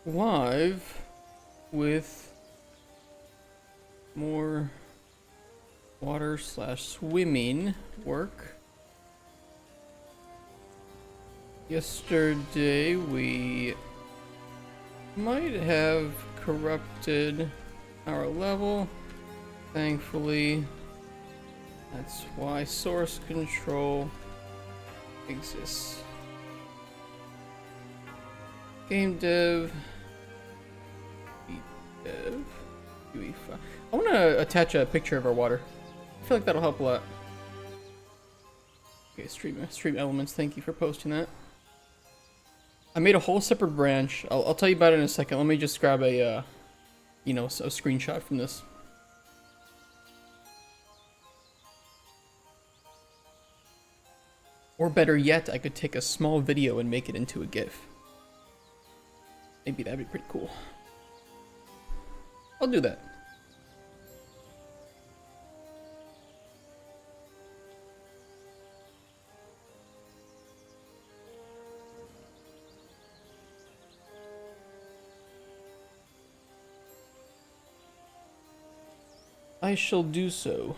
live with more water slash swimming work. Yesterday we might have corrupted our level. Thankfully, that's why source control exists. Game dev. Dev. UEFA. I want to attach a picture of our water. I feel like that'll help a lot. Okay, stream elements. Thank you for posting that. I made a whole separate branch. I'll tell you about it in a second. Let me just grab a, you know, a screenshot from this. Or better yet, I could take a small video and make it into a GIF. Maybe that'd be pretty cool. I'll do that. I shall do so.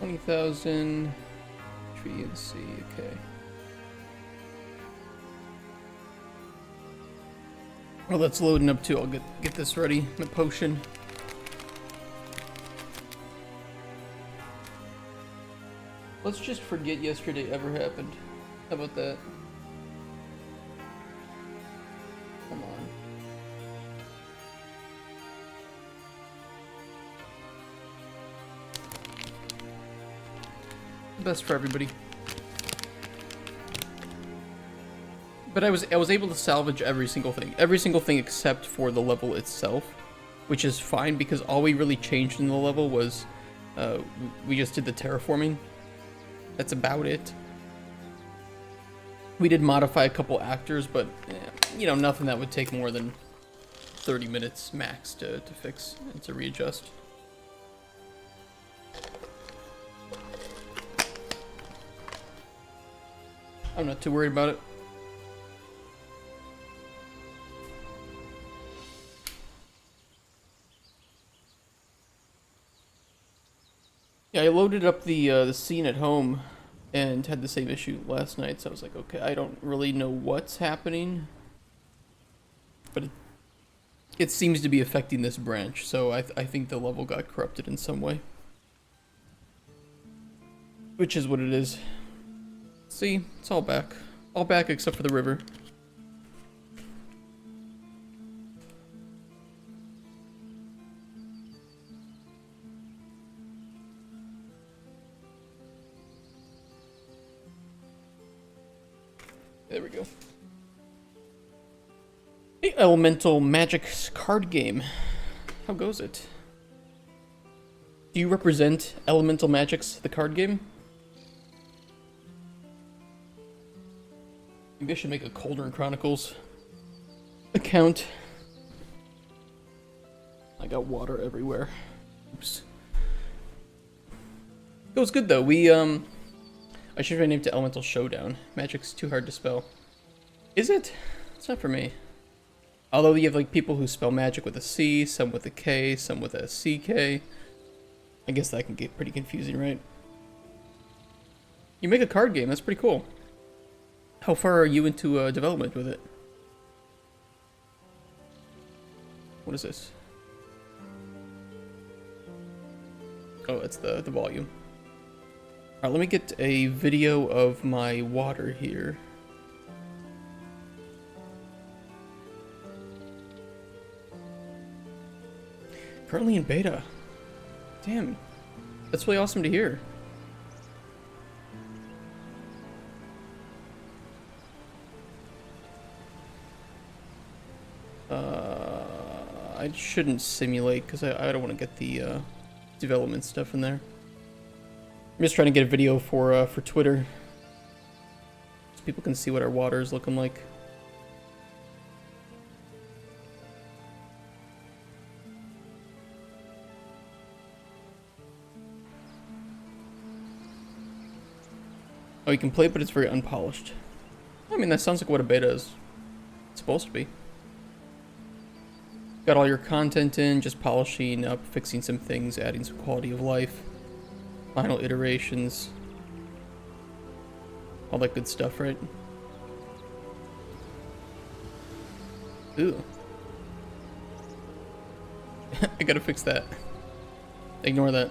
$20,000 tree and sea, okay. Well, that's loading up too. I'll get this ready. My potion. Let's just forget yesterday ever happened. How about that? Come on. Best for everybody. But I was able to salvage every single thing except for the level itself, which is fine because all we really changed in the level was we just did the terraforming. That's about it. We did modify a couple actors, but you know, nothing that would take more than 30 minutes max to fix and to readjust. I'm not too worried about it. Yeah, I loaded up the scene at home and had the same issue last night, so I was like, okay, I don't really know what's happening, but it seems to be affecting this branch, so I think the level got corrupted in some way. Which is what it is. See, it's all back. All back except for the river. There we go. The Elemental Magics card game. How goes it? Do you represent Elemental Magics, the card game? Maybe I should make a Cauldron Chronicles account. I got water everywhere. Oops. It was good though. I should rename it to Elemental Showdown. Magic's too hard to spell. Is it? It's not for me. Although you have like people who spell magic with a C, some with a K, some with a CK. I guess that can get pretty confusing, right? You make a card game. That's pretty cool. How far are you into development with it? What is this? Oh, it's the volume. Alright, let me get a video of my water here. Currently in beta. Damn. That's really awesome to hear. I shouldn't simulate because I don't want to get the development stuff in there. I'm just trying to get a video for Twitter so people can see what our water is looking like. Oh, you can play it, but it's very unpolished. I mean, that sounds like what a beta is supposed to be. Got all your content in, just polishing up, fixing some things, adding some quality of life, final iterations, all that good stuff, right? Ooh. I gotta fix that. Ignore that.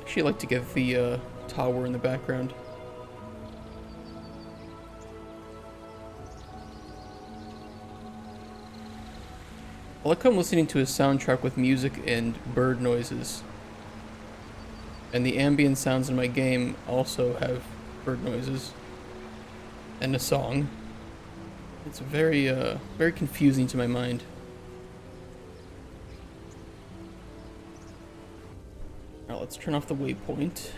Actually, I like to get the tower in the background. I like how I'm listening to a soundtrack with music and bird noises. And the ambient sounds in my game also have bird noises. And a song. It's very confusing to my mind. Now let's turn off the waypoint.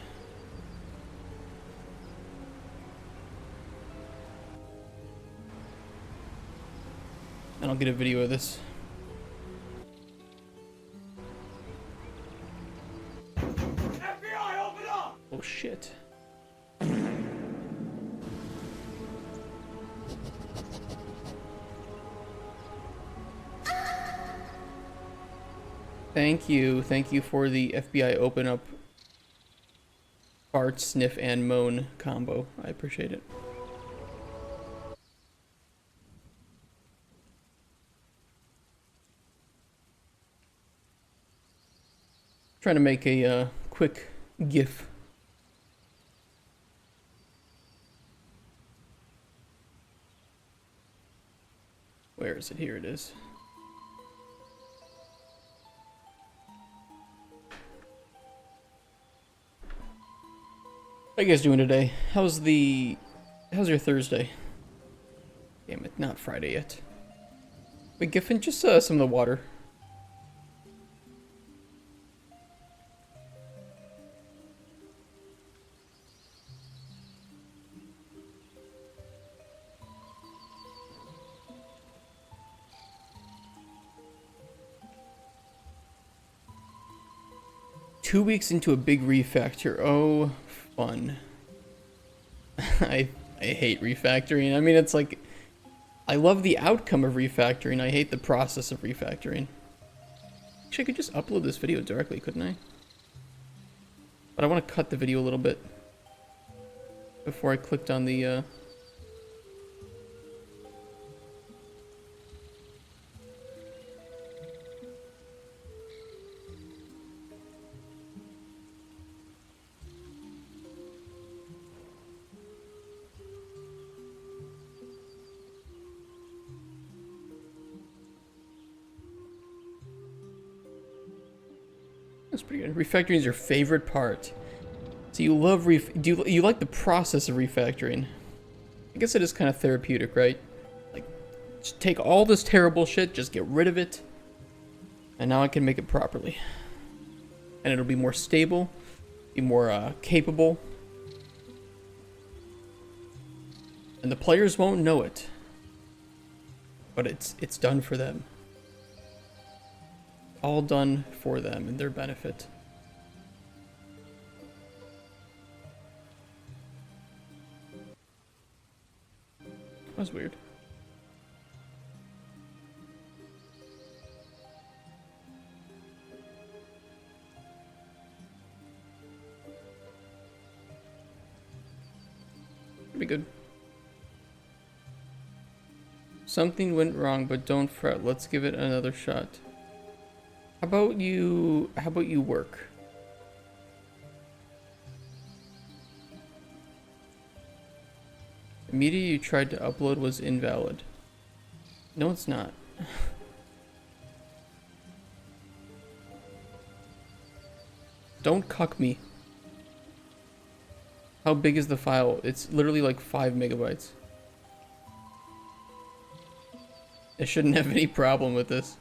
And I'll get a video of this. FBI, open up! Oh shit. Thank you for the FBI open up fart, sniff, and moan combo. I appreciate it. Trying to make a quick GIF. Where is it? Here it is. How you guys doing today? How's your Thursday? Damn it, not Friday yet. Wait, Giffen, just some of the water. Two weeks into a big refactor. Oh, fun. I hate refactoring. I mean, it's like, I love the outcome of refactoring. I hate the process of refactoring. Actually, I could just upload this video directly, couldn't I? But I want to cut the video a little bit before I clicked on the That's pretty good. Refactoring is your favorite part. So you love do you like the process of refactoring? I guess it is kind of therapeutic, right? Like, just take all this terrible shit, just get rid of it, and now I can make it properly. And it'll be more stable, be more capable, and the players won't know it. But it's done for them. All done for them and their benefit. That was weird. Should be good. Something went wrong, but don't fret. Let's give it another shot. How about you work? The media you tried to upload was invalid. No, it's not. Don't cuck me. How big is the file? It's literally like 5 megabytes. I shouldn't have any problem with this.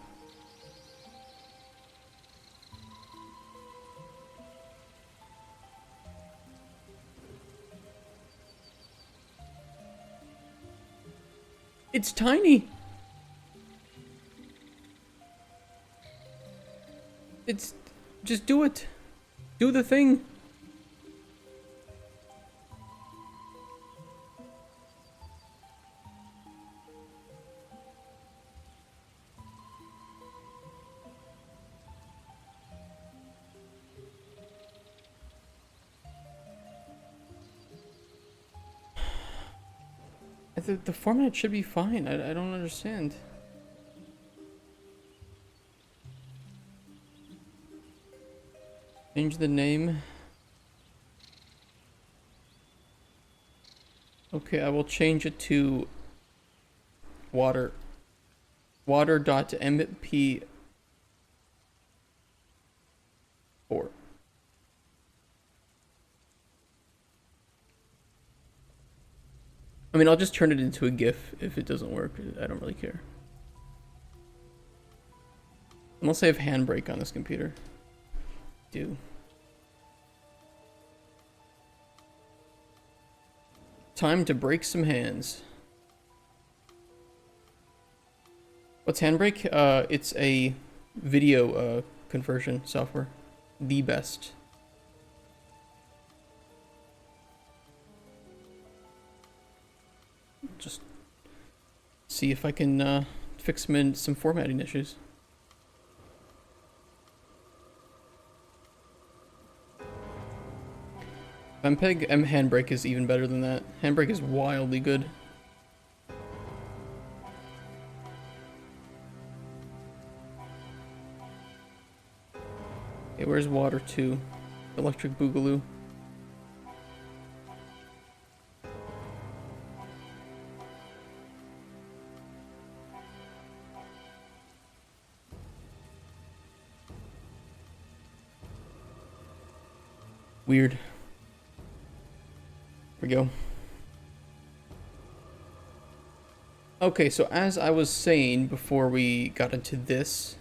It's tiny. It's just do it. Do the thing. The format should be fine. I don't understand. Change the name. Okay, I will change it to water. Water.mp4. I mean, I'll just turn it into a GIF if it doesn't work. I don't really care. Unless I have handbrake on this computer. Do. Time to break some hands. What's handbrake? It's a video conversion software. The best. Just see if I can fix some formatting issues. MPEG handbrake is even better than that. Handbrake is wildly good. Okay, where's water 2? Electric Boogaloo. Weird. Here we go. Okay, so as I was saying before we got into this,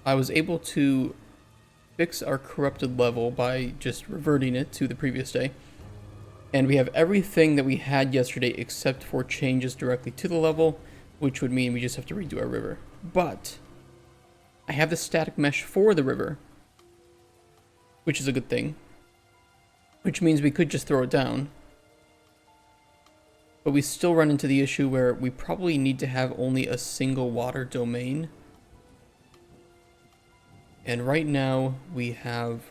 I was able to fix our corrupted level by just reverting it to the previous day. And we have everything that we had yesterday except for changes directly to the level, which would mean we just have to redo our river. But I have the static mesh for the river, which is a good thing. Which means we could just throw it down. But we still run into the issue where we probably need to have only a single water domain. And right now we have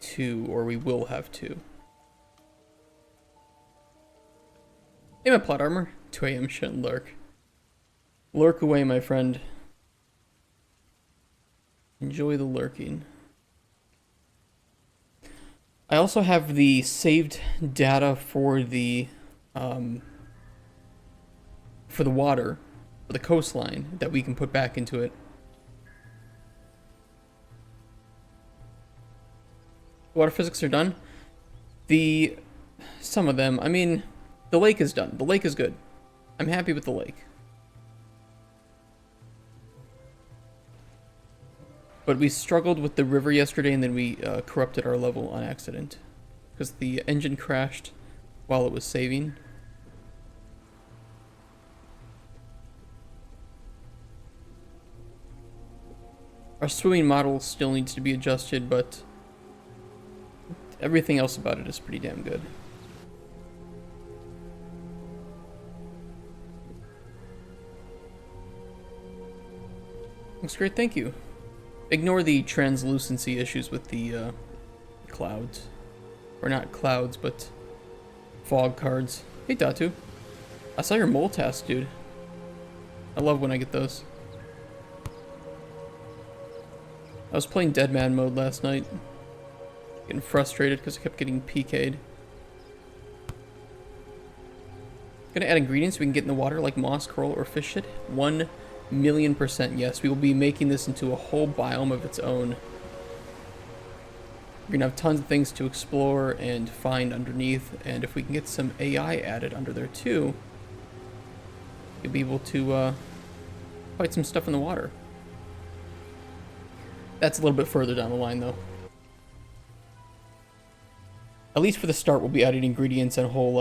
2, or we will have 2. Hey, my plot armor. 2 AM shouldn't lurk. Lurk away, my friend. Enjoy the lurking. I also have the saved data for the water, for the coastline, that we can put back into it. Water physics are done. Some of them. I mean, the lake is done. The lake is good. I'm happy with the lake. But we struggled with the river yesterday, and then we corrupted our level on accident. Because the engine crashed while it was saving. Our swimming model still needs to be adjusted, but everything else about it is pretty damn good. Looks great, thank you. Ignore the translucency issues with the clouds. Or not clouds, but fog cards. Hey, Datu. I saw your mole task, dude. I love when I get those. I was playing Deadman mode last night. Getting frustrated because I kept getting PK'd. Gonna add ingredients we can get in the water like moss, coral, or fish shit. 1,000,000% yes. We will be making this into a whole biome of its own. We're gonna have tons of things to explore and find underneath, and if we can get some AI added under there too, you'll be able to fight some stuff in the water. That's a little bit further down the line though. At least for the start, we'll be adding ingredients and a whole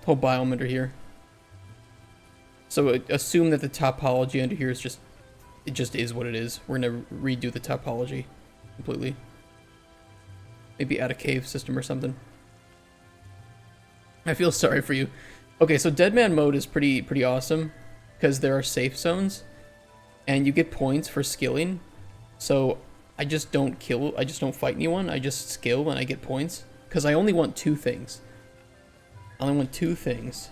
biome under here. So assume that the topology under here is just it just is what it is. We're gonna redo the topology completely. Maybe add a cave system or something. I feel sorry for you. Okay, so Deadman mode is pretty awesome because there are safe zones and you get points for skilling. So I just don't kill, I just don't fight anyone. I just skill and I get points because I only want two things. I only want two things.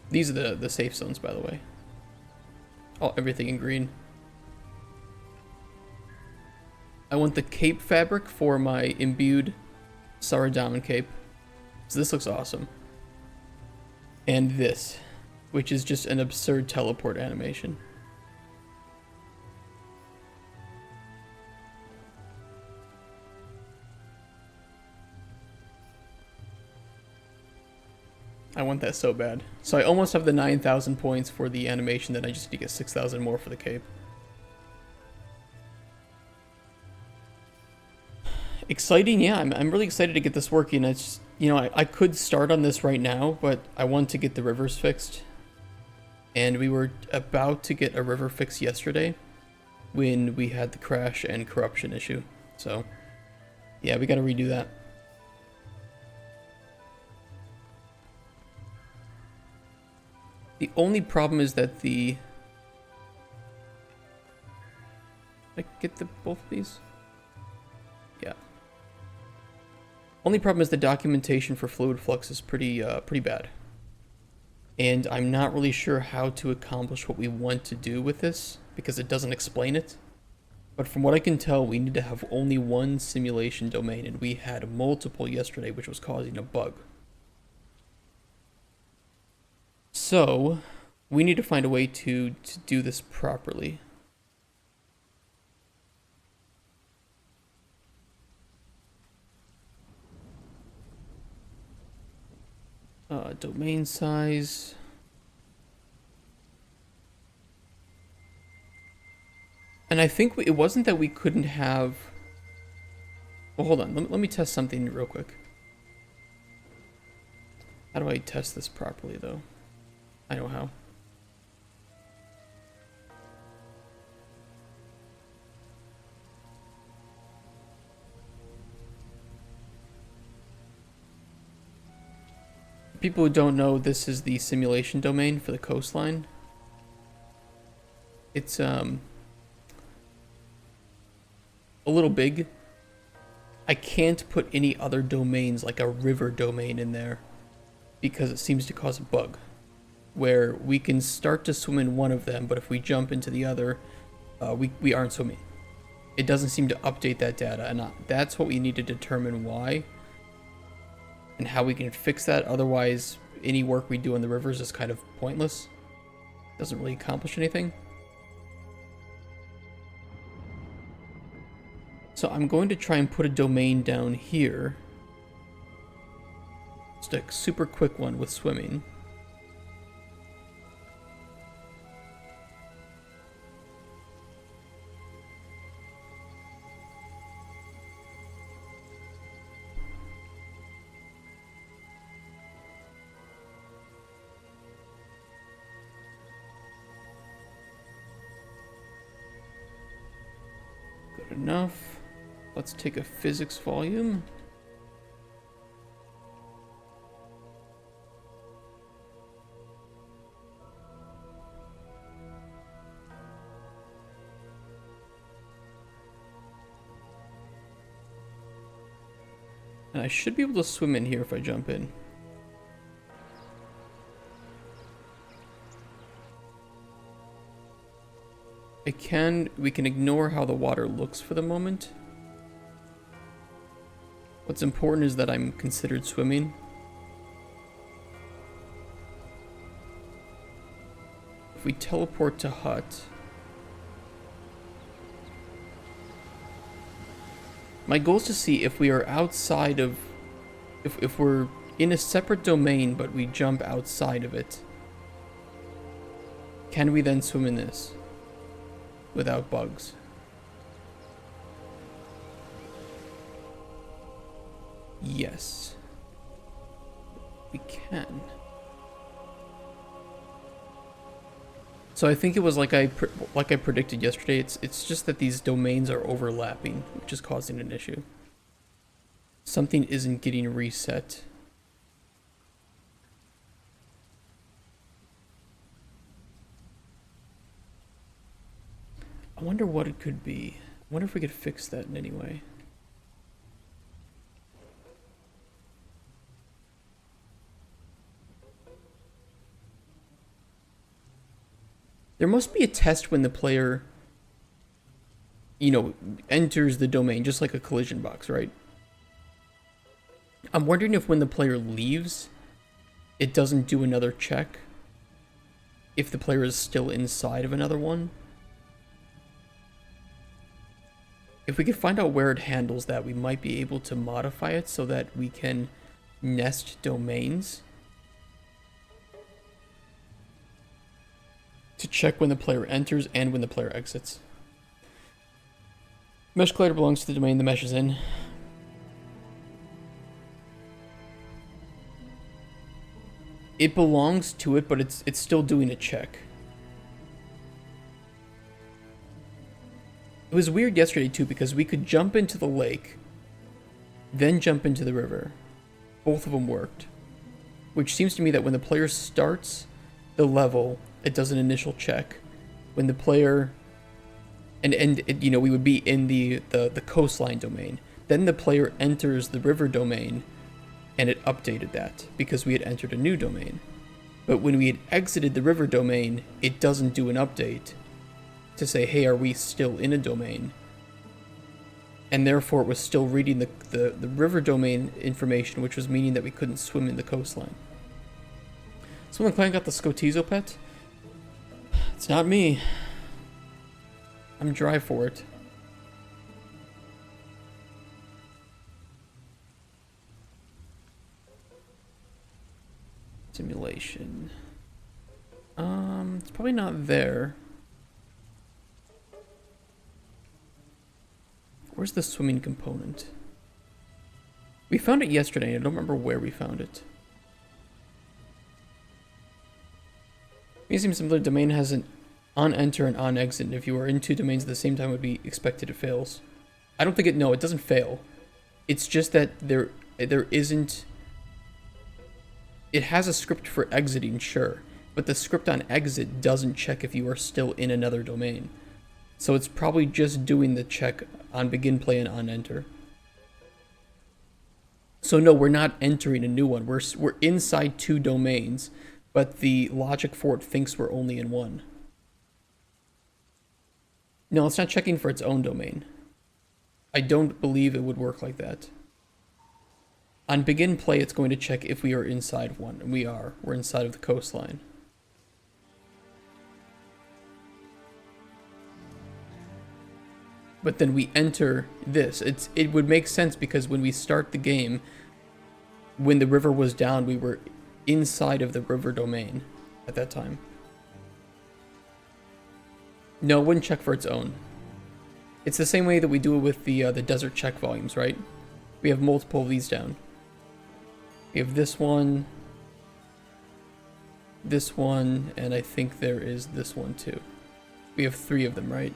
These are the safe zones, by the way. Oh, everything in green. I want the cape fabric for my imbued Saradaman cape. So this looks awesome. And this, which is just an absurd teleport animation. I want that so bad. So I almost have the 9,000 points for the animation, then I just need to get 6,000 more for the cape. Exciting, yeah, I'm really excited to get this working. It's, you know, I could start on this right now, but I want to get the rivers fixed. And we were about to get a river fix yesterday when we had the crash and corruption issue. So, yeah, we gotta redo that. The only problem is that the... Did I get both of these? Yeah. Only problem is the documentation for Fluid Flux is pretty bad. And I'm not really sure how to accomplish what we want to do with this, because it doesn't explain it. But from what I can tell, we need to have only one simulation domain, and we had multiple yesterday, which was causing a bug. So, we need to find a way to do this properly. Domain size. And I think it wasn't that we couldn't have... Well, hold on. Let me test something real quick. How do I test this properly, though? I know how. People who don't know, this is the simulation domain for the coastline. It's a little big. I can't put any other domains like a river domain in there because it seems to cause a bug where we can start to swim in one of them, but if we jump into the other, we aren't swimming. It doesn't seem to update that data, and that's what we need to determine why and how we can fix that. Otherwise, any work we do on the rivers is kind of pointless. Doesn't really accomplish anything. So I'm going to try and put a domain down here. Just a super quick one with swimming. Good enough. Let's take a physics volume. And I should be able to swim in here if I jump in. We can ignore how the water looks for the moment. What's important is that I'm considered swimming. If we teleport to hut, my goal is to see if we are outside of, if we're in a separate domain but we jump outside of it, can we then swim in this without bugs? Yes, we can. So I think it was like like I predicted yesterday. It's just that these domains are overlapping, which is causing an issue. Something isn't getting reset. I wonder what it could be. I wonder if we could fix that in any way. There must be a test when the player, enters the domain, just like a collision box, right? I'm wondering if when the player leaves, it doesn't do another check if the player is still inside of another one. If we could find out where it handles that, we might be able to modify it so that we can nest domains to check when the player enters and when the player exits. Mesh collider belongs to the domain the mesh is in. It belongs to it, but it's still doing a check. It was weird yesterday too because we could jump into the lake, then jump into the river. Both of them worked. Which seems to me that when the player starts the level, it does an initial check. When the player, we would be in the coastline domain. Then the player enters the river domain, and it updated that because we had entered a new domain. But when we had exited the river domain, it doesn't do an update to say, hey, are we still in a domain? And therefore it was still reading the river domain information, which was meaning that we couldn't swim in the coastline. Someone in the clan got the Scotizo pet? It's not me. I'm dry for it. Simulation. It's probably not there. Where's the swimming component? We found it yesterday. I don't remember where we found it. It seems similar. Domain has an on enter and on exit. And if you are in two domains at the same time, it would be expected it fails. I don't think it. No, it doesn't fail. It's just that there isn't. It has a script for exiting, sure, but the script on exit doesn't check if you are still in another domain. So it's probably just doing the check on begin play and on enter. So no, we're not entering a new one. We're inside two domains, but the logic for it thinks we're only in one. No, it's not checking for its own domain. I don't believe it would work like that. On begin play, it's going to check if we are inside one, and we are. We're inside of the coastline. But then we enter this. It would make sense because when we start the game, when the river was down, we were inside of the river domain at that time. No, it wouldn't check for its own. It's the same way that we do it with the desert check volumes, right? We have multiple of these down. We have this one, and I think there is this one too. We have 3 of them, right?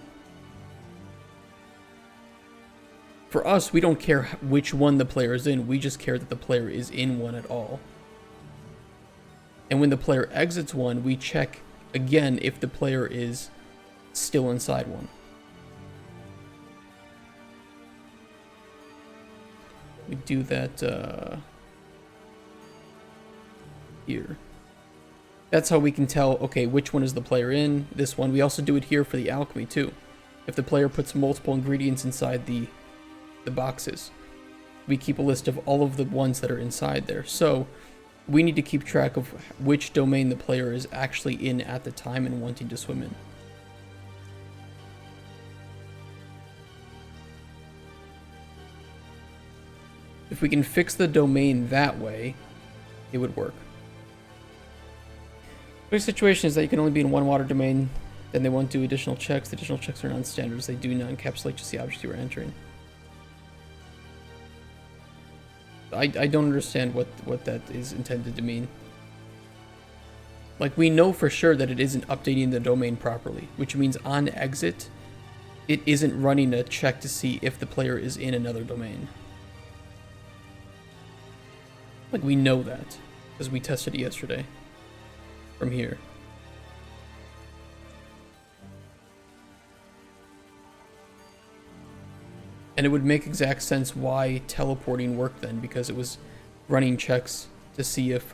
For us, we don't care which one the player is in. We just care that the player is in one at all. And when the player exits one, we check again if the player is still inside one. We do that here. That's how we can tell, okay, which one is the player in, this one. We also do it here for the alchemy too. If the player puts multiple ingredients inside the boxes, we keep a list of all of the ones that are inside there. So we need to keep track of which domain the player is actually in at the time and wanting to swim in. If we can fix the domain that way, it would work. The situation is that you can only be in one water domain, then they won't do additional checks. The additional checks are non-standard, they do not encapsulate just the object you are entering. I don't understand what that is intended to mean. Like, we know for sure that it isn't updating the domain properly, which means on exit, it isn't running a check to see if the player is in another domain. Like, we know that, because we tested it yesterday from here. And it would make exact sense why teleporting worked then, because it was running checks to see if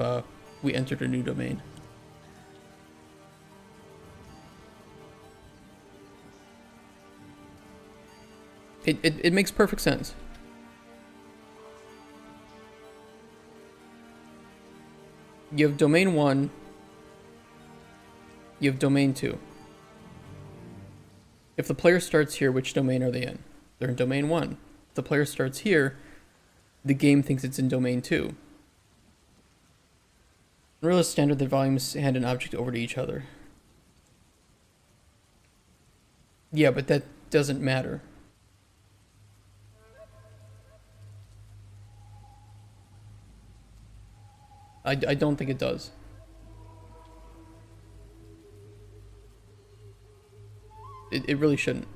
we entered a new domain. It makes perfect sense. You have domain 1, you have domain 2. If the player starts here, which domain are they in? They're in domain 1. If the player starts here, the game thinks it's in domain 2. In real standard, the volumes hand an object over to each other. Yeah, but that doesn't matter. I don't think it does. It really shouldn't.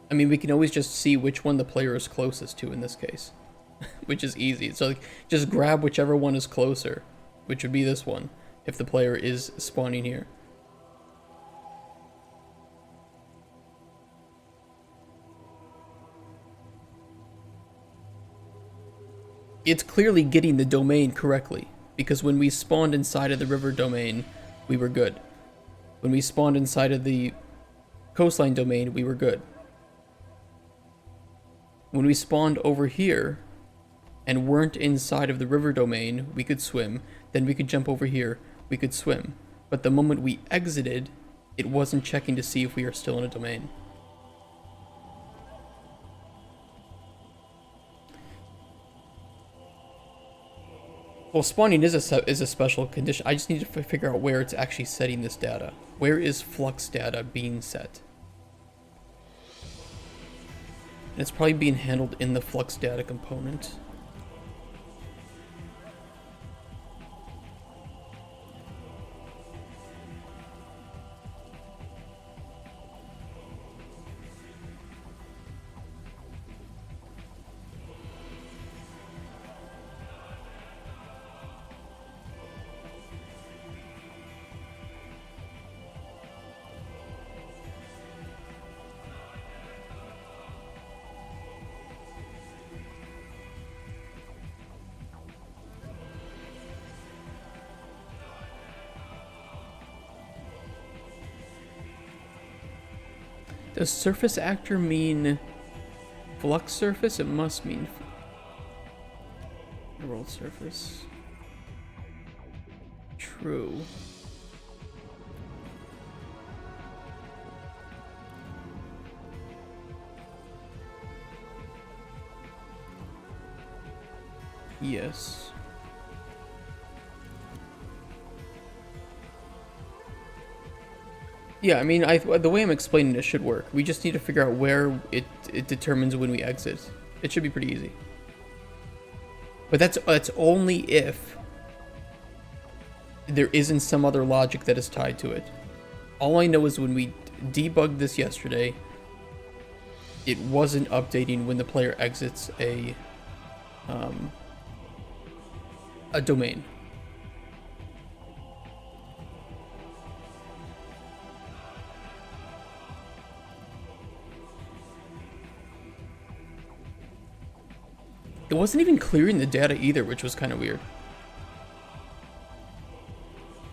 I mean, we can always just see which one the player is closest to in this case, which is easy. So like, just grab whichever one is closer, which would be this one, if the player is spawning here. It's clearly getting the domain correctly, because when we spawned inside of the river domain, we were good. When we spawned inside of the coastline domain, we were good. When we spawned over here and weren't inside of the river domain, we could swim. Then we could jump over here, we could swim. But the moment we exited, it wasn't checking to see if we are still in a domain. Well, spawning is a special condition. I just need to figure out where it's actually setting this data. Where is flux data being set? And it's probably being handled in the flux data component. Does surface actor mean flux surface? It must mean world surface. True. Yes. Yeah, I mean, the way I'm explaining it should work. We just need to figure out where it determines when we exit. It should be pretty easy. But that's only if there isn't some other logic that is tied to it. All I know is when we debugged this yesterday, it wasn't updating when the player exits a domain. It wasn't even clearing the data either, which was kind of weird.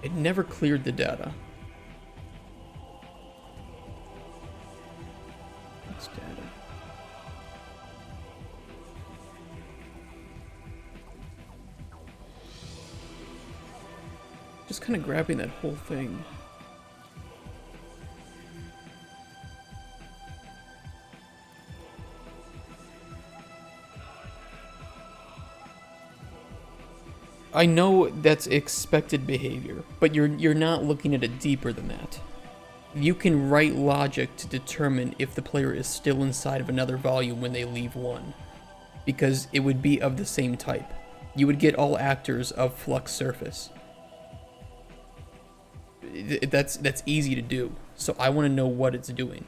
It never cleared the data. What's data? Just kind of grabbing that whole thing. I know that's expected behavior, but you're not looking at it deeper than that. You can write logic to determine if the player is still inside of another volume when they leave one. because it would be of the same type. You would get all actors of flux surface. That's easy to do. So I want to know what it's doing.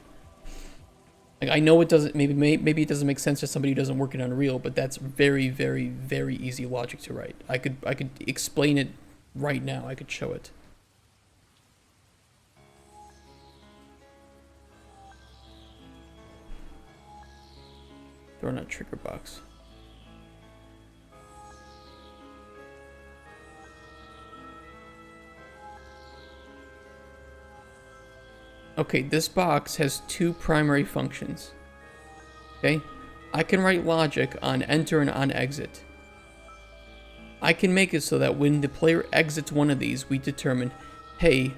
Like, I know it doesn't, maybe it doesn't make sense to somebody who doesn't work in Unreal, but that's very, very, very easy logic to write. I could explain it right now. I could show it. Throwing out trigger box. Okay, this box has two primary functions. Okay? I can write logic on enter and on exit. I can make it so that when the player exits one of these, we determine, hey,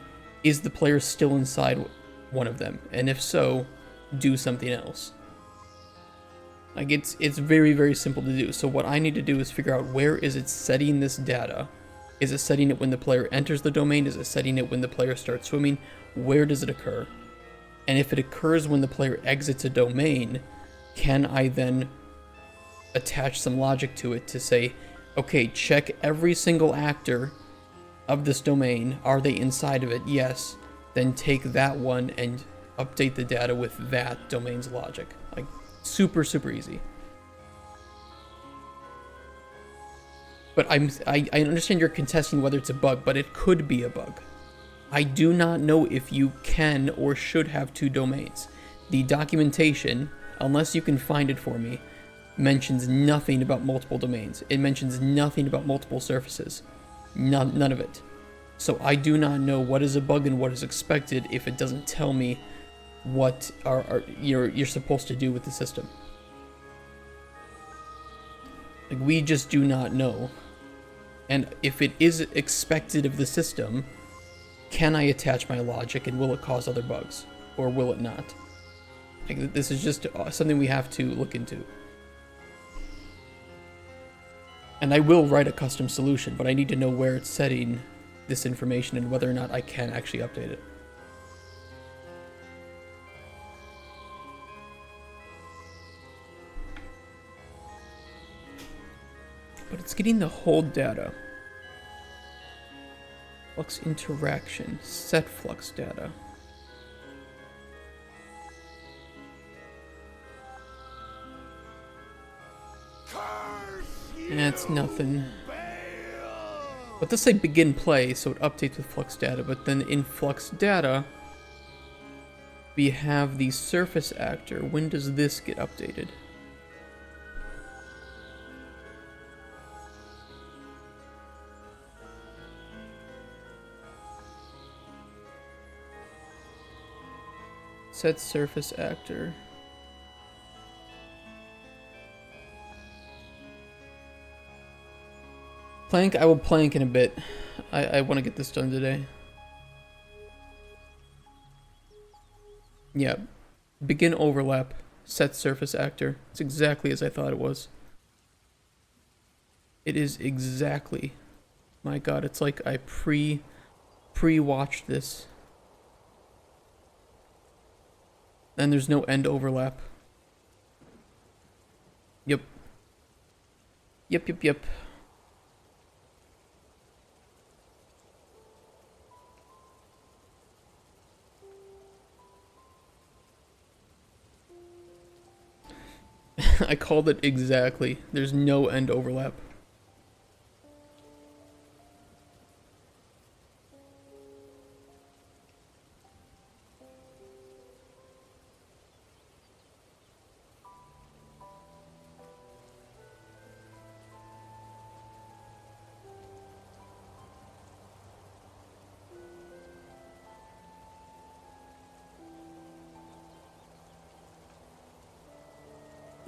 is the player still inside one of them? And if so, do something else. Like, it's very, very simple to do. So what I need to do is figure out where is it setting this data. Is it setting it when the player enters the domain? Is it setting it when the player starts swimming? Where does it occur? And if it occurs when the player exits a domain, can I then attach some logic to it to say, okay, check every single actor of this domain. Are they inside of it? Yes. Then take that one and update the data with that domain's logic. Like, super, super easy. But I understand you're contesting whether it's a bug, but it could be a bug. I do not know if you can or should have two domains. The documentation, unless you can find it for me, mentions nothing about multiple domains. It mentions nothing about multiple surfaces. None of it. So I do not know what is a bug and what is expected if it doesn't tell me what you're supposed to do with the system. Like, we just do not know. And if it is expected of the system, can I attach my logic and will it cause other bugs? Or will it not? Like, this is just something we have to look into. And I will write a custom solution, but I need to know where it's setting this information and whether or not I can actually update it. But it's getting the whole data. Flux interaction, set flux data. It's nothing. But this say begin play, so it updates with flux data, but then in flux data, we have the surface actor. When does this get updated? Set surface actor. Plank, I will plank in a bit. I want to get this done today. Yeah. Begin overlap. Set surface actor. It's exactly as I thought it was. It is exactly. My god, it's like I pre-watched this. And there's no end overlap. Yep. Yep. I called it exactly. There's no end overlap.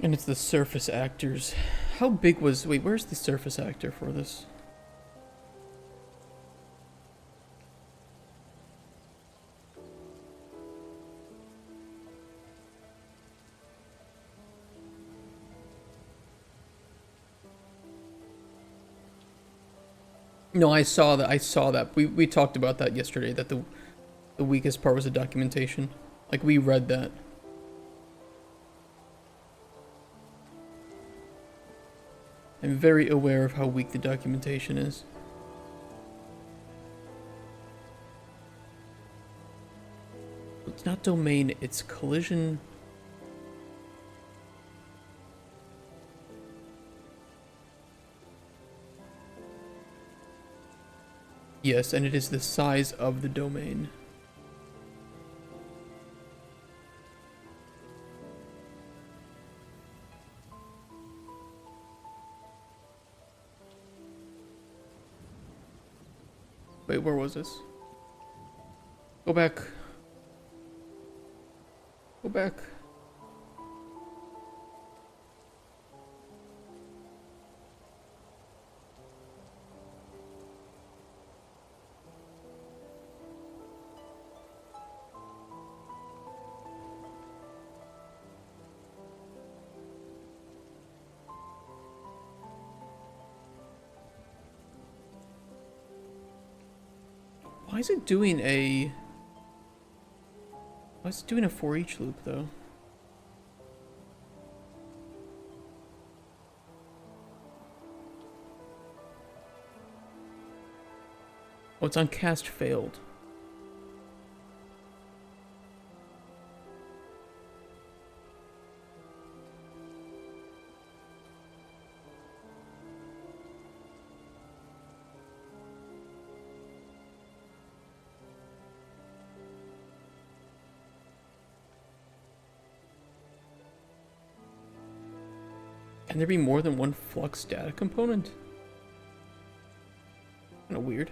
And it's the surface actors. How big was... Wait, where's the surface actor for this? No, I saw that. We talked about that yesterday, that the weakest part was the documentation. Like, we read that. I'm very aware of how weak the documentation is. It's not domain, it's collision. Yes, and it is the size of the domain. Wait, where was this? Go back. Go back. Why is it doing a... Why is it doing a for each loop, though? Oh, it's on cast failed. Can there be more than one flux data component? Kinda weird.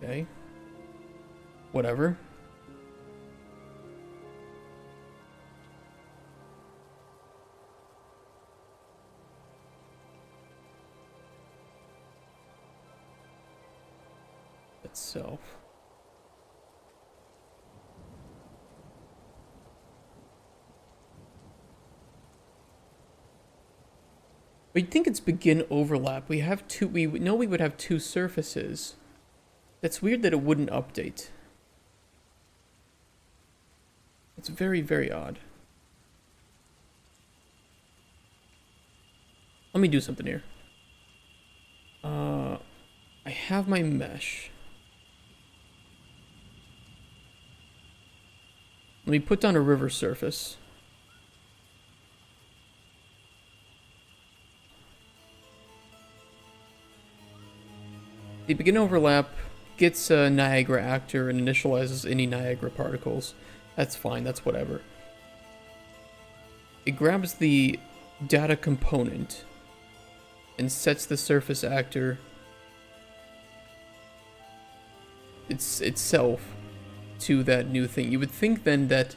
Okay. Whatever. Itself. We'd think it's begin overlap. We have two. We know we would have two surfaces. That's weird that it wouldn't update. It's very, very odd. Let me do something here. I have my mesh. Let me put down a river surface. The begin overlap gets a Niagara actor and initializes any Niagara particles. That's fine, that's whatever. It grabs the data component and sets the surface actor itself to that new thing. You would think then that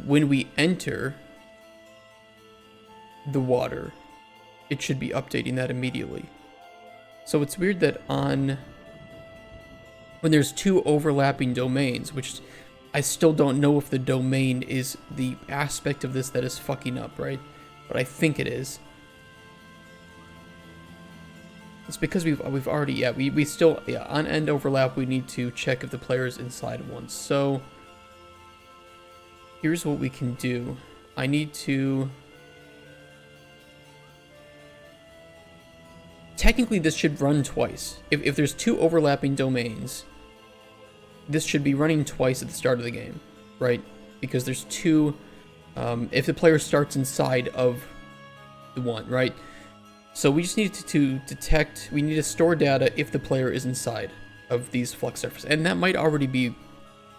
when we enter the water, it should be updating that immediately. So it's weird that when there's two overlapping domains, which I still don't know if the domain is the aspect of this that is fucking up, right? But I think it is. It's because we've already, we still, on end overlap, we need to check if the player is inside one. So here's what we can do. I need to... Technically, this should run twice. If there's two overlapping domains, this should be running twice at the start of the game, right? Because there's two, if the player starts inside of the one, right? So we just need to detect, we need to store data if the player is inside of these flux surfaces. And that might already be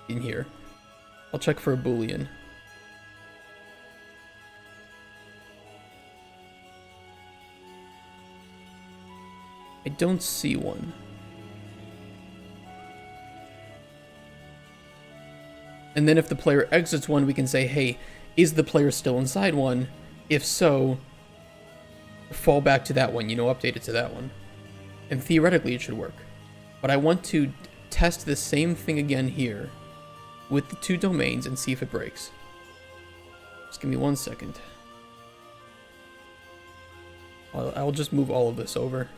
in here. I'll check for a Boolean. I don't see one. And then if the player exits one, we can say, hey, is the player still inside one? If so, fall back to that one, update it to that one. And theoretically, it should work. But I want to test the same thing again here with the two domains and see if it breaks. Just give me 1 second. I'll just move all of this over.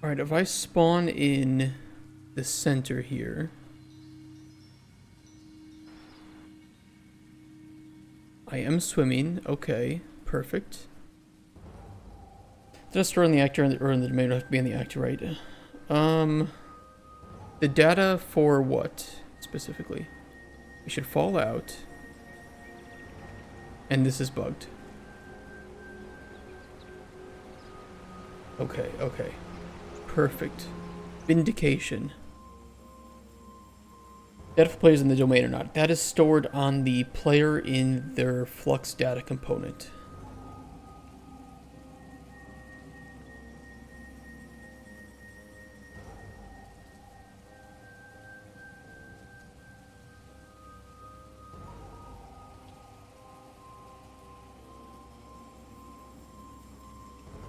Alright, if I spawn in the center here. I am swimming. Okay, perfect. Did I store in the actor or in the domain? Would have to be in the actor, right? The data for what specifically? We should fall out. And this is bugged. Okay, okay. Perfect. Vindication. Data for players in the domain or not. That is stored on the player in their Flux data component.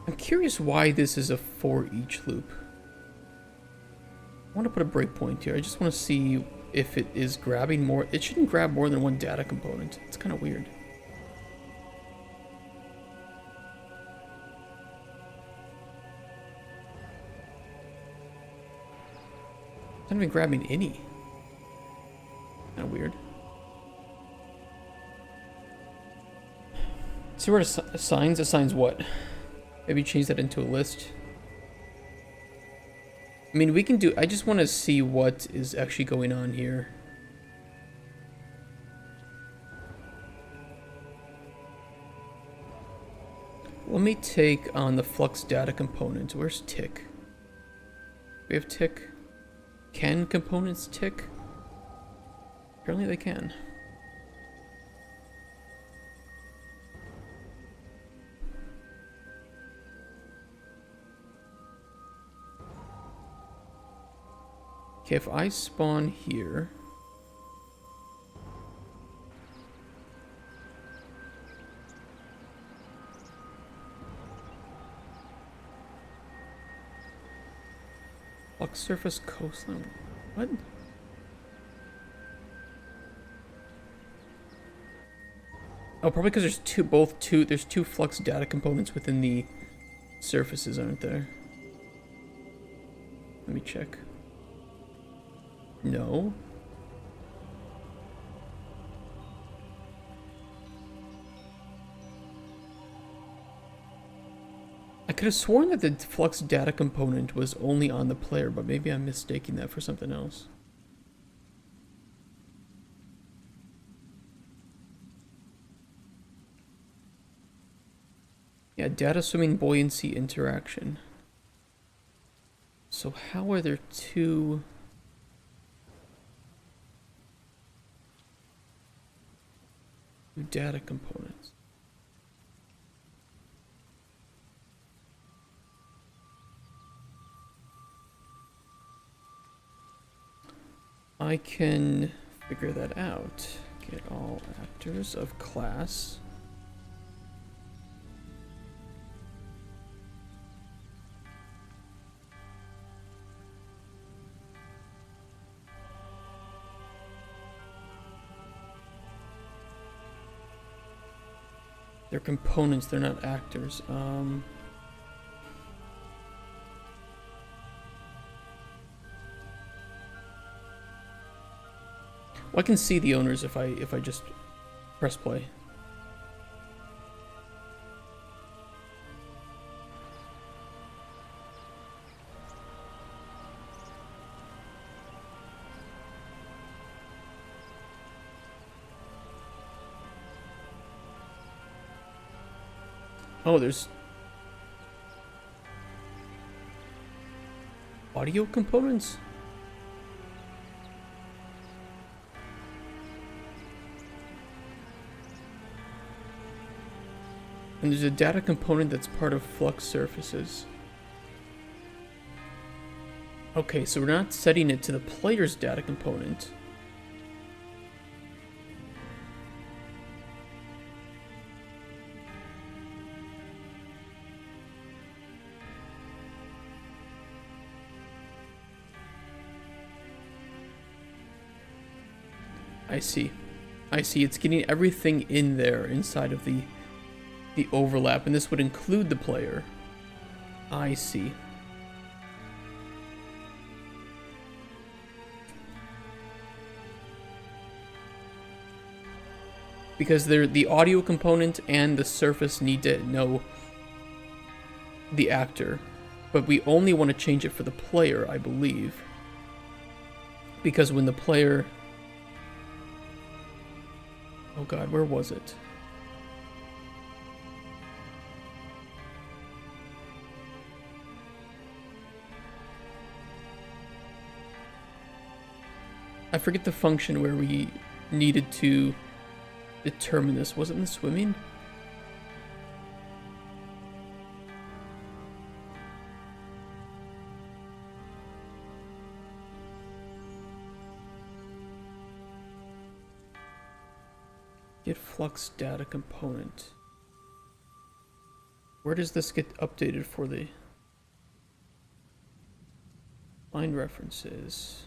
I'm curious why this is a for each loop. I want to put a breakpoint here. I just want to see if it is grabbing more. It shouldn't grab more than one data component. It's kind of weird. It's not even grabbing any. Kind of weird. So where it assigns? Assigns what? Maybe change that into a list. I mean, we can do... I just want to see what is actually going on here. Let me take on the Flux data component. Where's tick? We have tick. Can components tick? Apparently they can. Okay, if I spawn here... Flux surface coastline... What? Oh, probably because there's there's two Flux data components within the surfaces, aren't there? Let me check. No. I could have sworn that the Flux data component was only on the player, but maybe I'm mistaking that for something else. Yeah, data swimming buoyancy interaction. So how are there two... data components? I can figure that out. Get all actors of class. They're components, they're not actors. Well, I can see the owners if I just press play. Oh, there's audio components? And there's a data component that's part of Flux surfaces. Okay, so we're not setting it to the player's data component. I see. I see. It's getting everything in there inside of the overlap, and this would include the player. I see. Because the audio component and the surface need to know the actor. But we only want to change it for the player, I believe. Because when the player... Oh god, where was it? I forget the function where we needed to determine this. Was it in the swimming? Get flux data component. Where does this get updated for the... Find references.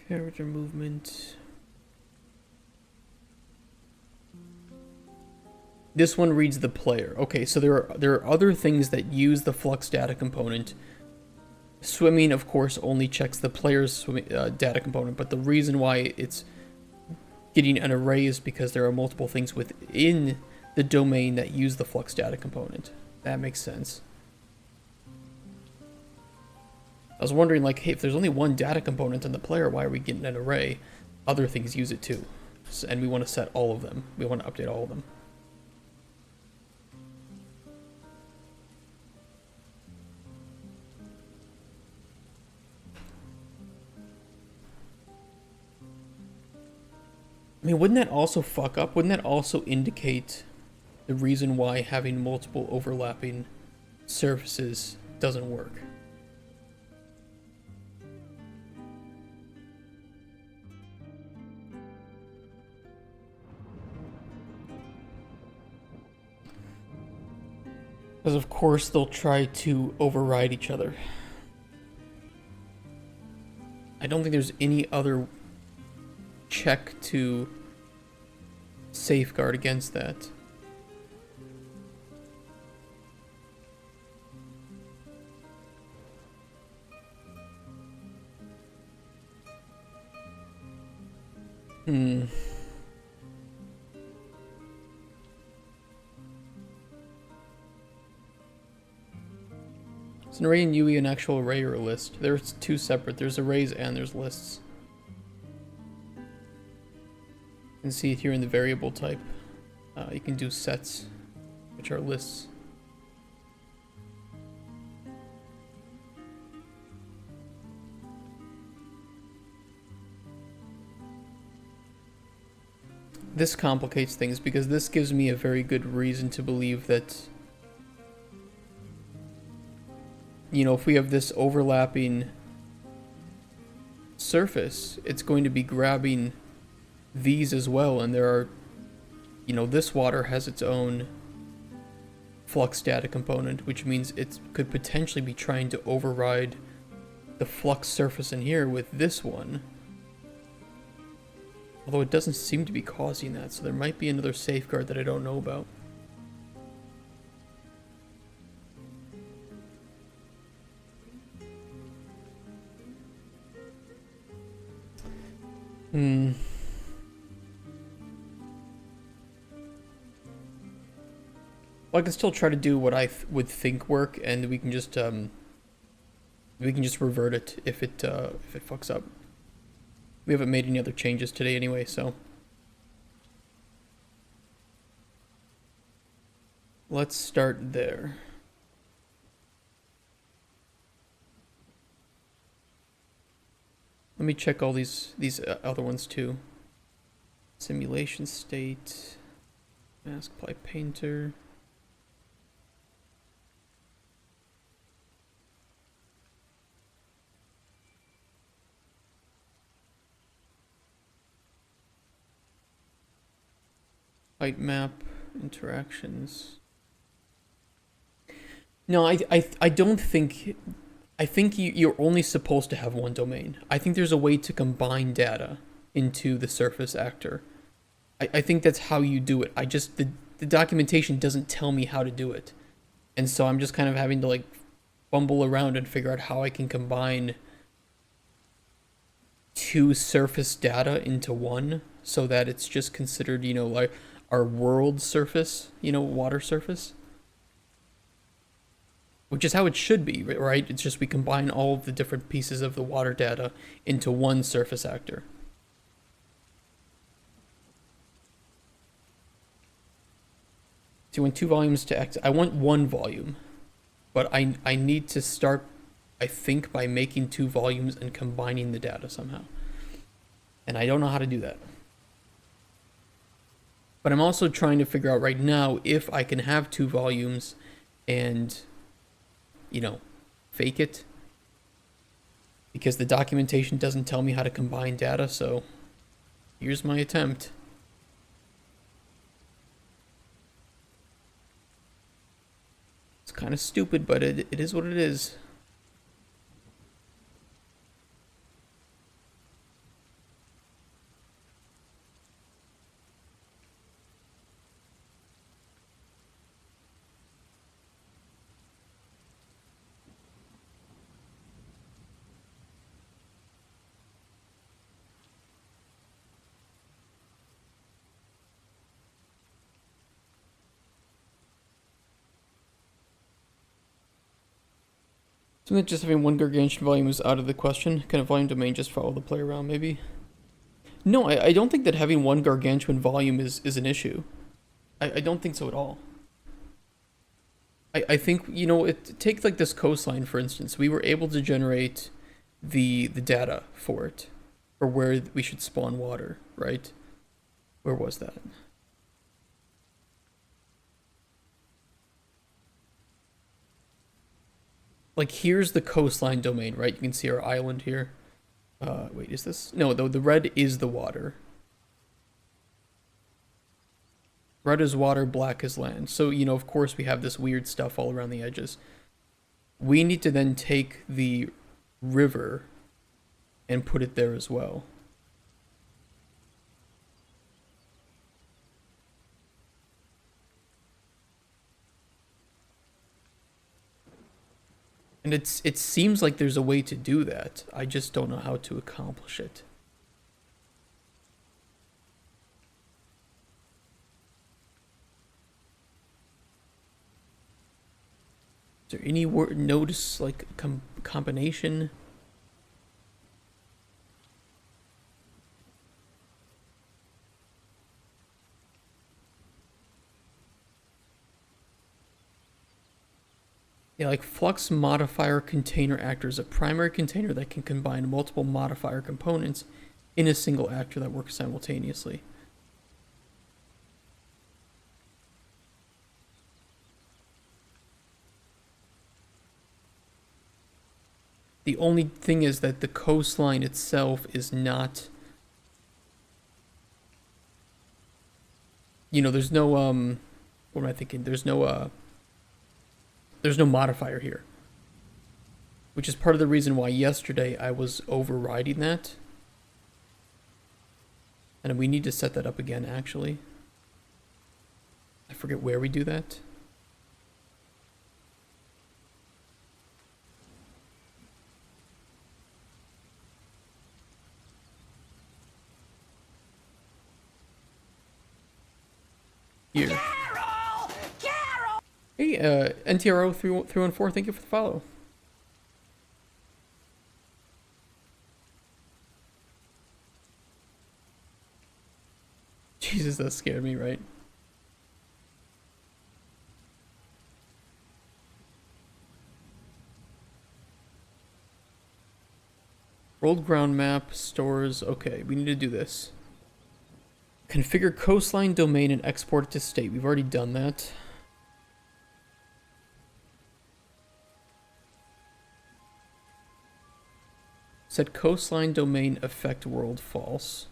Character movement. This one reads the player. Okay, so there are other things that use the flux data component. Swimming, of course, only checks the player's swimming, data component, but the reason why it's getting an array is because there are multiple things within the domain that use the flux data component. That makes sense. I was wondering, like, hey, if there's only one data component in the player, why are we getting an array? Other things use it too. And we want to set all of them. We want to update all of them. I mean, wouldn't that also fuck up? Wouldn't that also indicate the reason why having multiple overlapping surfaces doesn't work? Because of course they'll try to override each other. I don't think there's any other check to safeguard against that. Is an array in UE an actual array or a list? There's two separate. There's arrays and there's lists. You can see it here in the variable type. You can do sets, which are lists. This complicates things because this gives me a very good reason to believe that, you know, if we have this overlapping surface, it's going to be grabbing these as well, and there are, you know, this water has its own flux data component, which means it could potentially be trying to override the flux surface in here with this one. Although it doesn't seem to be causing that, so there might be another safeguard that I don't know about. Well, I can still try to do what I would think work, and we can just revert it if it fucks up. We haven't made any other changes today anyway, so let's start there. Let me check all these other ones too. Simulation state, mask pipe painter. Height map, interactions. No, I don't think I think you're only supposed to have one domain. I think there's a way to combine data into the surface actor. I think that's how you do it. The documentation doesn't tell me how to do it. And so I'm just kind of having to like fumble around and figure out how I can combine two surface data into one so that it's just considered, like our world surface, water surface. Which is how it should be, right? It's just we combine all of the different pieces of the water data into one surface actor. So you want 2 volumes to X. I want 1 volume, but I need to start, I think, by making 2 volumes and combining the data somehow. And I don't know how to do that. But I'm also trying to figure out right now if I can have 2 volumes and, fake it. Because the documentation doesn't tell me how to combine data, so here's my attempt. It's kind of stupid, but it is what it is. So that just having one gargantuan volume is out of the question. Can a volume domain just follow the player around, maybe? No, I don't think that having one gargantuan volume is an issue. I don't think so at all. I think, take like this coastline, for instance. We were able to generate the data for it, or where we should spawn water, right? Where was that? Like, here's the coastline domain, right? You can see our island here. Wait, is this? No, the red is the water. Red is water, black is land. So, of course we have this weird stuff all around the edges. We need to then take the river and put it there as well. And it seems like there's a way to do that. I just don't know how to accomplish it. Is there any word notice like combination? Yeah, like flux modifier container actor is a primary container that can combine multiple modifier components in a single actor that works simultaneously. The only thing is that the coastline itself is not, there's no what am I thinking? There's no modifier here. Which is part of the reason why yesterday I was overriding that. And we need to set that up again, actually. I forget where we do that. Here. Carol! Hey, NTRO 314, thank you for the follow. Jesus, that scared me, right? World ground map, stores, okay, we need to do this. Configure coastline domain and export it to state. We've already done that. Set coastline domain affect world false.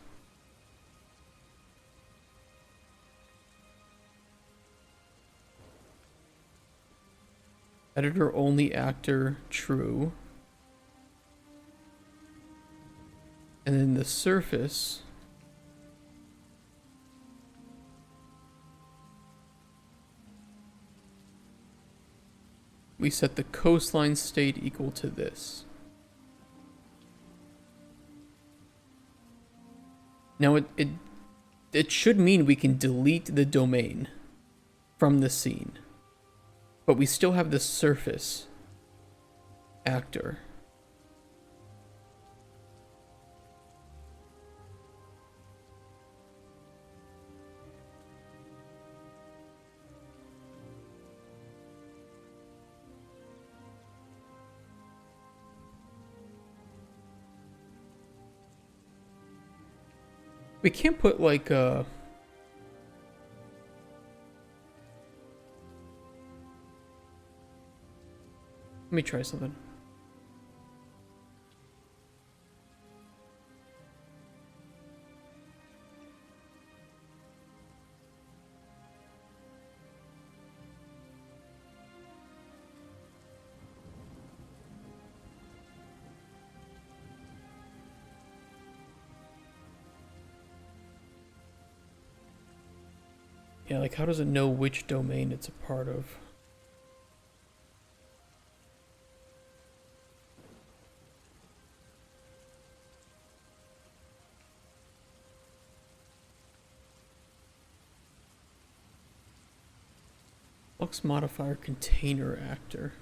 Editor only actor true. And then the surface, we set the coastline state equal to this. Now it should mean we can delete the domain from the scene, but we still have the surface actor. We can't put like let me try something. Yeah, like how does it know which domain it's a part of? Flux modifier container actor.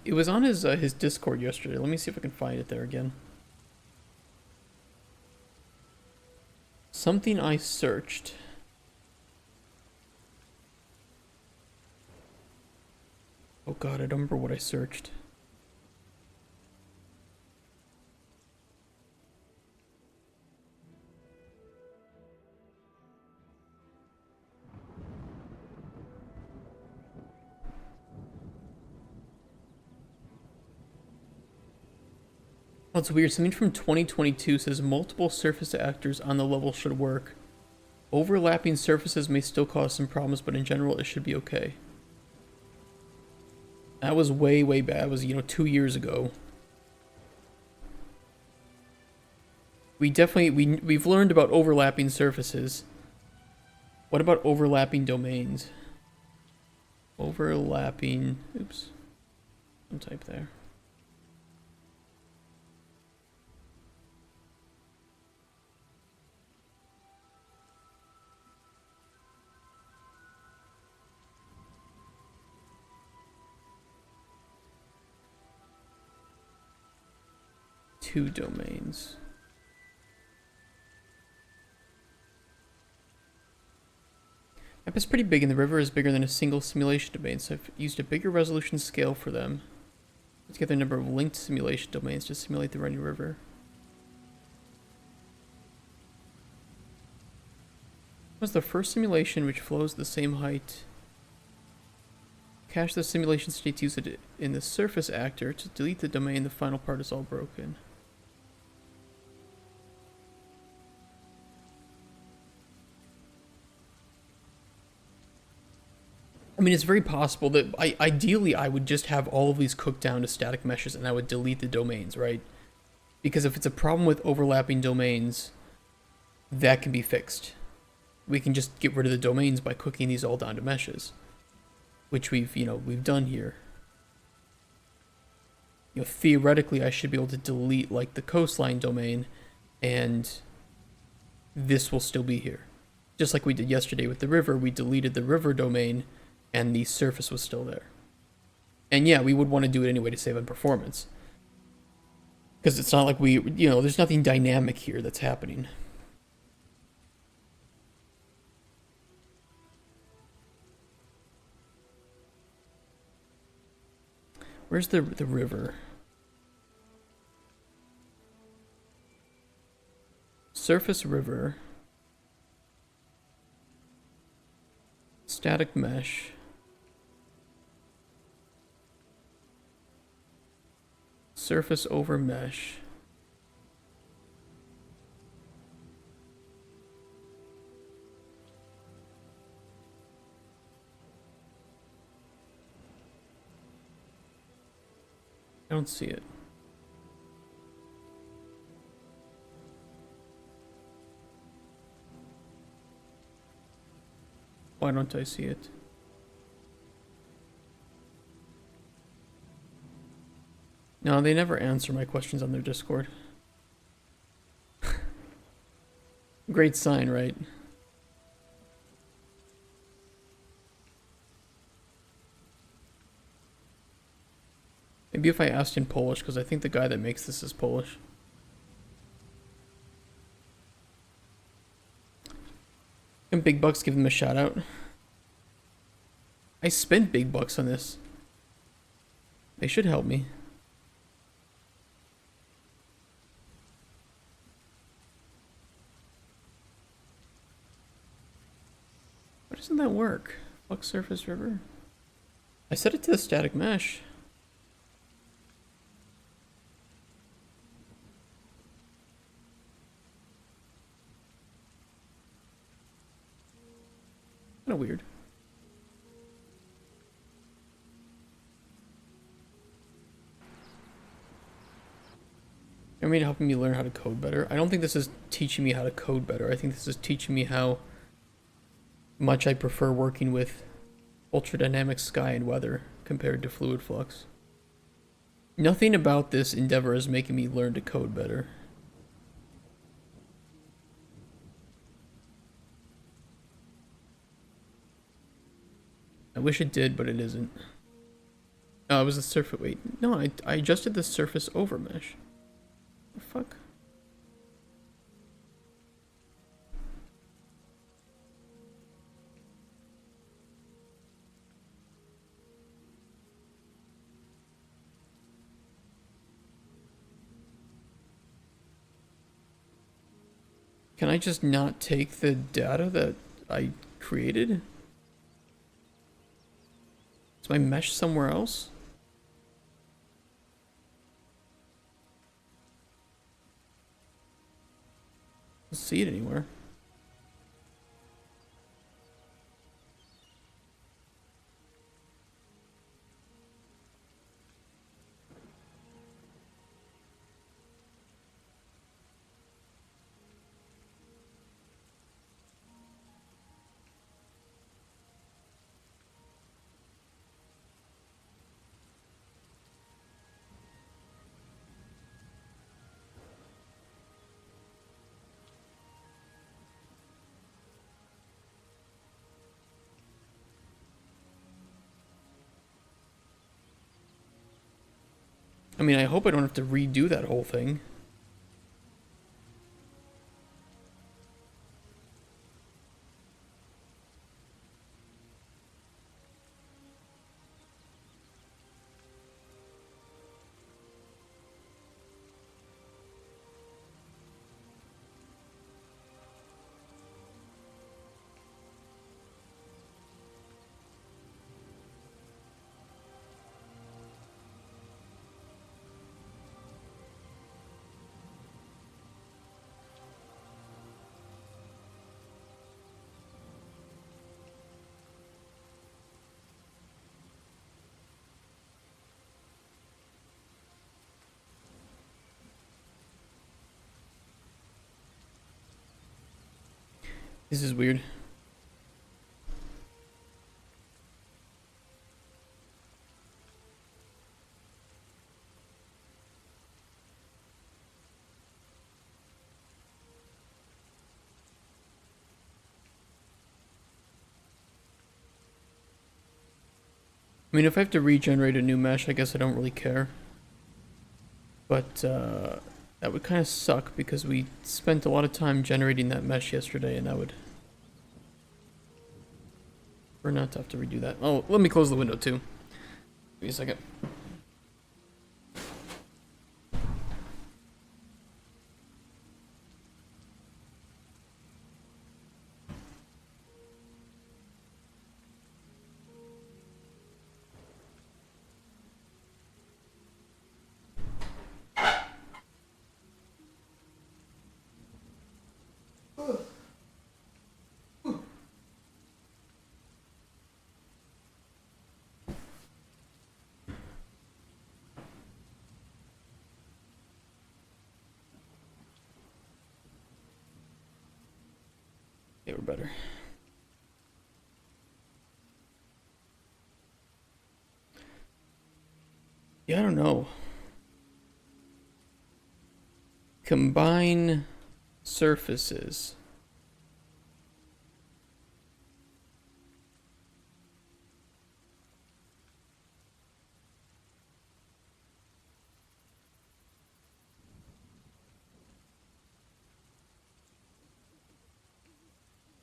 It was on his Discord yesterday. Let me see if I can find it there again. Something I searched. Oh god, I don't remember what I searched. Oh, it's weird. Something from 2022 says multiple surface actors on the level should work. Overlapping surfaces may still cause some problems, but in general it should be okay. That was way, way bad. It was, 2 years ago. We've learned about overlapping surfaces. What about overlapping domains? Overlapping, oops. Don't type there. Two domains. Map is pretty big and the river is bigger than a single simulation domain, so I've used a bigger resolution scale for them. Let's get the number of linked simulation domains to simulate the running river. Was the first simulation which flows the same height? Cache the simulation states used in the surface actor. To delete the domain, the final part is all broken. I mean, it's very possible that ideally I would just have all of these cooked down to static meshes and I would delete the domains, right? Because if it's a problem with overlapping domains, that can be fixed. We can just get rid of the domains by cooking these all down to meshes, which we've done here. Theoretically, I should be able to delete like the coastline domain, and this will still be here. Just like we did yesterday with the river, we deleted the river domain, and the surface was still there. And yeah, we would want to do it anyway to save on performance. Because it's not like there's nothing dynamic here that's happening. Where's the river? Surface river. Static mesh. Surface over mesh. I don't see it. Why don't I see it? No, they never answer my questions on their Discord. Great sign, right? Maybe if I asked in Polish, because I think the guy that makes this is Polish. Can Big Bucks give them a shout out? I spent big bucks on this. They should help me. Why doesn't that work? Flux surface river? I set it to the static mesh. Kind of weird. I mean, helping me learn how to code better. I don't think this is teaching me how to code better. I think this is teaching me how much I prefer working with ultradynamic sky and weather compared to fluid flux. Nothing about this endeavor is making me learn to code better. I wish it did, but it isn't. Oh, it was the surface. Wait, no, I adjusted the surface over mesh. The fuck? Can I just not take the data that I created? Is my mesh somewhere else? I don't see it anywhere. I mean, I hope I don't have to redo that whole thing. This is weird. I mean, if I have to regenerate a new mesh, I guess I don't really care. But, that would kind of suck because we spent a lot of time generating that mesh yesterday, and that would... We're not to have to redo that. Oh, let me close the window too. Give me a second. They were better. Yeah, I don't know. Combine surfaces.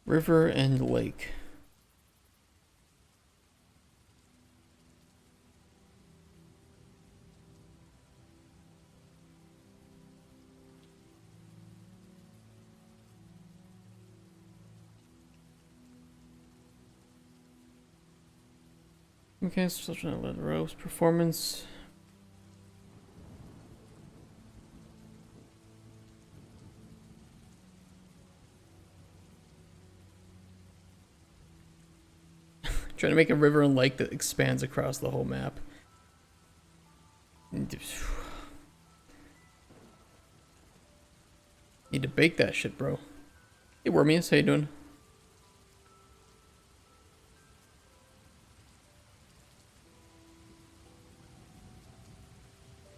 River and lake. Okay, still trying to learn the ropes. Performance. Trying to make a river and lake that expands across the whole map. Need to bake that shit, bro. Hey, Wormius, how you doing?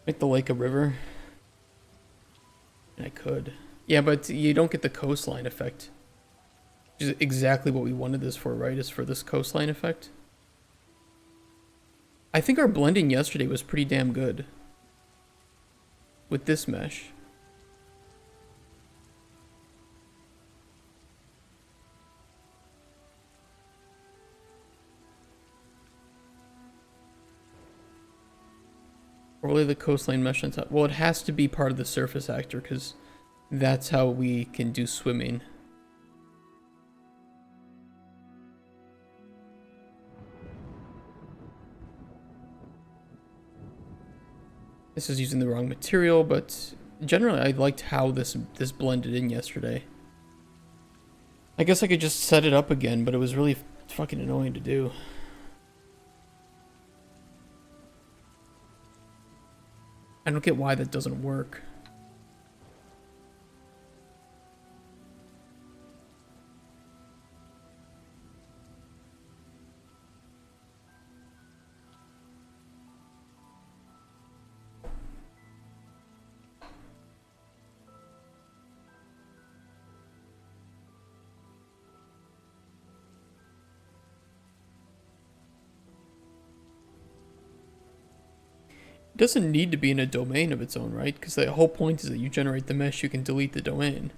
Make the lake a river. I could. Yeah, but you don't get the coastline effect. Which is exactly what we wanted this for, right? Is for this coastline effect. I think our blending yesterday was pretty damn good. With this mesh. Overlay the coastline mesh on top. Well, it has to be part of the surface actor because that's how we can do swimming. This is using the wrong material, but generally I liked how this blended in yesterday. I guess I could just set it up again, but it was really fucking annoying to do. I don't get why that doesn't work. It doesn't need to be in a domain of its own, right? Because the whole point is that you generate the mesh, you can delete the domain.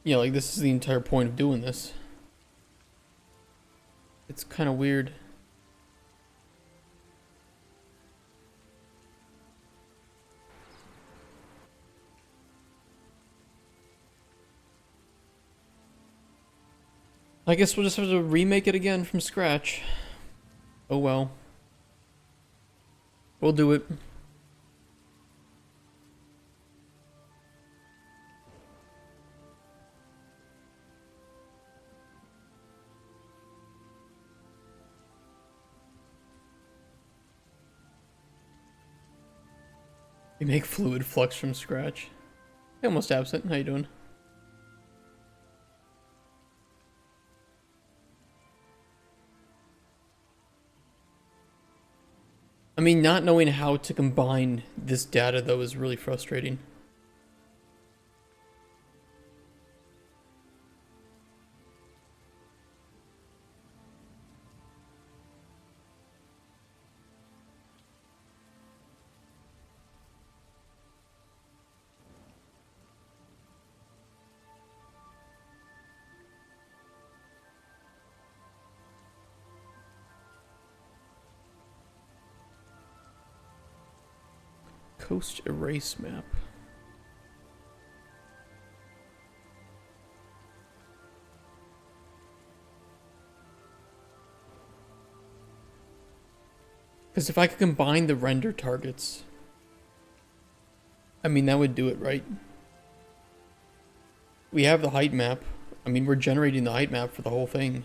Yeah, like this is the entire point of doing this. It's kind of weird. I guess we'll just have to remake it again from scratch. Oh well. We'll do it. We make Fluid Flux from scratch. Hey, almost absent. How you doing? I mean, not knowing how to combine this data, though, is really frustrating. Coast erase map. Because if I could combine the render targets, I mean, that would do it, right? We have the height map. I mean, we're generating the height map for the whole thing.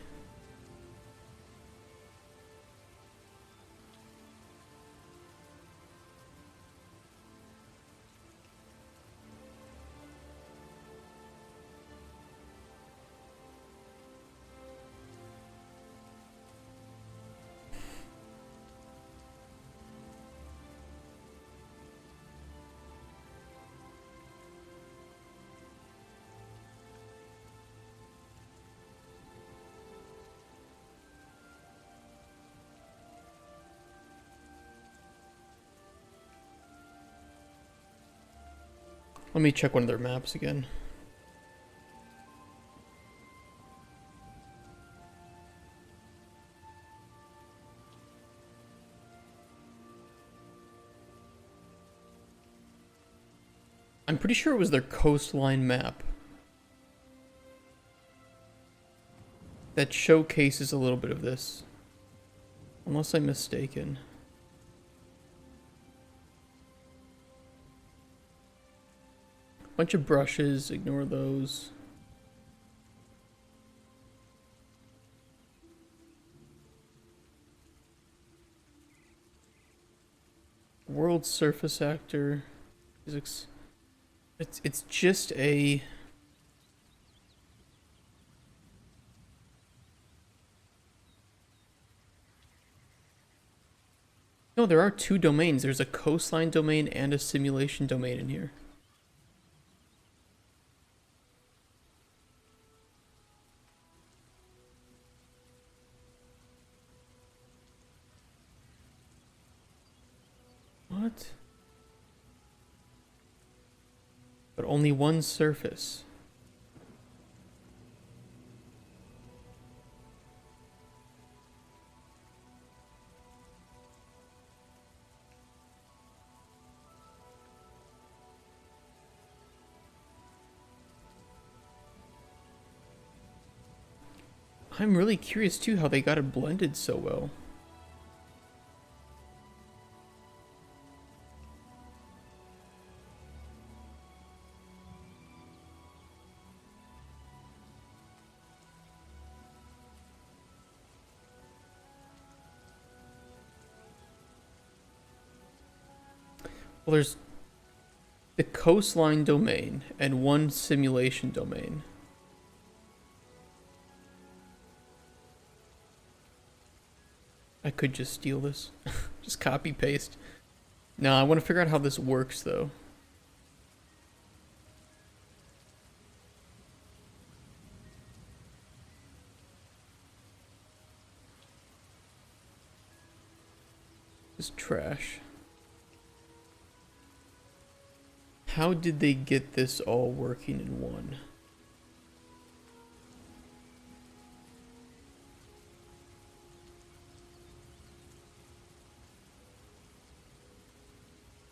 Let me check one of their maps again. I'm pretty sure it was their coastline map that showcases a little bit of this. Unless I'm mistaken. Bunch of brushes, ignore those. World surface actor. Physics. It's just a... No, there are two domains. There's a coastline domain and a simulation domain in here. What? But only one surface. I'm really curious too how they got it blended so well. Well, there's the coastline domain and one simulation domain. I could just steal this. Just copy paste. No, I want to figure out how this works though. This is trash. How did they get this all working in one?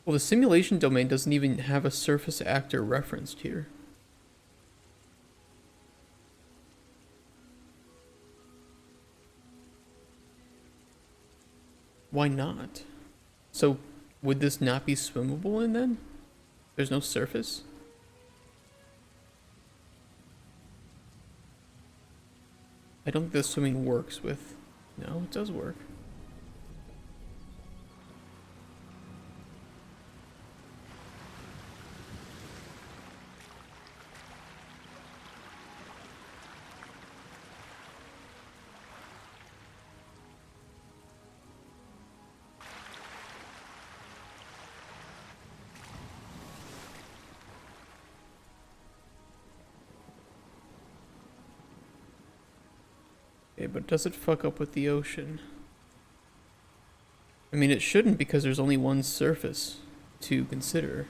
Well, the simulation domain doesn't even have a surface actor referenced here. Why not? So, would this not be swimmable in then? There's no surface? I don't think the swimming works with... No, it does work. Okay, but does it fuck up with the ocean? I mean, it shouldn't because there's only one surface to consider.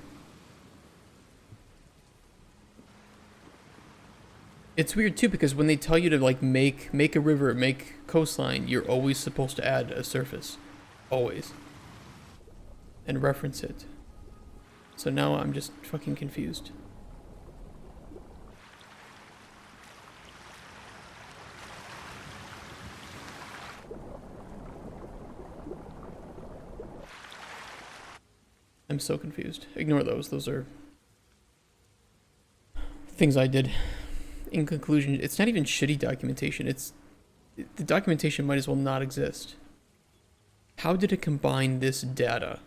It's weird too because when they tell you to like make a river, make coastline, you're always supposed to add a surface. Always. And reference it. So now I'm just fucking confused. I'm so confused. Ignore those. Those are things I did. In conclusion, it's not even shitty documentation. The documentation might as well not exist. How did it combine this data?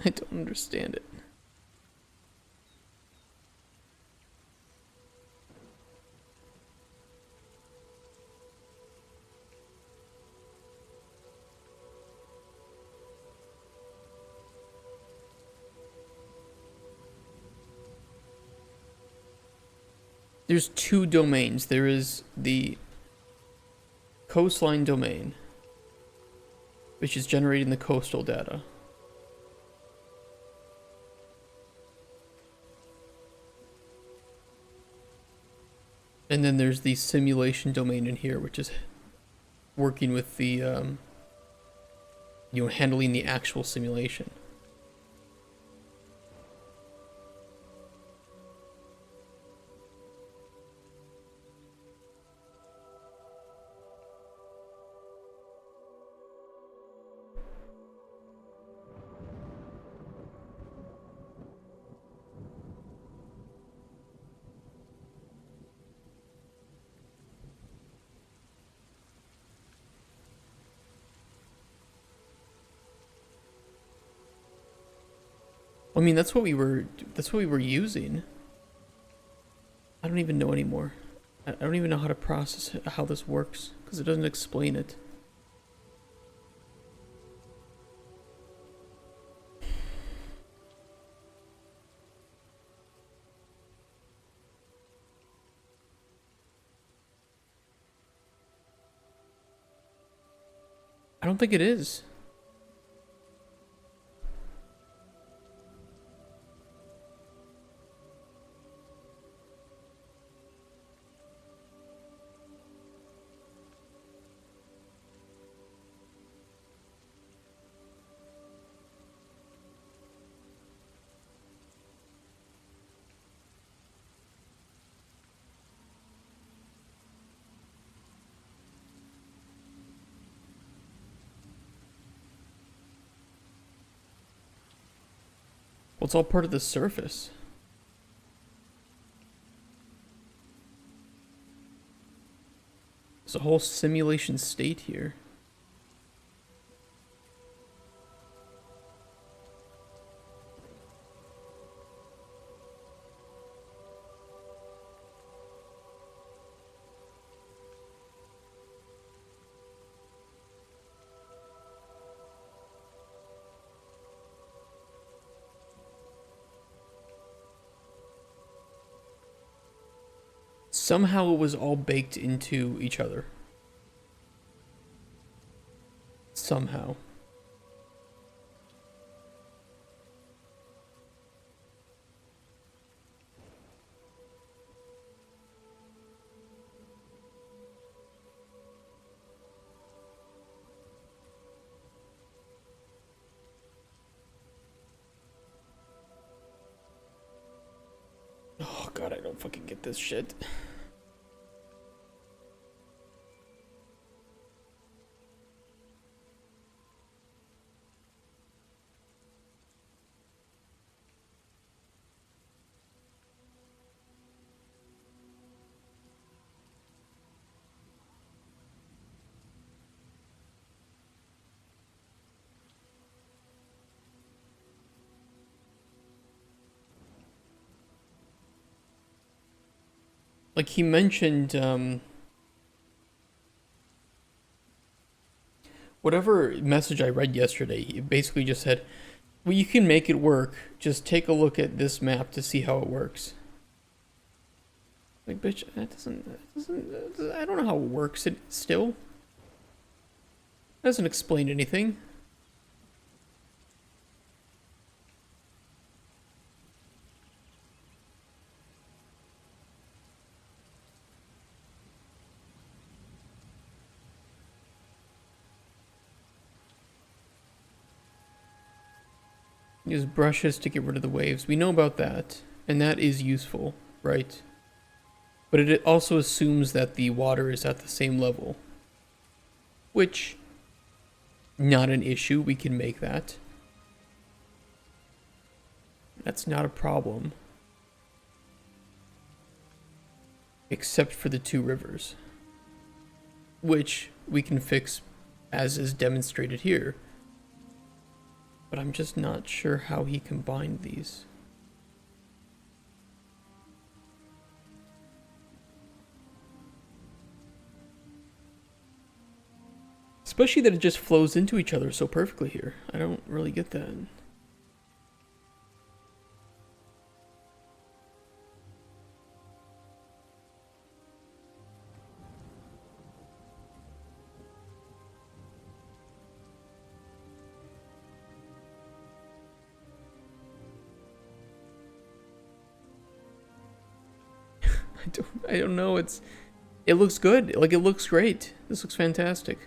I don't understand it. There's two domains. There is the coastline domain, which is generating the coastal data. And then there's the simulation domain in here, which is working with the, handling the actual simulation. I mean, that's what we were using. I don't even know anymore. I don't even know how to process how this works, because it doesn't explain it. I don't think it is. Well, it's all part of the surface. There's a whole simulation state here. Somehow it was all baked into each other. Somehow. Oh god, I don't fucking get this shit. Like he mentioned, whatever message I read yesterday, he basically just said, Well, you can make it work. Just take a look at this map to see how it works. Like, bitch, I don't know how it works. It still doesn't explain anything. Use brushes to get rid of the waves. We know about that, and that is useful, right? But it also assumes that the water is at the same level, which, not an issue. We can make that. That's not a problem. Except for the two rivers, which we can fix as is demonstrated here. But I'm just not sure how he combined these. Especially that it just flows into each other so perfectly here. I don't really get that. I don't know. It looks good. Like, it looks great. This looks fantastic.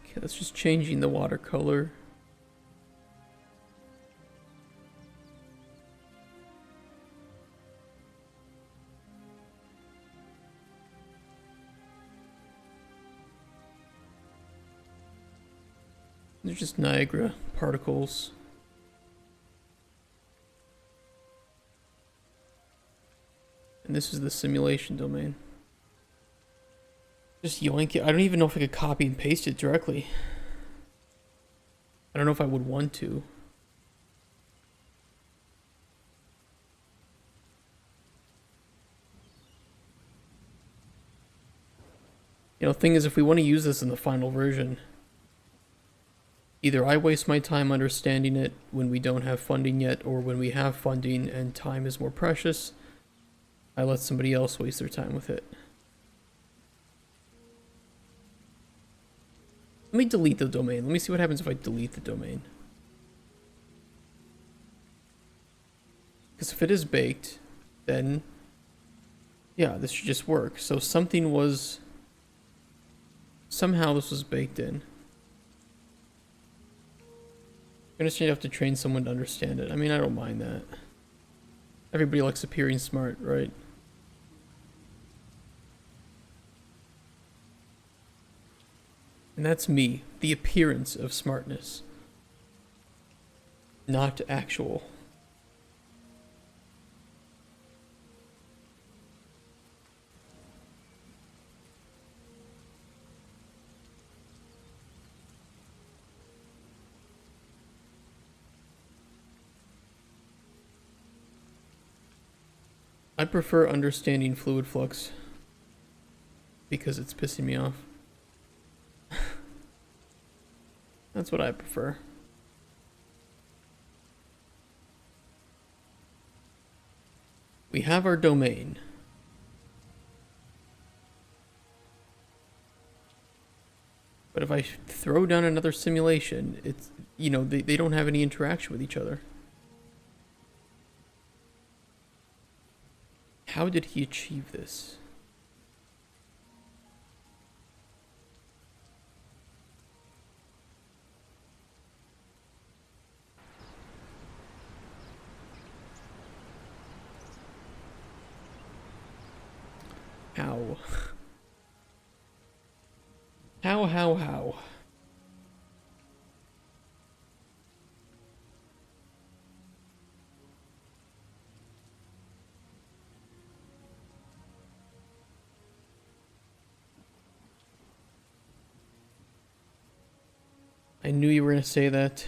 Okay, that's just changing the watercolor. They're just Niagara particles. And this is the simulation domain. Just yoink it. I don't even know if I could copy and paste it directly. I don't know if I would want to. You know, thing is, if we want to use this in the final version, either I waste my time understanding it when we don't have funding yet, or when we have funding and time is more precious, I let somebody else waste their time with it. Let me delete the domain. Let me see what happens if I delete the domain. Because if it is baked, then yeah, this should just work. So something was... Somehow this was baked in. I understand you have to train someone to understand it. I mean, I don't mind that. Everybody likes appearing smart, right? And that's me, the appearance of smartness. Not actual. I prefer understanding fluid flux because it's pissing me off. That's what I prefer. We have our domain. But if I throw down another simulation, it's, you know, they don't have any interaction with each other. How did he achieve this? How? How? I knew you were gonna say that.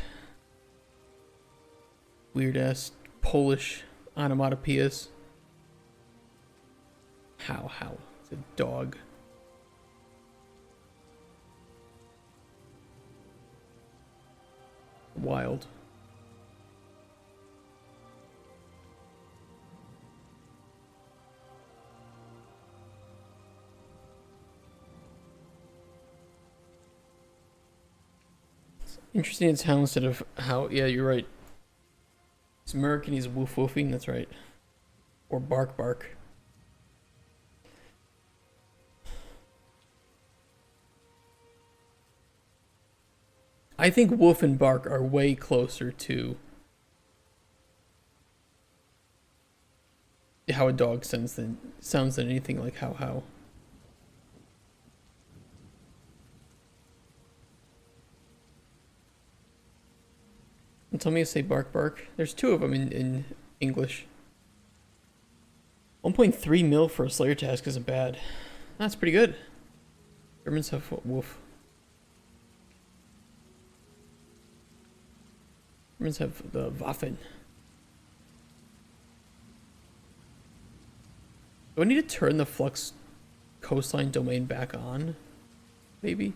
Weird ass Polish onomatopoeias. How? It's a dog. Wild. Interesting it's how instead of how, yeah, you're right. He's American, he's woof woofing, that's right. Or bark bark. I think woof and bark are way closer to how a dog sounds than anything like how. And tell me to say bark bark. There's two of them in English. 1.3 mil for a Slayer task isn't bad. That's pretty good. Germans have woof. Germans have the Waffen. Do I need to turn the Flux coastline domain back on? Maybe?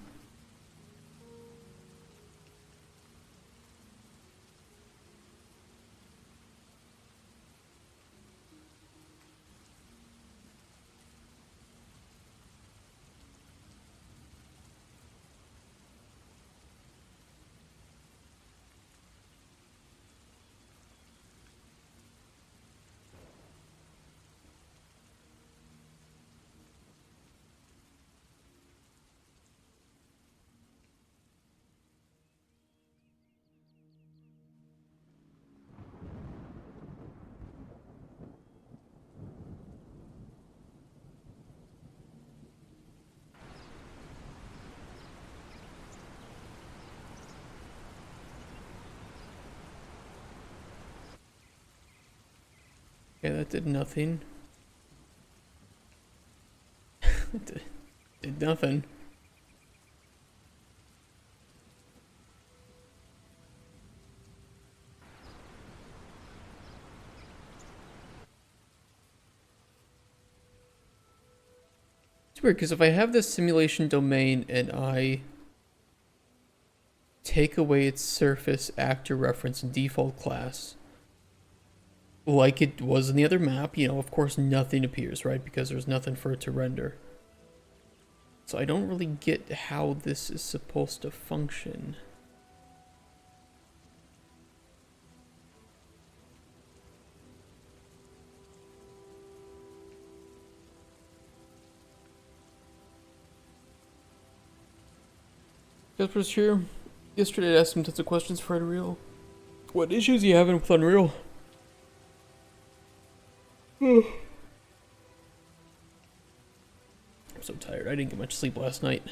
Okay, that did nothing. did nothing. It's weird because if I have this simulation domain and I take away its surface actor reference default class, like it was in the other map, you know, of course nothing appears, right? Because there's nothing for it to render. So I don't really get how this is supposed to function. Jasper's here. Yesterday I asked him tons of questions for Unreal. What issues are you having with Unreal? I'm so tired. I didn't get much sleep last night.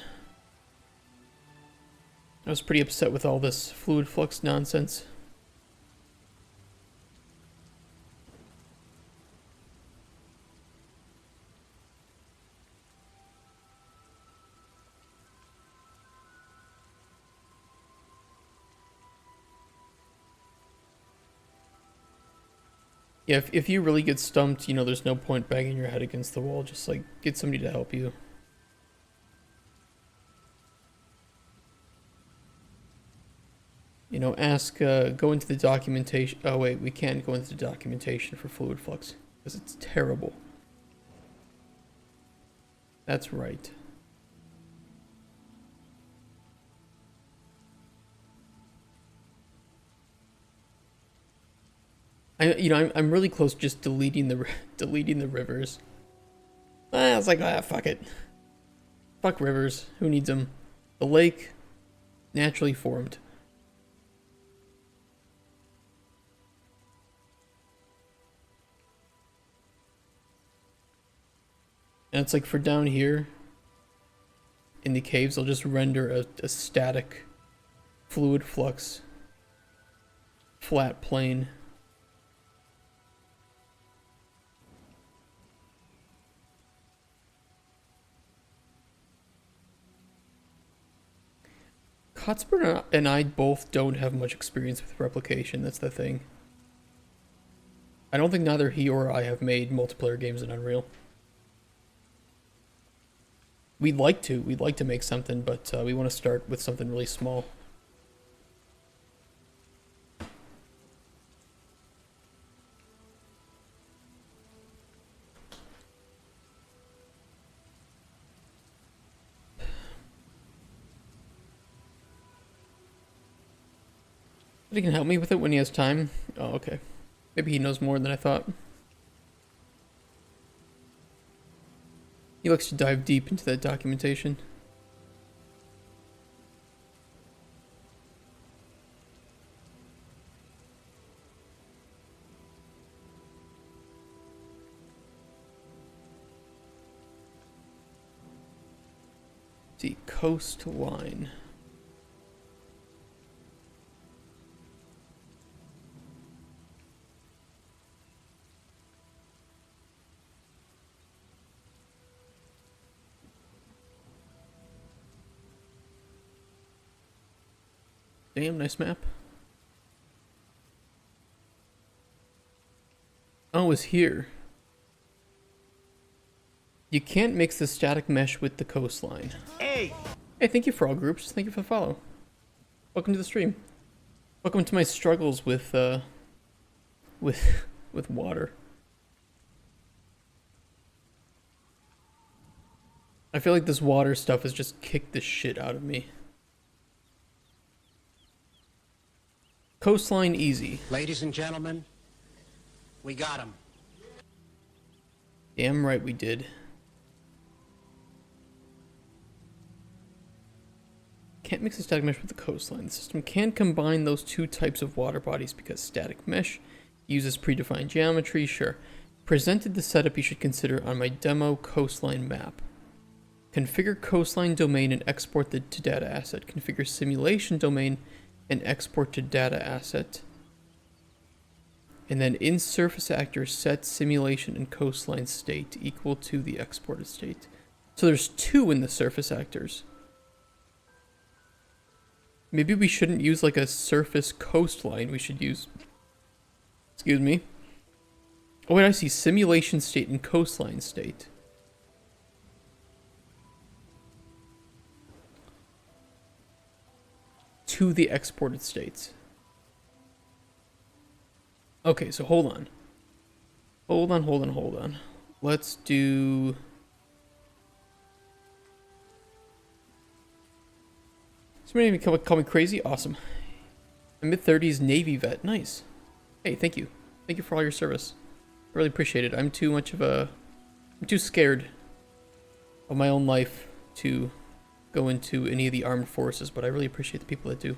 I was pretty upset with all this fluid flux nonsense. Yeah, if you really get stumped, you know, there's no point banging your head against the wall. Just, like, get somebody to help you. You know, ask, go into the documentation. Oh, wait, we can't go into the documentation for Fluid Flux, because it's terrible. That's right. I'm really close to just deleting the rivers. I was like, fuck it. Fuck rivers. Who needs them? The lake, naturally formed. And it's like for down here, in the caves, I'll just render a static fluid flux flat plane. Hotspur and I both don't have much experience with replication, that's the thing. I don't think neither he or I have made multiplayer games in Unreal. We'd like to. We'd like to make something, but we want to start with something really small. But he can help me with it when he has time. Oh, okay. Maybe he knows more than I thought. He likes to dive deep into that documentation. Let's see, coastline. Damn, nice map. Oh, it's here. You can't mix the static mesh with the coastline. Hey, thank you for all groups. Thank you for the follow. Welcome to the stream. Welcome to my struggles with water. I feel like this water stuff has just kicked the shit out of me. Coastline easy. Ladies and gentlemen, we got him. Damn right we did. Can't mix the static mesh with the coastline. The system can combine those two types of water bodies because static mesh uses predefined geometry. Sure. Presented the setup you should consider on my demo coastline map. Configure coastline domain and export the to data asset. Configure simulation domain and export to data asset. And then in surface actor set simulation and coastline state equal to the exported state. So there's two in the surface actors. Maybe we shouldn't use like a surface coastline. We should use, excuse me. Oh wait, I see simulation state and coastline state. To the exported states. Okay, so hold on. Hold on. Let's do... Somebody call me crazy? Awesome. A mid-30s Navy vet. Nice. Hey, thank you. Thank you for all your service. I really appreciate it. I'm too scared of my own life to go into any of the armed forces, but I really appreciate the people that do.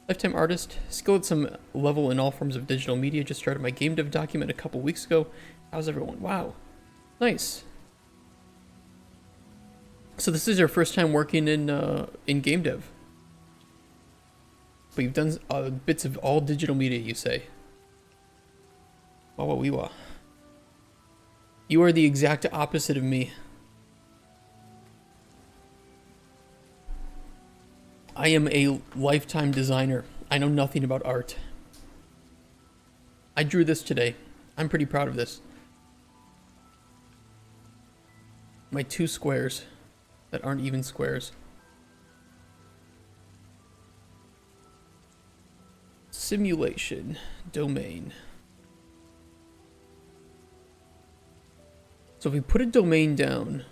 Lifetime artist, skilled at some level in all forms of digital media. Just started my game dev document a couple weeks ago. How's everyone? Wow. Nice. So this is your first time working in game dev. But you've done bits of all digital media, you say. Wawa. You are the exact opposite of me. I am a lifetime designer. I know nothing about art. I drew this today. I'm pretty proud of this. My two squares that aren't even squares. Simulation domain. So if we put a domain down,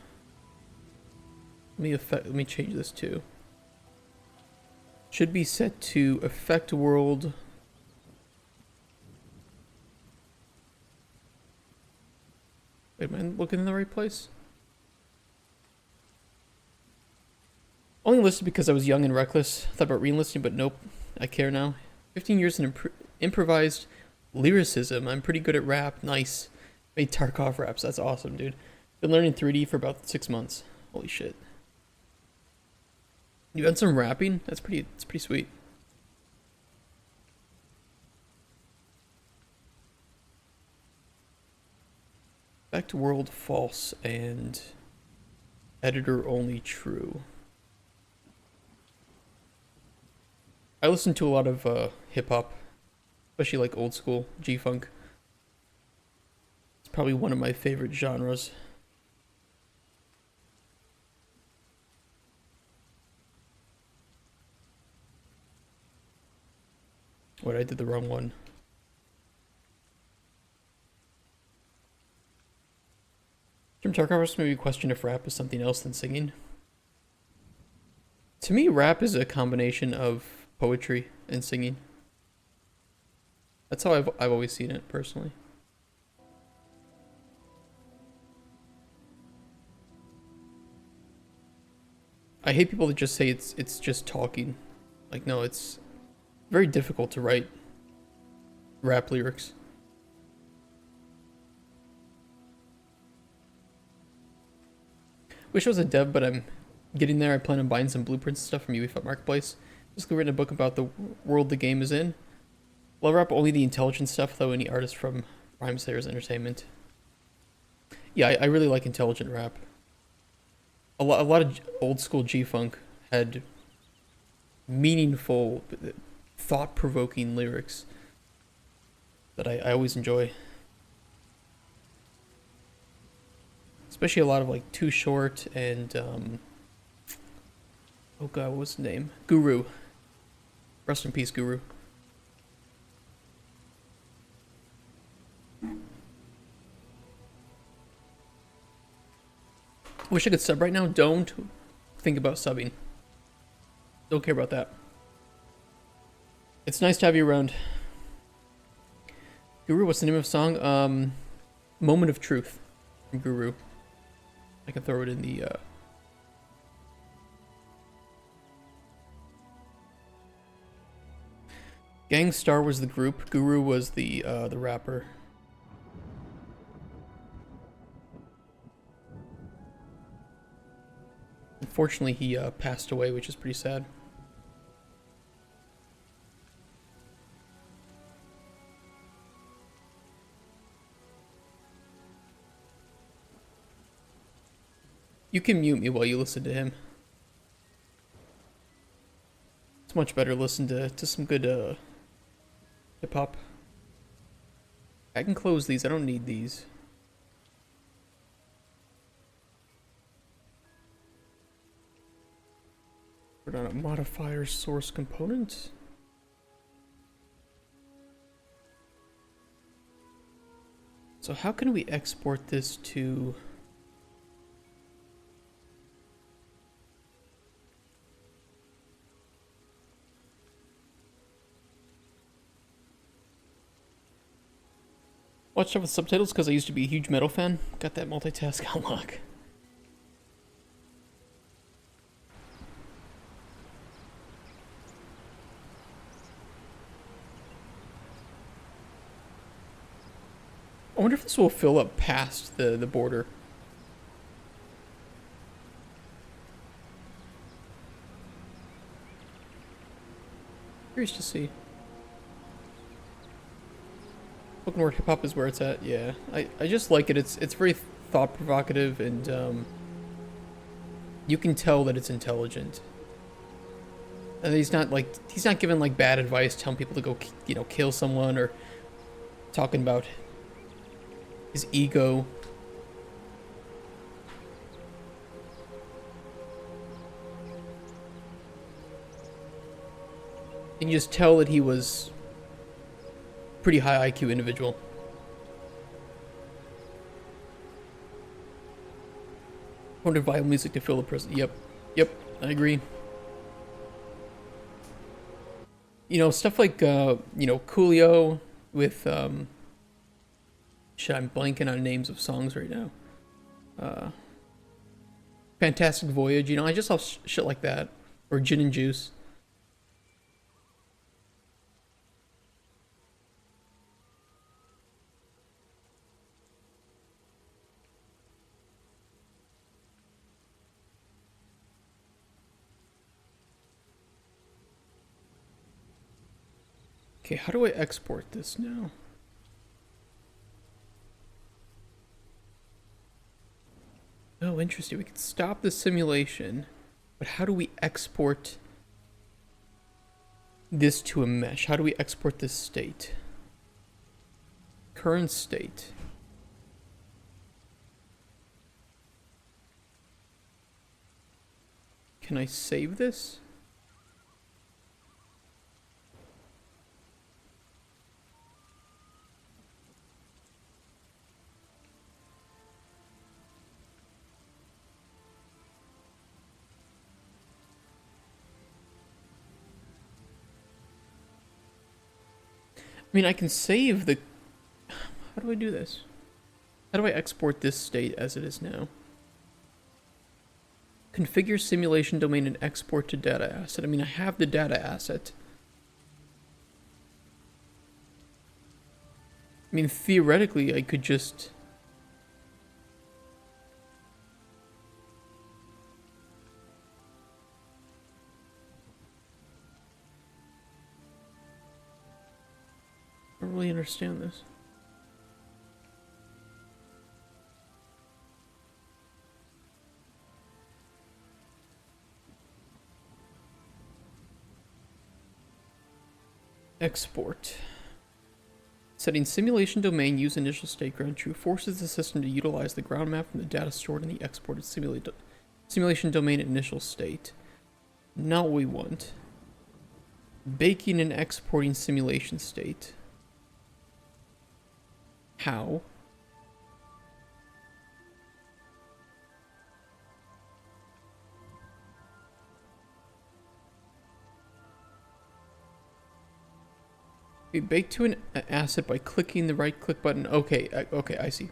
let me change this too. Should be set to effect world. Wait, am I looking in the right place? Only listed because I was young and reckless. Thought about re-enlisting, but nope. I care now. 15 years in improvised lyricism. I'm pretty good at rap. Nice. Made Tarkov raps. That's awesome, dude. Been learning 3D for about 6 months. Holy shit. You done some rapping? It's pretty sweet. Back to world false and editor only true. I listen to a lot of hip hop, especially like old school G-funk. probably one of my favorite genres. What, I did the wrong one. Jim Tarkovsky maybe question if rap is something else than singing. To me, rap is a combination of poetry and singing. That's how I've always seen it personally. I hate people that just say it's just talking. Like, no, it's very difficult to write rap lyrics. Wish I was a dev, but I'm getting there. I plan on buying some blueprints and stuff from UEFI Marketplace. Basically written a book about the world the game is in. Well, rap only the intelligent stuff, though. Any artist from Rhyme Sayers Entertainment. Yeah, I really like intelligent rap. A lot of old school G-Funk had meaningful, thought-provoking lyrics that I always enjoy. Especially a lot of like Too Short and oh god, what was his name? Guru. Rest in peace, Guru. Wish I could sub right now. Don't think about subbing. Don't care about that. It's nice to have you around. Guru, what's the name of the song? Moment of Truth from Guru. I can throw it in the Gangstar was the group. Guru was the rapper. Unfortunately, he passed away, which is pretty sad. You can mute me while you listen to him. It's much better to listen to some good hip-hop. I can close these. I don't need these. Put on a modifier source component. So how can we export this to... Watch stuff with subtitles because I used to be a huge metal fan. Got that multitask unlock. I wonder if this will fill up past the border. Curious to see. Spoken word hip hop is where it's at. Yeah, I just like it. It's very thought provocative, and you can tell that it's intelligent. And he's not giving like bad advice, telling people to go kill someone, or talking about his ego. And you just tell that he was pretty high IQ individual. Wonder vibe music to fill the prison. Yep, I agree. Stuff like Coolio with shit, I'm blanking on names of songs right now. Fantastic Voyage, I just love shit like that. Or Gin and Juice. Okay, how do I export this now? Oh, interesting. We can stop the simulation, but how do we export this to a mesh? How do we export this state? Current state. Can I save this? I mean, I can save the... How do I do this? How do I export this state as it is now? Configure simulation domain and export to data asset. I mean, I have the data asset. I mean, theoretically, I could just... I don't really understand this. Export. Setting simulation domain, use initial state ground true, forces the system to utilize the ground map from the data stored in the exported simulation domain initial state. Not what we want. Baking and exporting simulation state. How? We bake to an asset by clicking the right click button. Okay, okay, I see.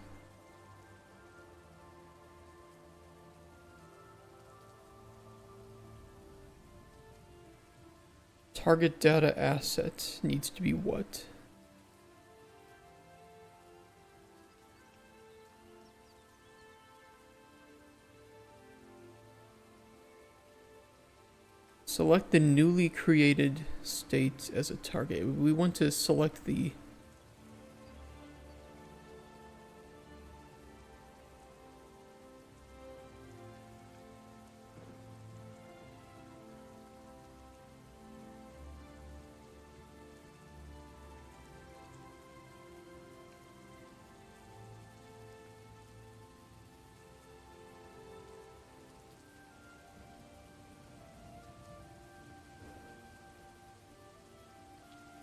Target data asset needs to be what? Select the newly created state as a target. We want to select the...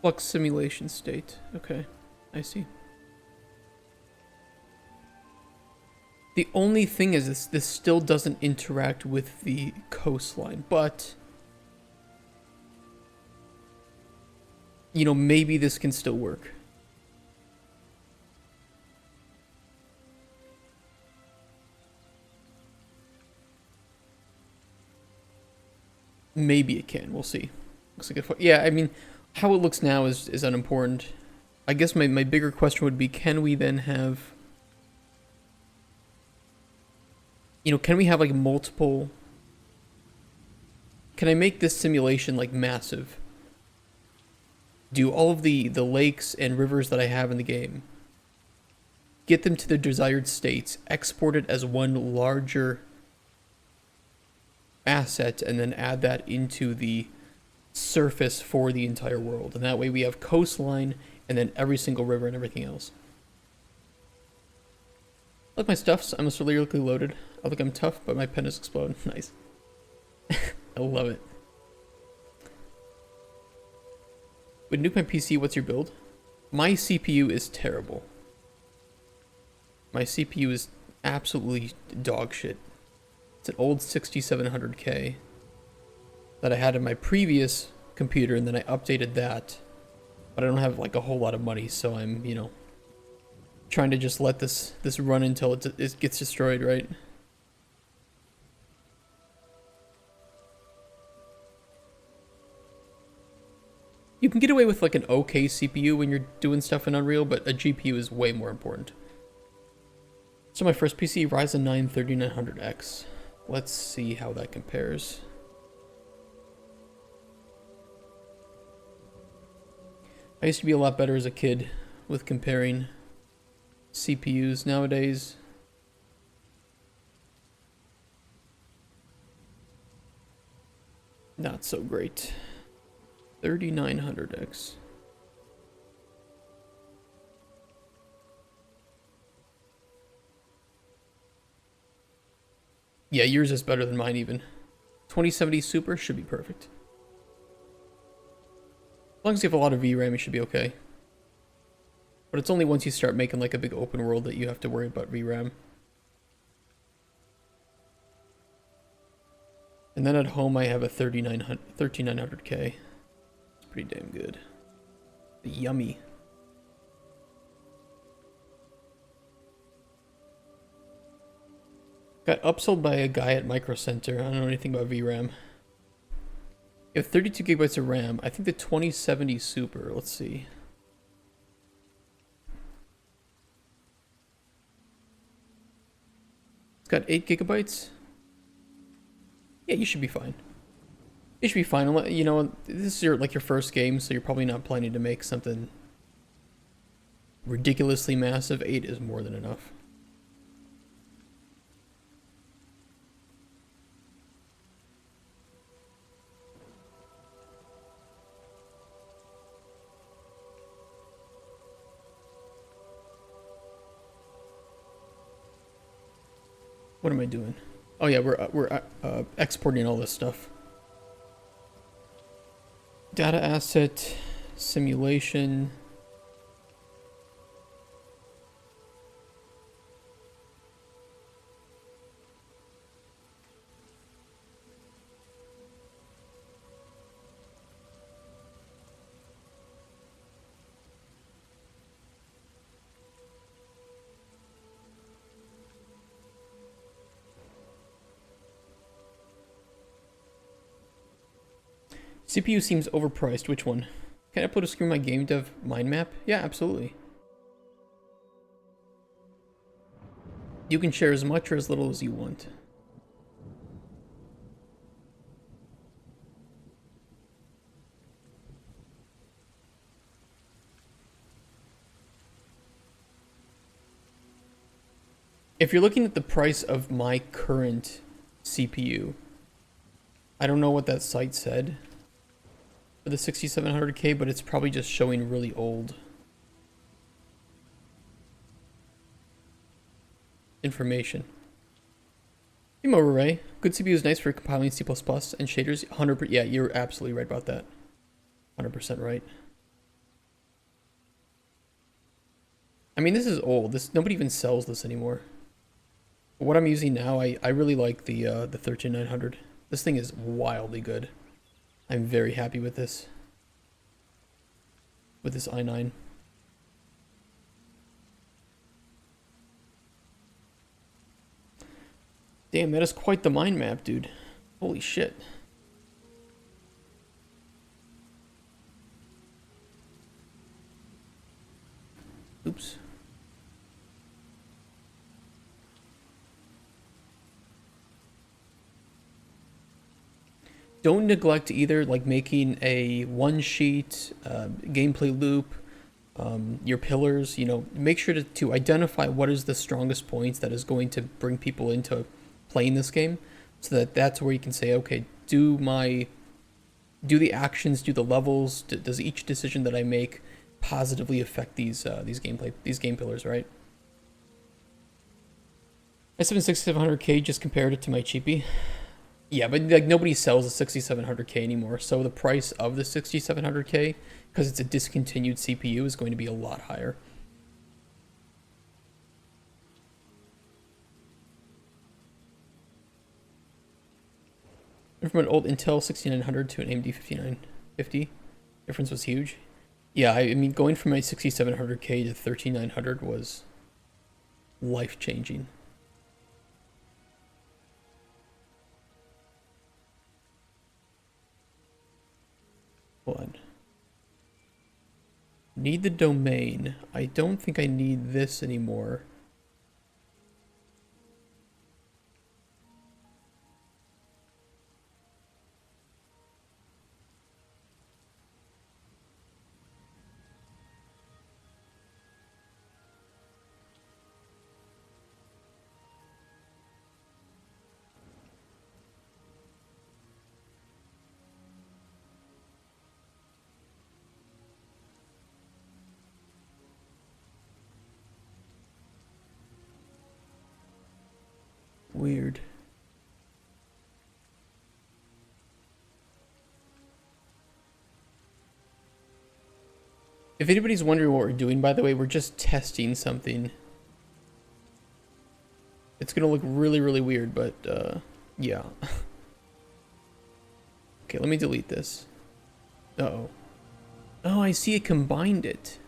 Flux simulation state. Okay, I see. The only thing is this still doesn't interact with the coastline, but... You know, maybe this can still work. Maybe it can, we'll see. Looks like it... Yeah, I mean... How it looks now is unimportant. I guess my bigger question would be, can we then have... You know, can we have like multiple... Can I make this simulation like massive? Do all of the lakes and rivers that I have in the game, get them to their desired states, export it as one larger asset, and then add that into the surface for the entire world, and that way we have coastline and then every single river and everything else. Look, my stuff's almost lyrically loaded. I think I'm tough, but my pen is exploding. Nice. I love it. Would nuke my PC, what's your build? My CPU is terrible. My CPU is absolutely dog shit. It's an old 6700K that I had in my previous computer, and then I updated that. But I don't have like a whole lot of money, so I'm, you know, trying to just let this run until it gets destroyed, right? You can get away with like an okay CPU when you're doing stuff in Unreal, but a GPU is way more important. So my first PC, Ryzen 9 3900X. Let's see how that compares. I used to be a lot better as a kid with comparing CPUs. Nowadays, not so great. 3900X. Yeah, yours is better than mine even. 2070 Super should be perfect. As long as you have a lot of VRAM, you should be okay. But it's only once you start making like a big open world that you have to worry about VRAM. And then at home I have a 3900K. It's pretty damn good. Yummy. Got upsold by a guy at Micro Center. I don't know anything about VRAM. You have 32 gigabytes of RAM. I think the 2070 Super, let's see. It's got 8 gigabytes. Yeah, you should be fine. You should be fine. You know, this is your first game, so you're probably not planning to make something ridiculously massive. 8 is more than enough. What am I doing? Oh yeah, we're exporting all this stuff. Data asset, simulation. CPU seems overpriced. Which one? Can I upload a screen my game dev mind map? Yeah, absolutely. You can share as much or as little as you want. If you're looking at the price of my current CPU, I don't know what that site said for the 6700K, but it's probably just showing really old information. Game over, Ray. Good CPU is nice for compiling C++ and shaders. 100%. Yeah, you're absolutely right about that. 100% right. I mean, this is old. Nobody even sells this anymore. But what I'm using now, I really like the 13900. This thing is wildly good. I'm very happy with this. With this i9. Damn, that is quite the mind map, dude. Holy shit. Oops. Don't neglect either, like making a one sheet gameplay loop, your pillars. You know, make sure to identify what is the strongest points that is going to bring people into playing this game, so that that's where you can say, okay, do the actions, do the levels, does each decision that I make positively affect these game pillars, right? I 6700K just compared it to my cheapie. Yeah, but like nobody sells a 6700K anymore, so the price of the 6700K, because it's a discontinued CPU, is going to be a lot higher. From an old Intel 6900 to an AMD 5950, difference was huge. Yeah, I mean, going from my 6700K to 13900 was life-changing. Hold on. Need the domain. I don't think I need this anymore. Weird. If anybody's wondering what we're doing, by the way, we're just testing something. It's gonna look really, really weird, but, yeah. Okay, let me delete this. Uh-oh. Oh, I see it combined it.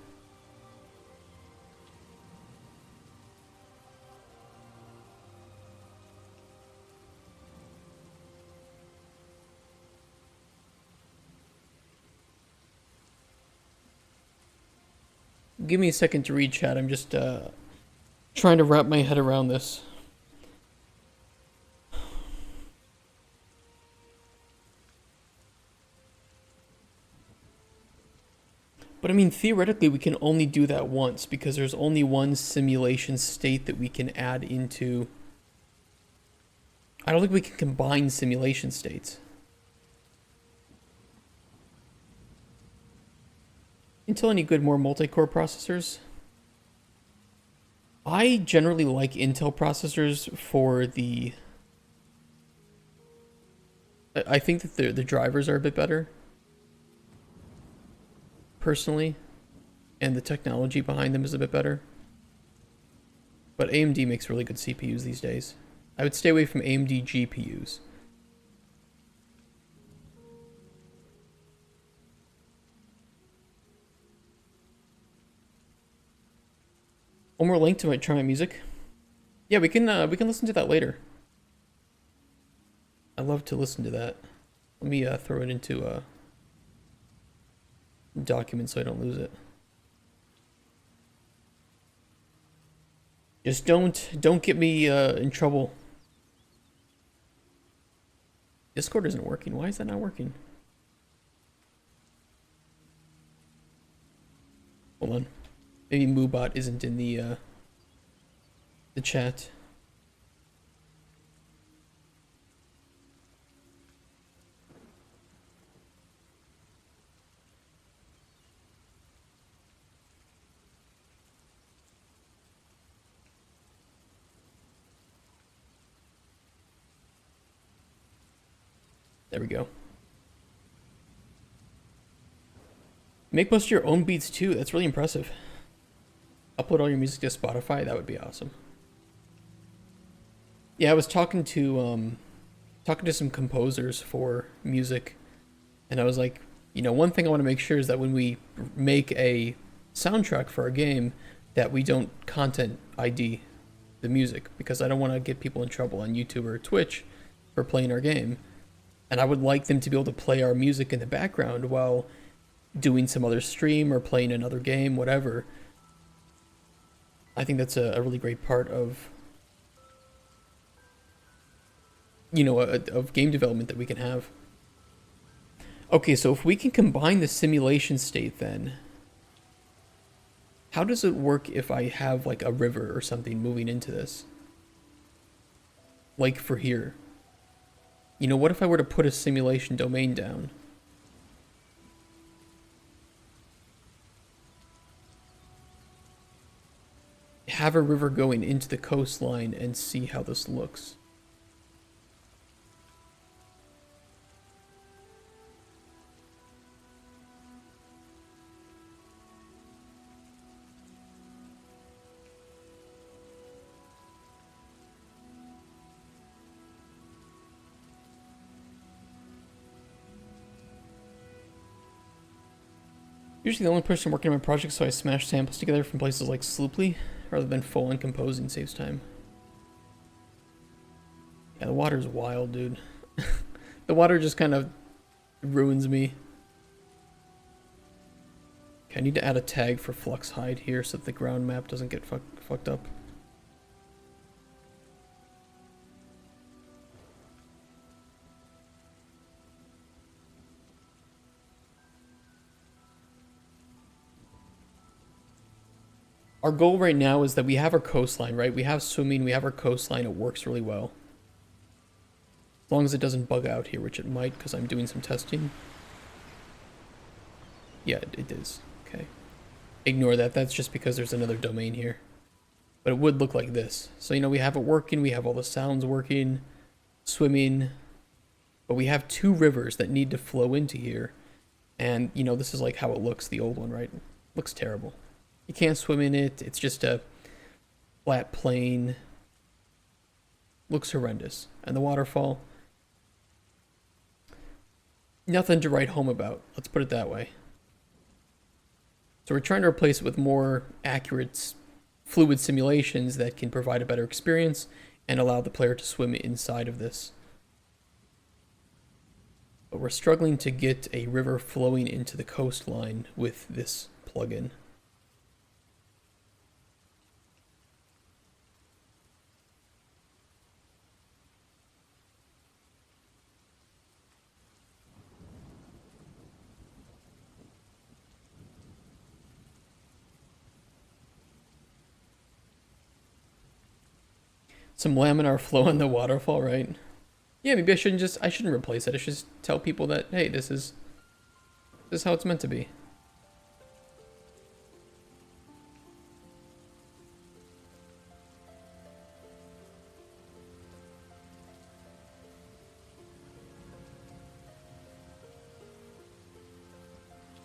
Give me a second to read chat. I'm just, trying to wrap my head around this. But I mean, theoretically, we can only do that once because there's only one simulation state that we can add into. I don't think we can combine simulation states. Intel any good more multi-core processors? I generally like Intel processors for the. I think that the drivers are a bit better. Personally, and the technology behind them is a bit better. But AMD makes really good CPUs these days. I would stay away from AMD GPUs. One more link to try my music. Yeah, we can listen to that later. I love to listen to that. Let me throw it into a document so I don't lose it. Just don't get me in trouble. Discord isn't working. Why is that not working? Hold on. Maybe Moobot isn't in the chat. There we go. Make most of your own beats too. That's really impressive. Upload all your music to Spotify. That would be awesome. Yeah, I was talking to some composers for music, and I was like, you know, one thing I want to make sure is that when we make a soundtrack for a game, that we don't content ID the music, because I don't want to get people in trouble on YouTube or Twitch for playing our game. And I would like them to be able to play our music in the background while doing some other stream or playing another game, whatever. I think that's a really great part of, you know, of game development that we can have. Okay, so if we can combine the simulation state, then how does it work if I have like a river or something moving into this? Like for here. You know, what if I were to put a simulation domain down? Have a river going into the coastline and see how this looks. Usually the only person working on my project, so I smash samples together from places like Slooply, rather than full-on composing, saves time. Yeah, the water's wild, dude. The water just kind of ruins me. Okay, I need to add a tag for Flux Hide here so that the ground map doesn't get fucked up. Our goal right now is that we have our coastline, right? We have swimming, we have our coastline, it works really well. As long as it doesn't bug out here, which it might because I'm doing some testing. Yeah, it is. Okay. Ignore that, that's just because there's another domain here. But it would look like this. So, you know, we have it working, we have all the sounds working, swimming, but we have two rivers that need to flow into here. And, you know, this is like how it looks, the old one, right? Looks terrible. You can't swim in it. It's just a flat plane. Looks horrendous. And the waterfall, nothing to write home about. Let's put it that way. So we're trying to replace it with more accurate fluid simulations that can provide a better experience and allow the player to swim inside of this. But we're struggling to get a river flowing into the coastline with this plugin. Some laminar flow in the waterfall, right? Yeah, maybe I shouldn't replace it. I should just tell people that, hey, this is how it's meant to be.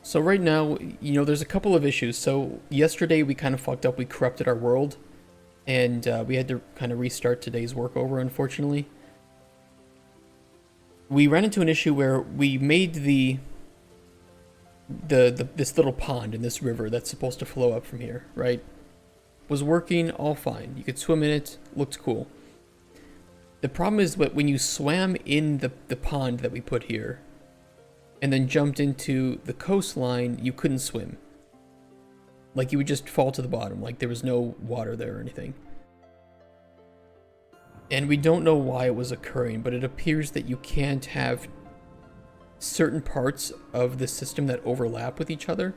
So right now, there's a couple of issues. So yesterday we kind of fucked up. We corrupted our world, and we had to kind of restart today's work over, unfortunately. We ran into an issue where we made this little pond in this river that's supposed to flow up from here, right? Was working all fine. You could swim in it, looked cool. The problem is that when you swam in the pond that we put here, and then jumped into the coastline, you couldn't swim. Like, you would just fall to the bottom, like there was no water there or anything. And we don't know why it was occurring, but it appears that you can't have certain parts of the system that overlap with each other.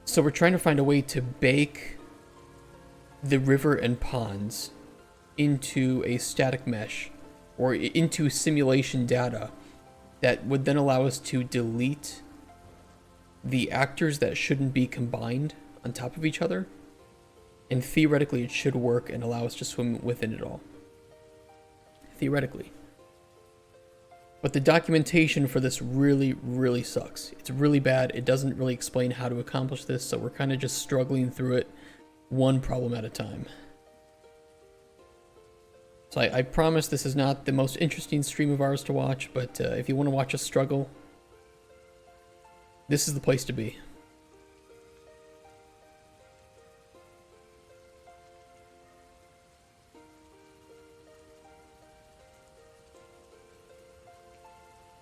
So we're trying to find a way to bake the river and ponds into a static mesh or into simulation data that would then allow us to delete the actors that shouldn't be combined on top of each other. And theoretically, it should work and allow us to swim within it all. Theoretically. But the documentation for this really, really sucks. It's really bad. It doesn't really explain how to accomplish this, so we're kind of just struggling through it one problem at a time. So I promise this is not the most interesting stream of ours to watch, but if you want to watch us struggle, this is the place to be.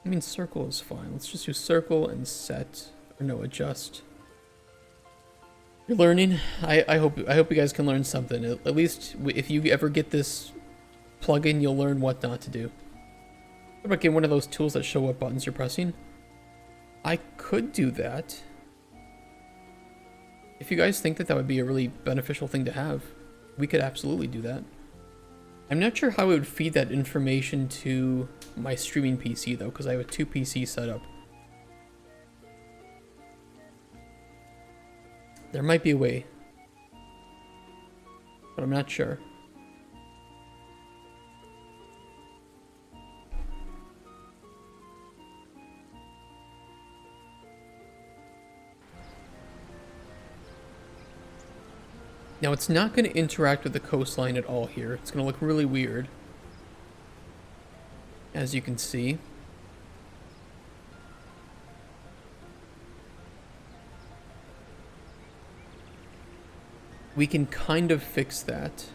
I mean, circle is fine. Let's just do circle and set, or no, adjust. You're learning. I hope you guys can learn something. At least if you ever get this plugin, you'll learn what not to do. What about getting one of those tools that show what buttons you're pressing? I could do that. If you guys think that that would be a really beneficial thing to have, we could absolutely do that. I'm not sure how I would feed that information to my streaming PC though, because I have a 2 PC setup. There might be a way, but I'm not sure. Now it's not going to interact with the coastline at all here. It's going to look really weird, as you can see. We can kind of fix that.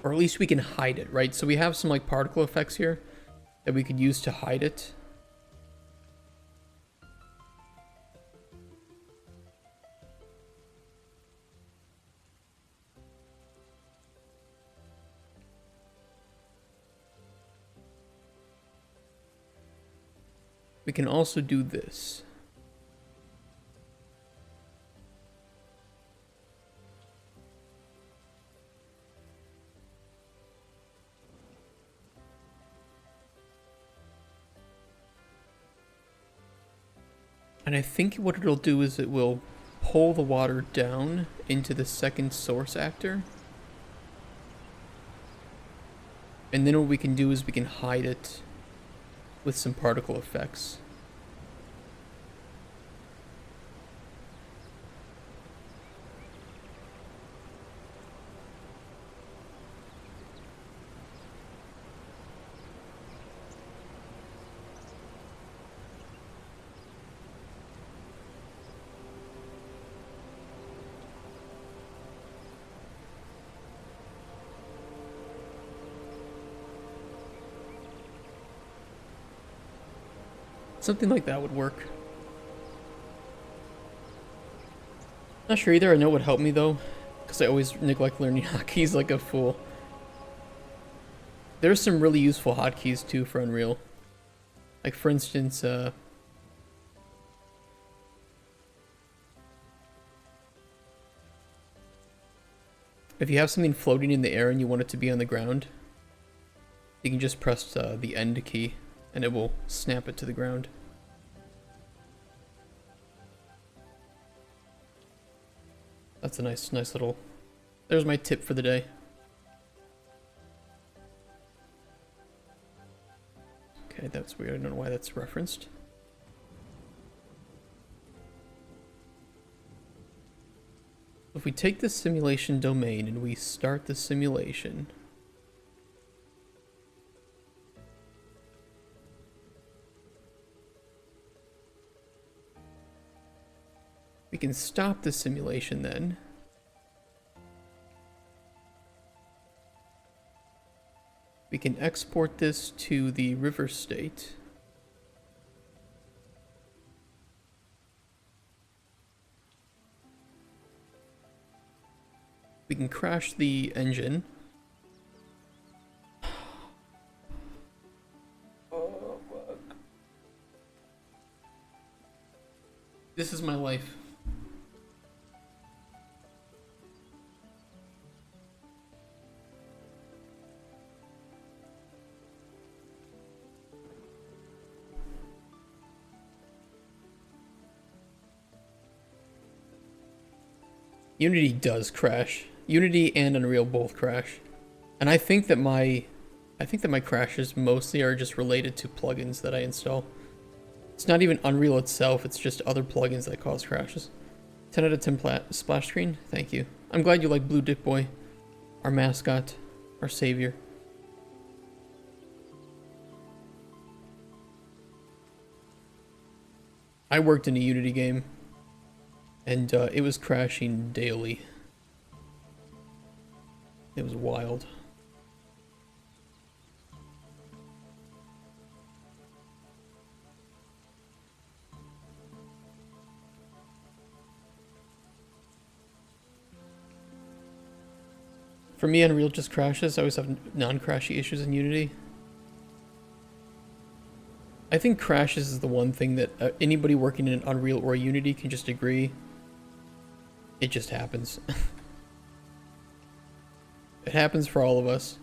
Or at least we can hide it, right? So we have some like particle effects here that we could use to hide it. We can also do this. And I think what it'll do is it will pull the water down into the second source actor. And then what we can do is we can hide it with some particle effects. Something like that would work. Not sure either. I know it would help me though, because I always neglect learning hotkeys like a fool. There's some really useful hotkeys too for Unreal. Like for instance, if you have something floating in the air and you want it to be on the ground, you can just press the end key and it will snap it to the ground. That's a nice little... There's my tip for the day. Okay, that's weird. I don't know why that's referenced. If we take the simulation domain and we start the simulation, we can stop the simulation then. We can export this to the river state. We can crash the engine. Oh, fuck. This is my life. Unity does crash. Unity and Unreal both crash. And I think that my crashes mostly are just related to plugins that I install. It's not even Unreal itself, it's just other plugins that cause crashes. 10 out of 10 splash screen, thank you. I'm glad you like Blue Dick Boy, our mascot, our savior. I worked in a Unity game, and it was crashing daily. It was wild. For me, Unreal just crashes. I always have non-crashy issues in Unity. I think crashes is the one thing that anybody working in Unreal or Unity can just agree. It just happens. It happens for all of us.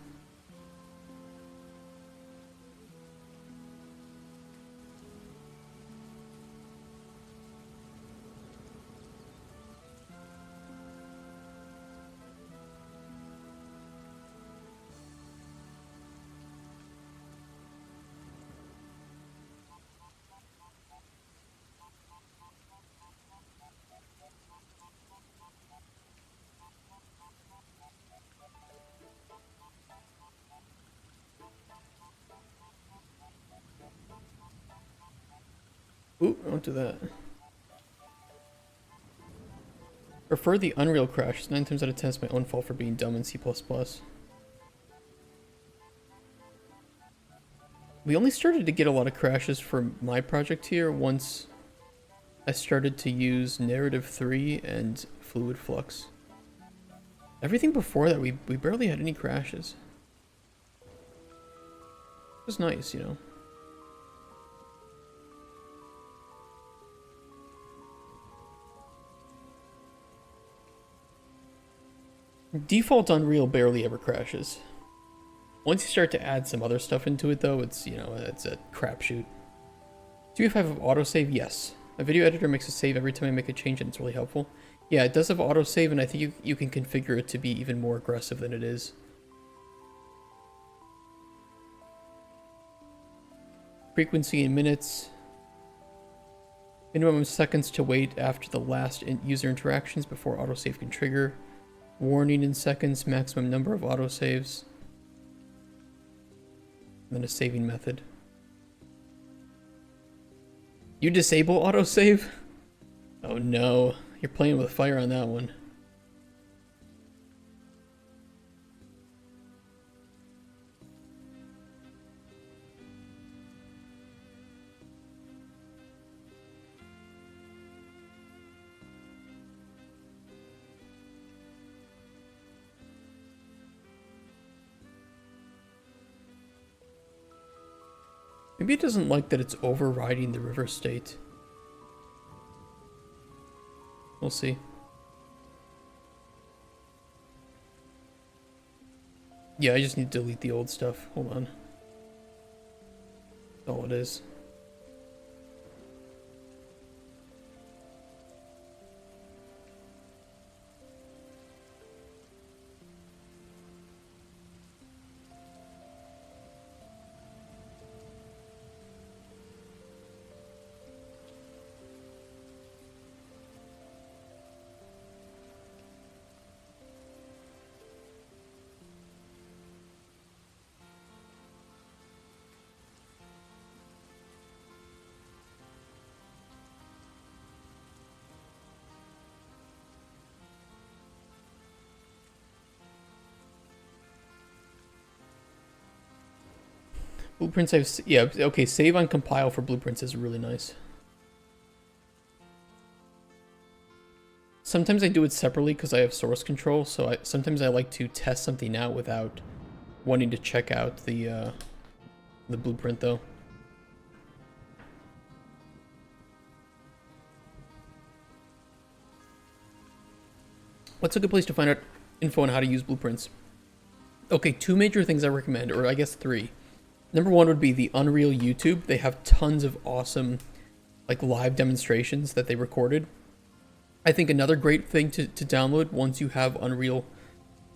Ooh, don't do that. Prefer the Unreal crash. 9 times out of 10 it's my own fault for being dumb in C++. We only started to get a lot of crashes for my project here once I started to use Narrative 3 and Fluid Flux. Everything before that, we barely had any crashes. It was nice, you know. Default Unreal barely ever crashes. Once you start to add some other stuff into it though, it's, you know, it's a crapshoot. Do you have autosave? Yes. My video editor makes a save every time I make a change and it's really helpful. Yeah, it does have autosave and I think you can configure it to be even more aggressive than it is. Frequency in minutes. Minimum seconds to wait after the last user interactions before autosave can trigger. Warning in seconds, maximum number of autosaves. And then a saving method. You disable autosave? Oh no, you're playing with fire on that one. Maybe it doesn't like that it's overriding the river state. We'll see. Yeah, I just need to delete the old stuff. Hold on. That's all it is. Blueprints I've... Yeah, okay, save on compile for blueprints is really nice. Sometimes I do it separately because I have source control, so sometimes I like to test something out without wanting to check out the blueprint, though. What's a good place to find out info on how to use blueprints? Okay, 2 major things I recommend, or I guess 3. Number 1 would be the Unreal YouTube. They have tons of awesome, like, live demonstrations that they recorded. I think another great thing to download once you have Unreal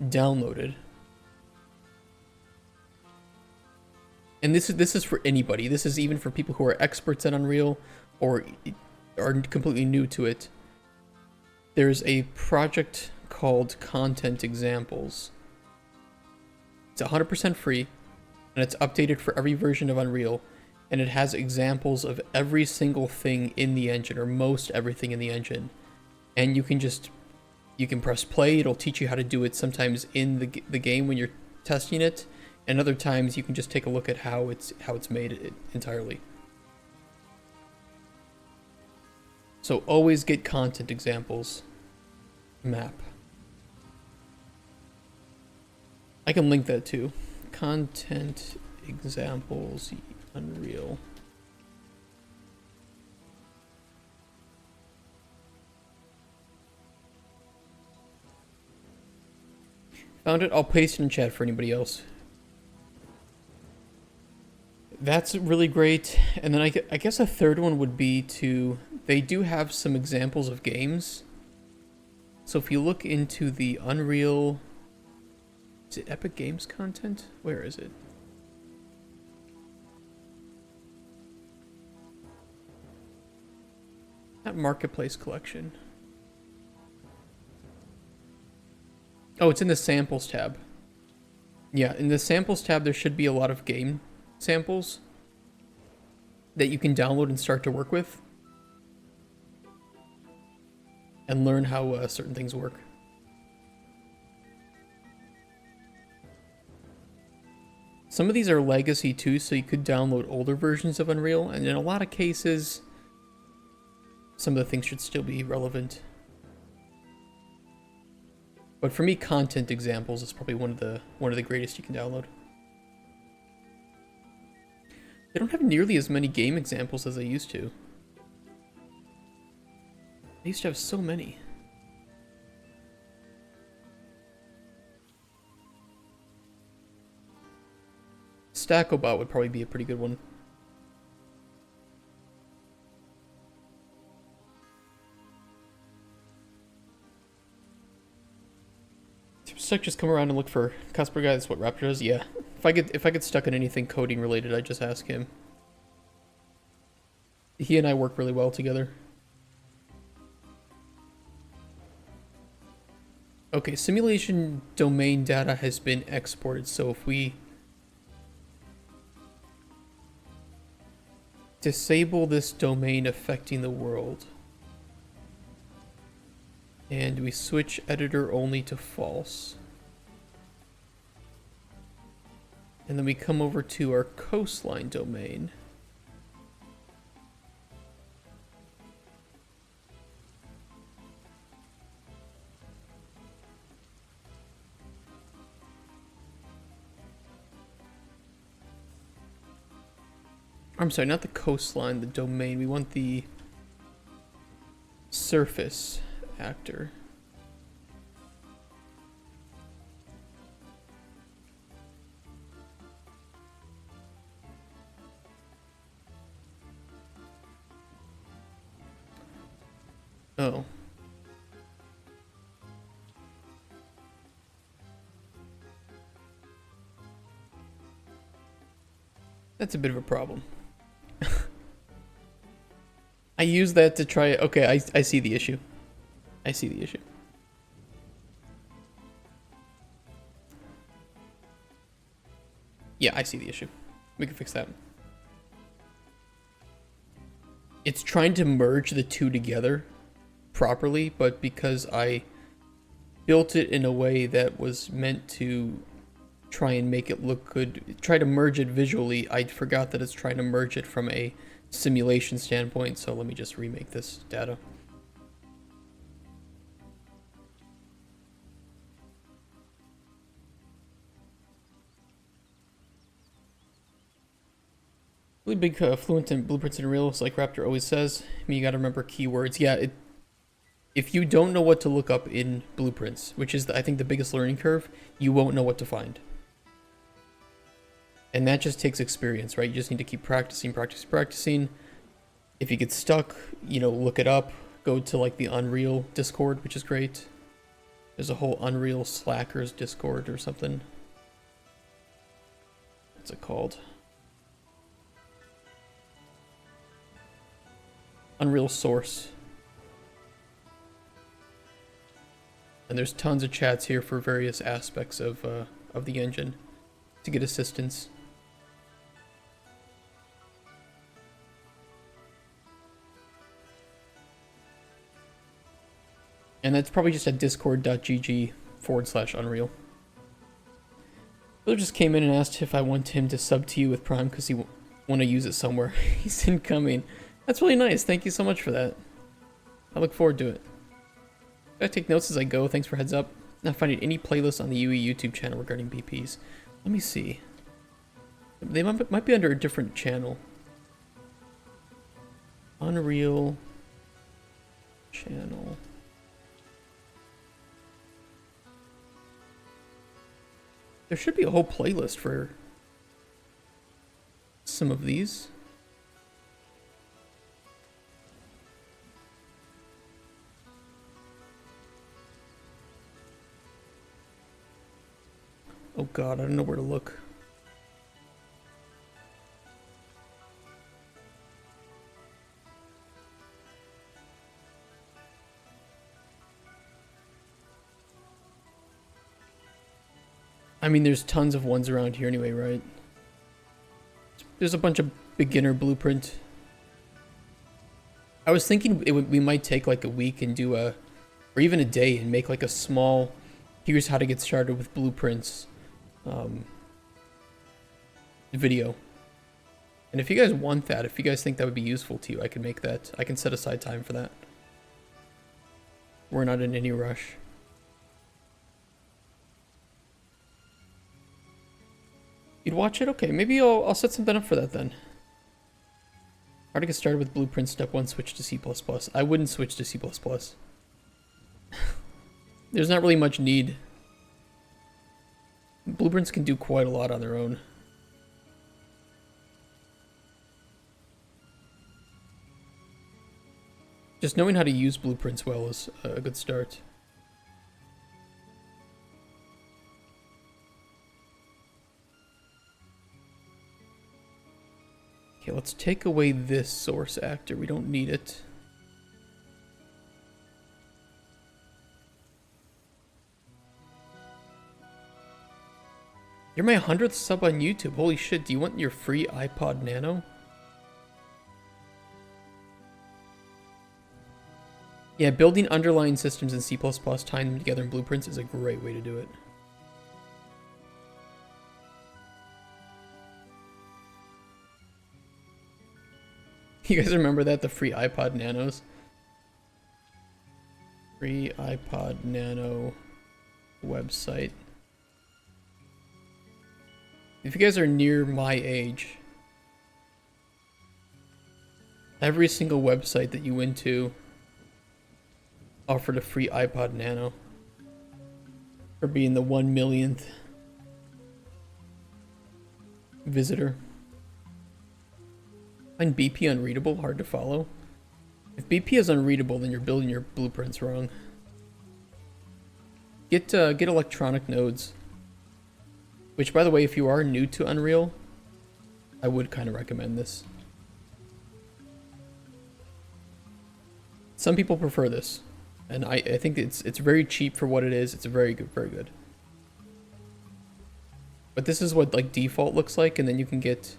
downloaded. And this is for anybody. This is even for people who are experts at Unreal or are completely new to it. There's a project called Content Examples. It's 100% free, and it's updated for every version of Unreal, and it has examples of every single thing in the engine, or most everything in the engine. And you can press play, it'll teach you how to do it sometimes in the game when you're testing it, and other times you can just take a look at how it's made entirely. So always get Content Examples map. I can link that too. Content Examples Unreal. Found it. I'll paste it in chat for anybody else. That's really great. And then I guess a third one would be they do have some examples of games. So if you look into the Unreal, is it Epic Games content? Where is it? That Marketplace collection. Oh, it's in the Samples tab. Yeah, in the Samples tab there should be a lot of game samples that you can download and start to work with. And learn how certain things work. Some of these are legacy too, so you could download older versions of Unreal, and in a lot of cases, some of the things should still be relevant. But for me, Content Examples is probably one of the greatest you can download. They don't have nearly as many game examples as they used to. They used to have so many. Stackobot would probably be a pretty good one. Suck just come around and look for Cusper guy. That's what Raptor does. Yeah. If I get stuck in anything coding related, I just ask him. He and I work really well together. Okay, simulation domain data has been exported, so if we disable this domain affecting the world, and we switch editor only to false, and then we come over to our coastline domain, I'm sorry, not the coastline, the domain. We want the surface actor. Oh. That's a bit of a problem. I use that to try... Okay, I see the issue. I see the issue. Yeah, I see the issue. We can fix that. It's trying to merge the two together properly, but because I built it in a way that was meant to try and make it look good, try to merge it visually, I forgot that it's trying to merge it from a simulation standpoint, so let me just remake this data. Really big fluent in blueprints and reels, like Raptor always says. I mean, you gotta remember keywords. Yeah, if you don't know what to look up in blueprints, which is, I think, the biggest learning curve, you won't know what to find. And that just takes experience, right? You just need to keep practicing, practicing. If you get stuck, you know, look it up. Go to like the Unreal Discord, which is great. There's a whole Unreal Slackers Discord or something. What's it called? Unreal Source. And there's tons of chats here for various aspects of the engine to get assistance. And that's probably just at discord.gg/Unreal. Bill just came in and asked if I want him to sub to you with Prime because he want to use it somewhere. He's incoming. That's really nice. Thank you so much for that. I look forward to it. I take notes as I go. Thanks for heads up. Not finding any playlists on the UE YouTube channel regarding BPs. Let me see. They might be under a different channel. Unreal channel. There should be a whole playlist for some of these. Oh god, I don't know where to look. I mean, there's tons of ones around here anyway, right? There's a bunch of beginner blueprint. I was thinking we might take like a week and do or even a day and make like a small, here's how to get started with blueprints video. And if you guys want that, if you guys think that would be useful to you, I can make that. I can set aside time for that. We're not in any rush. You'd watch it? Okay, maybe I'll set something up for that then. How to get started with blueprint step 1, switch to C++. I wouldn't switch to C++. There's not really much need. Blueprints can do quite a lot on their own. Just knowing how to use blueprints well is a good start. Okay, let's take away this source actor. We don't need it. You're my 100th sub on YouTube. Holy shit, do you want your free iPod Nano? Yeah, building underlying systems in C++, tying them together in blueprints is a great way to do it. You guys remember that? The free iPod Nanos? Free iPod Nano website. If you guys are near my age, Every single website that you went to offered a free iPod Nano for being the 1 millionth visitor. Find BP unreadable, hard to follow. If BP is unreadable, then you're building your blueprints wrong. Get electronic nodes. Which, by the way, if you are new to Unreal, I would kind of recommend this. Some people prefer this, and I think it's very cheap for what it is. It's very good, very good. But this is what like default looks like, and then you can get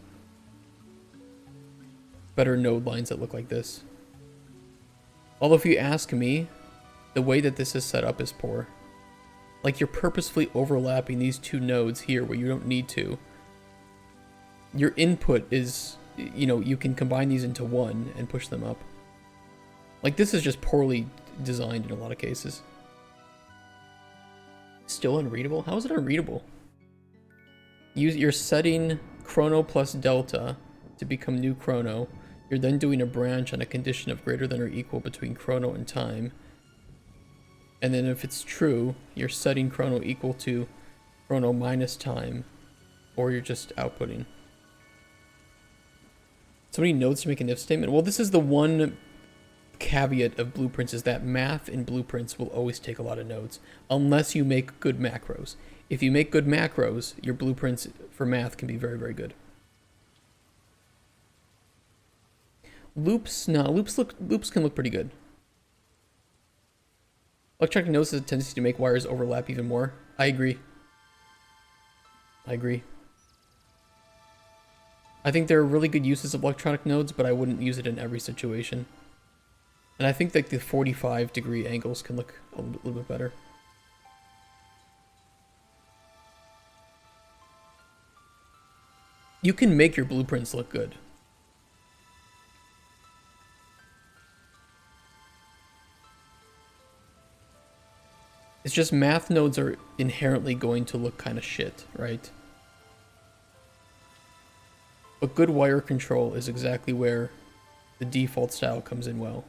better node lines that look like this. Although if you ask me, the way that this is set up is poor. Like you're purposefully overlapping these two nodes here where you don't need to. Your input is, you know, you can combine these into one and push them up. Like this is just poorly designed in a lot of cases. Still unreadable? How is it unreadable? You're setting chrono plus delta to become new chrono. You're then doing a branch on a condition of greater than or equal between chrono and time. And then if it's true, you're setting chrono equal to chrono minus time, or you're just outputting. So many nodes to make an if statement. Well, this is the one caveat of blueprints, is that math in blueprints will always take a lot of nodes, unless you make good macros. If you make good macros, your blueprints for math can be very, very good. Loops, no, loops can look pretty good. Electronic nodes has a tendency to make wires overlap even more. I agree. I agree. I think there are really good uses of electronic nodes, but I wouldn't use it in every situation. And I think that the 45-degree angles can look a little bit better. You can make your blueprints look good. It's just math nodes are inherently going to look kind of shit, right? But good wire control is exactly where the default style comes in well.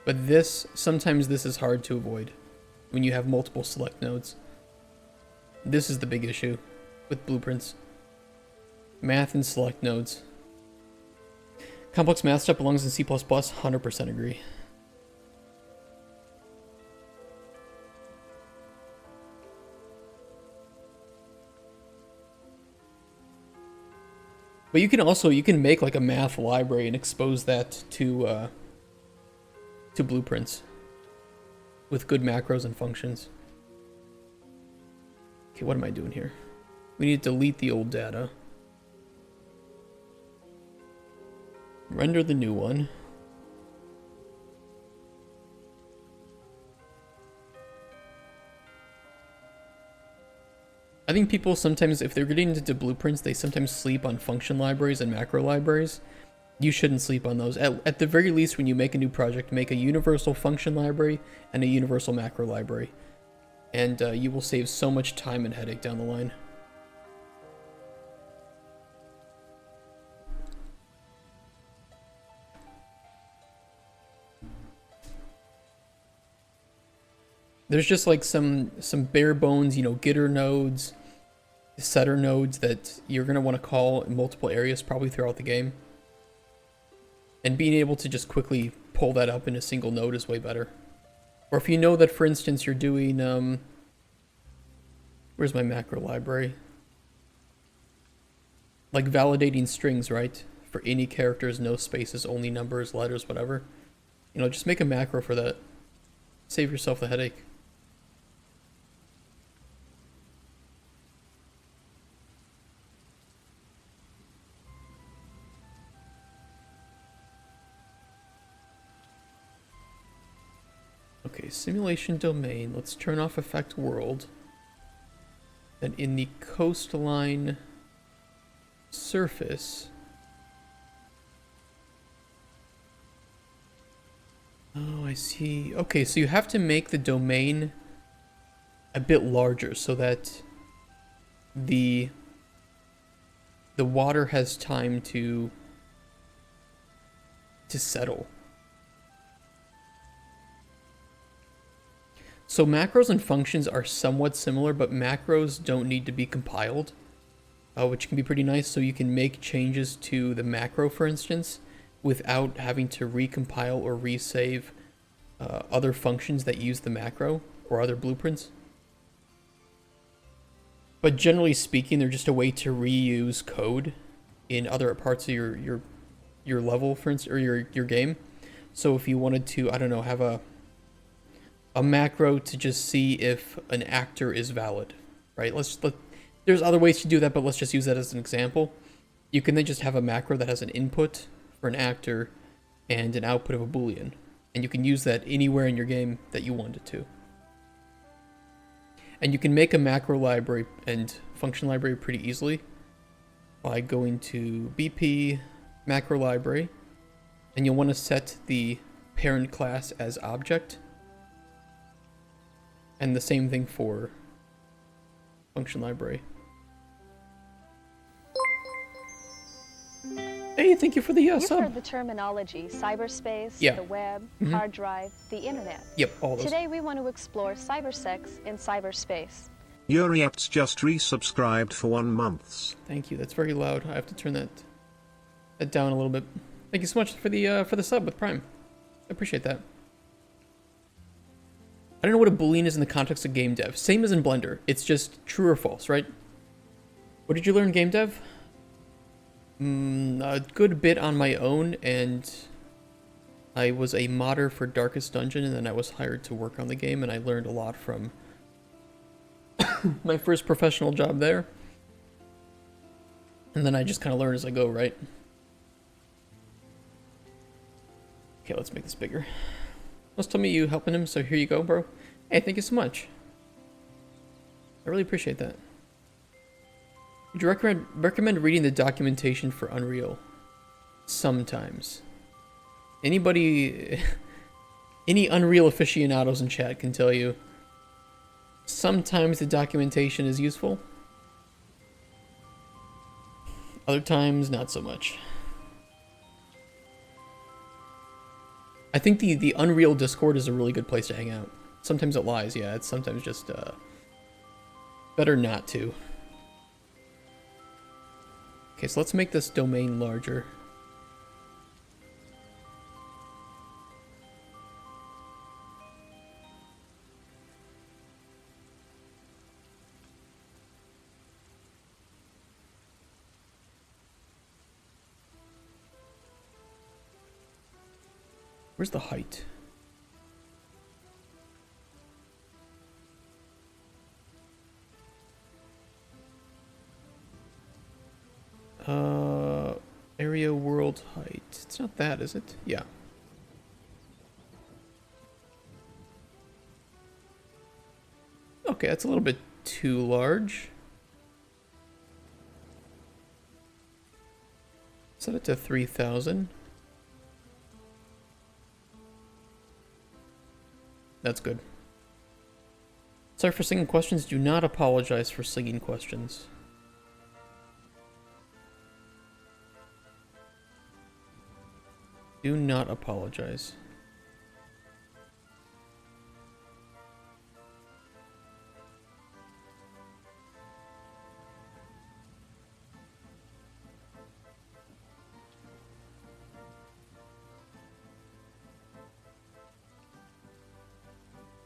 But this, sometimes this is hard to avoid when you have multiple select nodes. This is the big issue with blueprints. Math and select nodes. Complex math stuff belongs in C++, 100% agree. But you can make like a math library and expose that to blueprints with good macros and functions. Okay, what am I doing here? We need to delete the old data. Render the new one. I think people sometimes, if they're getting into blueprints, they sometimes sleep on function libraries and macro libraries. You shouldn't sleep on those. At the very least, when you make a new project, make a universal function library and a universal macro library. And you will save so much time and headache down the line. There's just like some bare bones, you know, getter nodes, setter nodes that you're going to want to call in multiple areas probably throughout the game. And being able to just quickly pull that up in a single node is way better. Or if you know that, for instance, you're doing, where's my macro library? Like validating strings, right? For any characters, no spaces, only numbers, letters, whatever. You know, just make a macro for that. Save yourself the headache. Okay, simulation domain. Let's turn off effect world. Then in the coastline surface. Oh, I see. Okay, so you have to make the domain a bit larger so that the water has time to settle. So macros and functions are somewhat similar, but macros don't need to be compiled, which can be pretty nice. So you can make changes to the macro, for instance, without having to recompile or resave other functions that use the macro or other blueprints. But generally speaking, they're just a way to reuse code in other parts of your level, for instance, or your game. So if you wanted to, I don't know, have a macro to just see if an actor is valid, right? There's other ways to do that, but let's just use that as an example. You can then just have a macro that has an input for an actor and an output of a Boolean. And you can use that anywhere in your game that you want it to. And you can make a macro library and function library pretty easily by going to BP macro library, and you'll want to set the parent class as object. And the same thing for function library. Hey, thank you for the You've sub. heard the terminology cyberspace, Yeah. the web, hard drive, the internet. Yep, all those. Today we want to explore cybersex in cyberspace. Yuriapts just resubscribed for 1 month. Thank you. That's very loud. I have to turn that down a little bit. Thank you so much for the sub with Prime. I appreciate that. I don't know what a Boolean is in the context of game dev. Same as in Blender. It's just true or false, right? What did you learn in game dev? A good bit on my own, and I was a modder for Darkest Dungeon, and then I was hired to work on the game, and I learned a lot from my first professional job there. And then I just kind of learn as I go, right? Okay, let's make this bigger. Let's tell me you helping him, so here you go, bro. Hey, thank you so much. I really appreciate that. Would you recommend reading the documentation for Unreal? Sometimes. Anybody, any Unreal aficionados in chat can tell you, sometimes the documentation is useful. Other times, not so much. I think the Unreal Discord is a really good place to hang out. Sometimes it lies, yeah. It's sometimes just better not to. Okay, so let's make this domain larger. Where's the height? Area world height. It's not that, is it? Yeah. Okay, that's a little bit too large. Set it to 3,000. That's good. Sorry for singing questions. Do not apologize for singing questions. Do not apologize.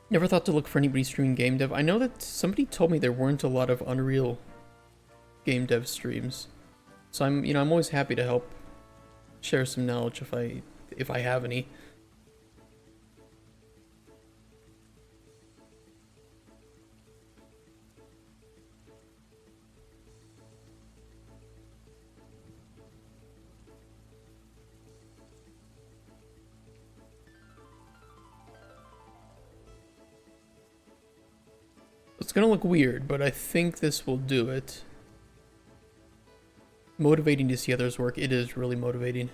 Never thought to look for anybody streaming game dev. I know that somebody told me there weren't a lot of Unreal game dev streams. So I'm always happy to help share some knowledge if I have any. It's gonna look weird, but I think this will do it. Motivating to see others work. It is really motivating.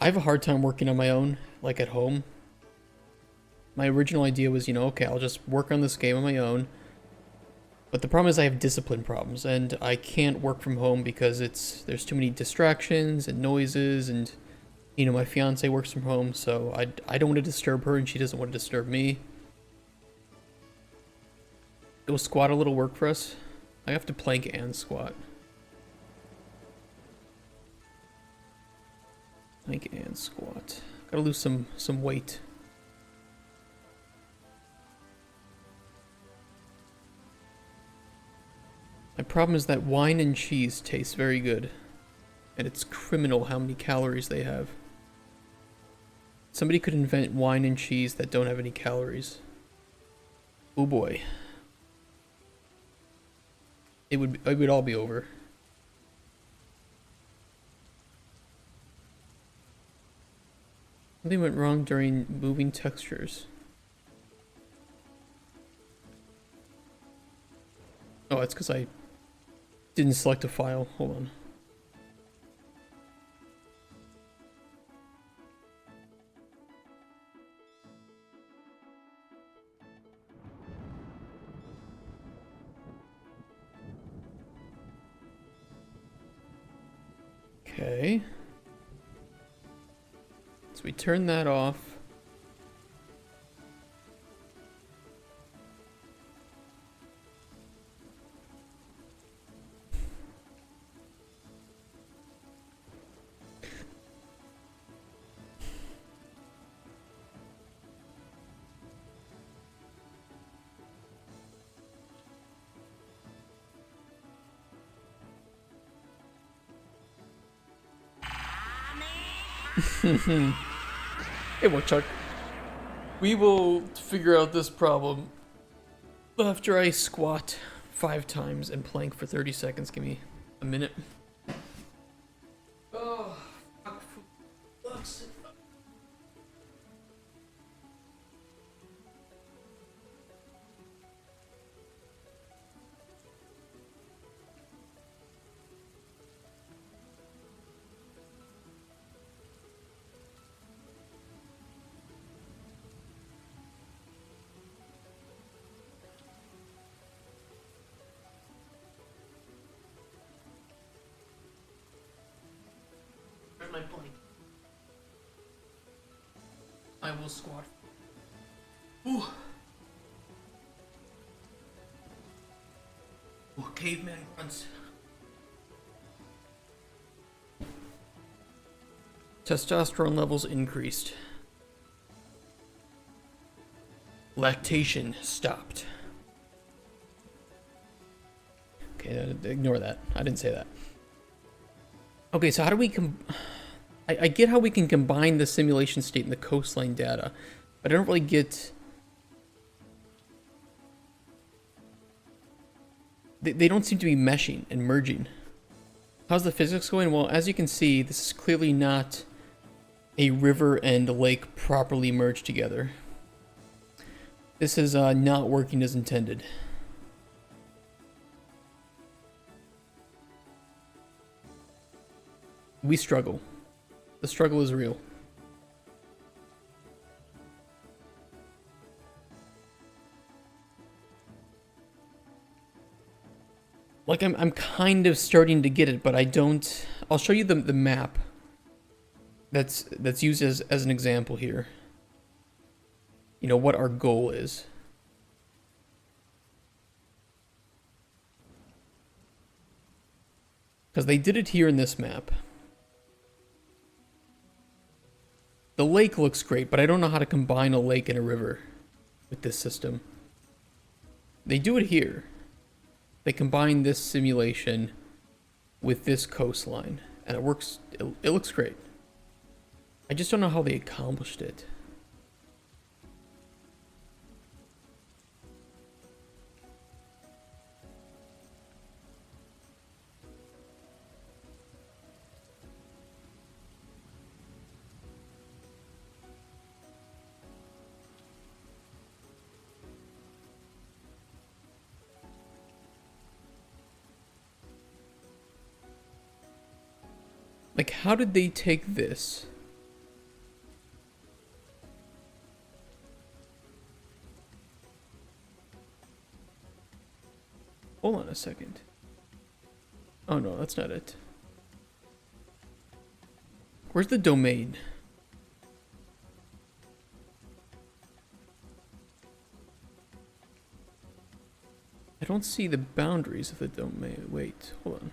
I have a hard time working on my own, like at home. My original idea was, okay, I'll just work on this game on my own. But the problem is I have discipline problems, and I can't work from home because there's too many distractions and noises, and you know, my fiance works from home, so I don't want to disturb her, and she doesn't want to disturb me. It will squat a little work for us. I have to plank and squat. Plank and squat. Gotta lose some weight. My problem is that wine and cheese taste very good. And it's criminal how many calories they have. Somebody could invent wine and cheese that don't have any calories. Oh boy. It would all be over. Something went wrong during moving textures. Oh, it's because I didn't select a file. Hold on. Okay. So we turn that off. Hey, Woodchuck. We will figure out this problem after I squat 5 times and plank for 30 seconds. Give me a minute. Oh, fuck. Flux. Where's my plank? I will squat. Ooh. Ooh, caveman grunts. Testosterone levels increased. Lactation stopped. Okay, ignore that. I didn't say that. Okay, so how do we I get how we can combine the simulation state and the coastline data, but I don't really get... They don't seem to be meshing and merging. How's the physics going? Well, as you can see, this is clearly not a river and a lake properly merged together. This is not working as intended. We struggle. The struggle is real. Like I'm kind of starting to get it, but I don't. I'll show you the map that's used as an example here. You know what our goal is. Because they did it here in this map. The lake looks great, but I don't know how to combine a lake and a river with this system. They do it here. They combine this simulation with this coastline, and it works. It looks great. I just don't know how they accomplished it. Like, how did they take this? on a second. Oh no, that's not it. Where's the domain? I don't see the boundaries of the domain. Wait, hold on.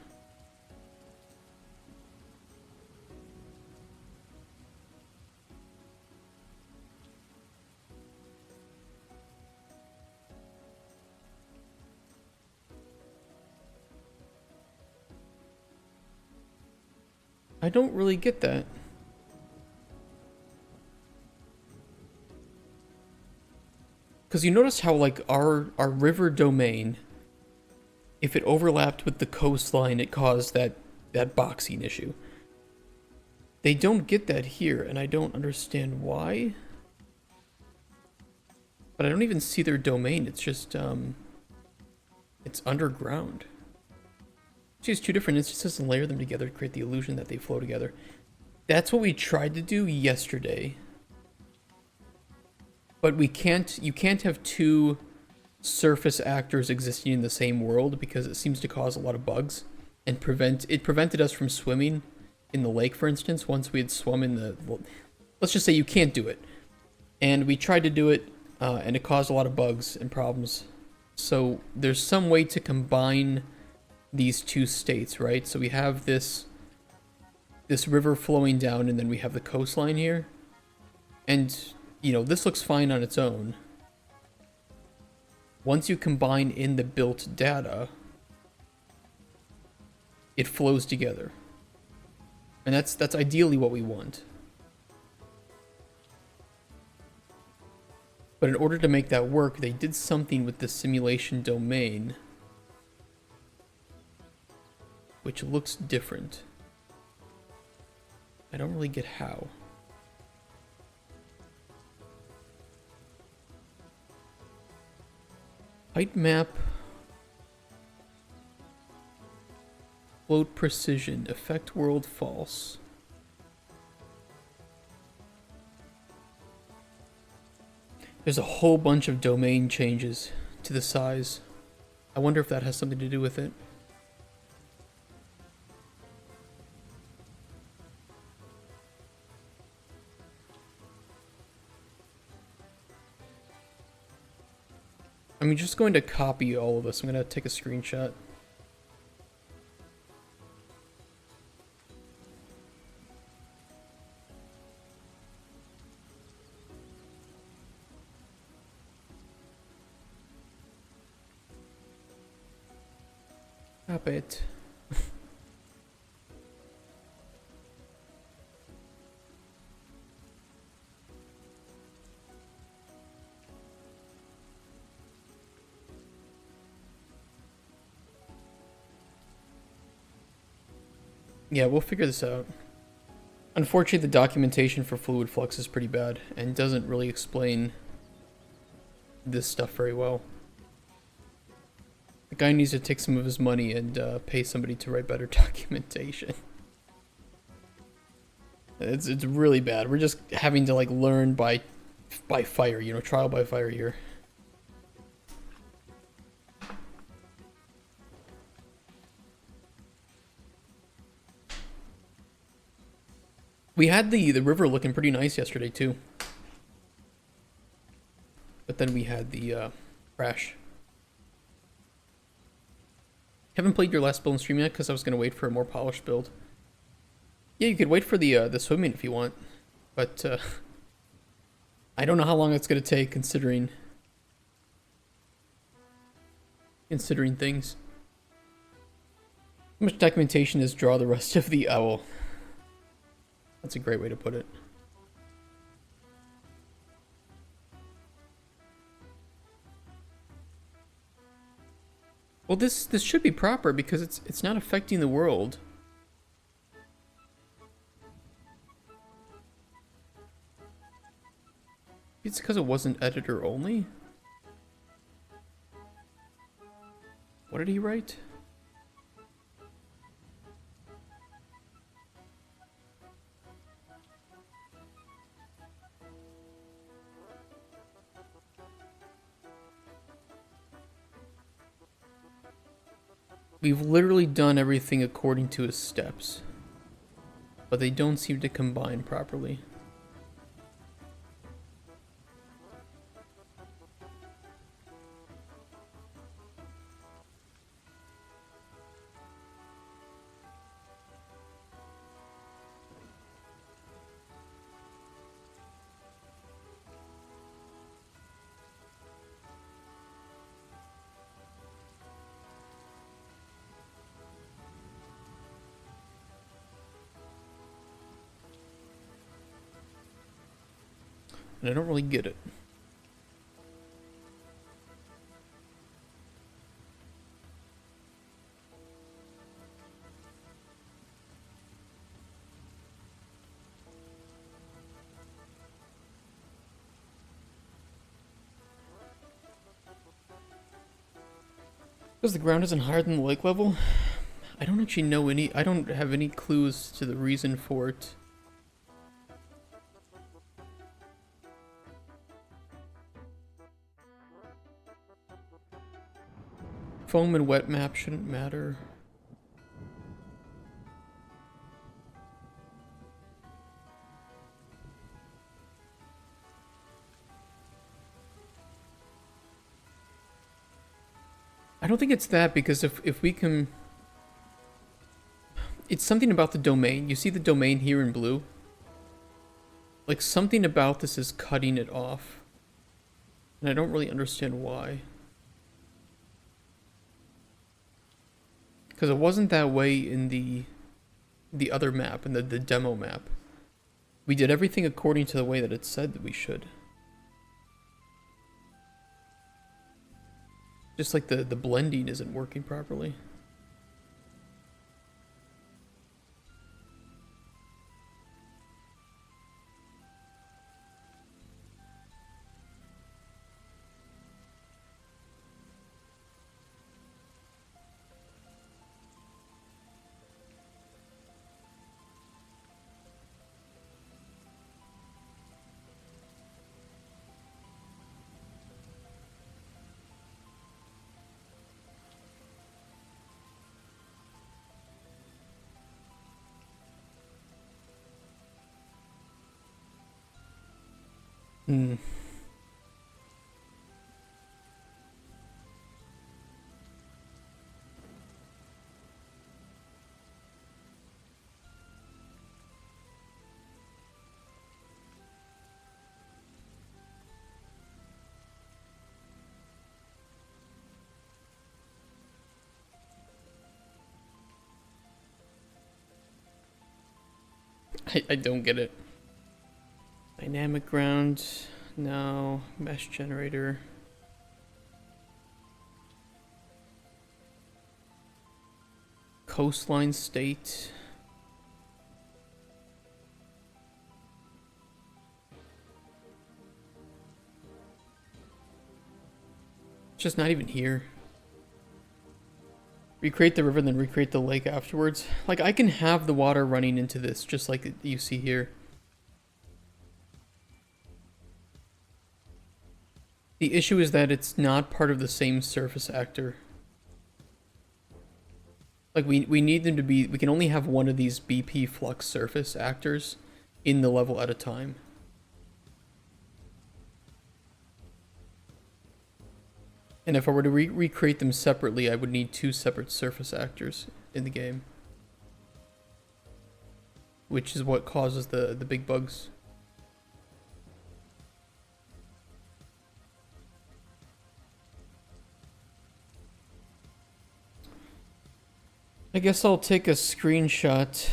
I don't really get that. Because you notice how, like, our river domain, if it overlapped with the coastline, it caused that boxing issue. They don't get that here, and I don't understand why. But I don't even see their domain. It's just, it's underground. Choose two different instances and layer them together to create the illusion that they flow together. That's what we tried to do yesterday. But we can't, you can't have two surface actors existing in the same world because it seems to cause a lot of bugs and it prevented us from swimming in the lake, for instance, once we had swum in the, well, let's just say you can't do it. And we tried to do it, and it caused a lot of bugs and problems. So there's some way to combine these two states, right? So we have this river flowing down, and then we have the coastline here. And, you know, this looks fine on its own. Once you combine in the built data, it flows together. And that's ideally what we want. But in order to make that work, they did something with the simulation domain, which looks different. I don't really get how. Height map. Float precision. Effect world false. There's a whole bunch of domain changes to the size. I wonder if that has something to do with it. I'm just going to copy all of this. I'm going to take a screenshot. Stop it. Yeah, we'll figure this out. Unfortunately, the documentation for Fluid Flux is pretty bad and doesn't really explain this stuff very well. The guy needs to take some of his money and pay somebody to write better documentation. It's really bad. We're just having to like learn by fire, you know, trial by fire here. We had the river looking pretty nice yesterday too. But then we had the crash. Haven't played your last build in stream yet because I was going to wait for a more polished build. Yeah, you could wait for the swimming if you want. But I don't know how long it's going to take considering things. How much documentation is draw the rest of the owl? That's a great way to put it. Well, this should be proper because it's not affecting the world. It's because it wasn't editor only. What did he write? We've literally done everything according to his steps, but they don't seem to combine properly. And I don't really get it. Because the ground isn't higher than the lake level? I don't actually know I don't have any clues to the reason for it. Foam and wet map shouldn't matter. I don't think it's that, because if we can... It's something about the domain. You see the domain here in blue? Like, something about this is cutting it off. And I don't really understand why. Because it wasn't that way in the other map, in the demo map. We did everything according to the way that it said that we should. Just like the blending isn't working properly. Hmm. I don't get it. Dynamic ground, no. Mesh generator. Coastline state. It's just not even here. Recreate the river, then recreate the lake afterwards. Like, I can have the water running into this, just like you see here. The issue is that it's not part of the same surface actor. Like, we need them to be... We can only have one of these BP flux surface actors in the level at a time. And if I were to recreate them separately, I would need 2 separate surface actors in the game. Which is what causes the big bugs. I guess I'll take a screenshot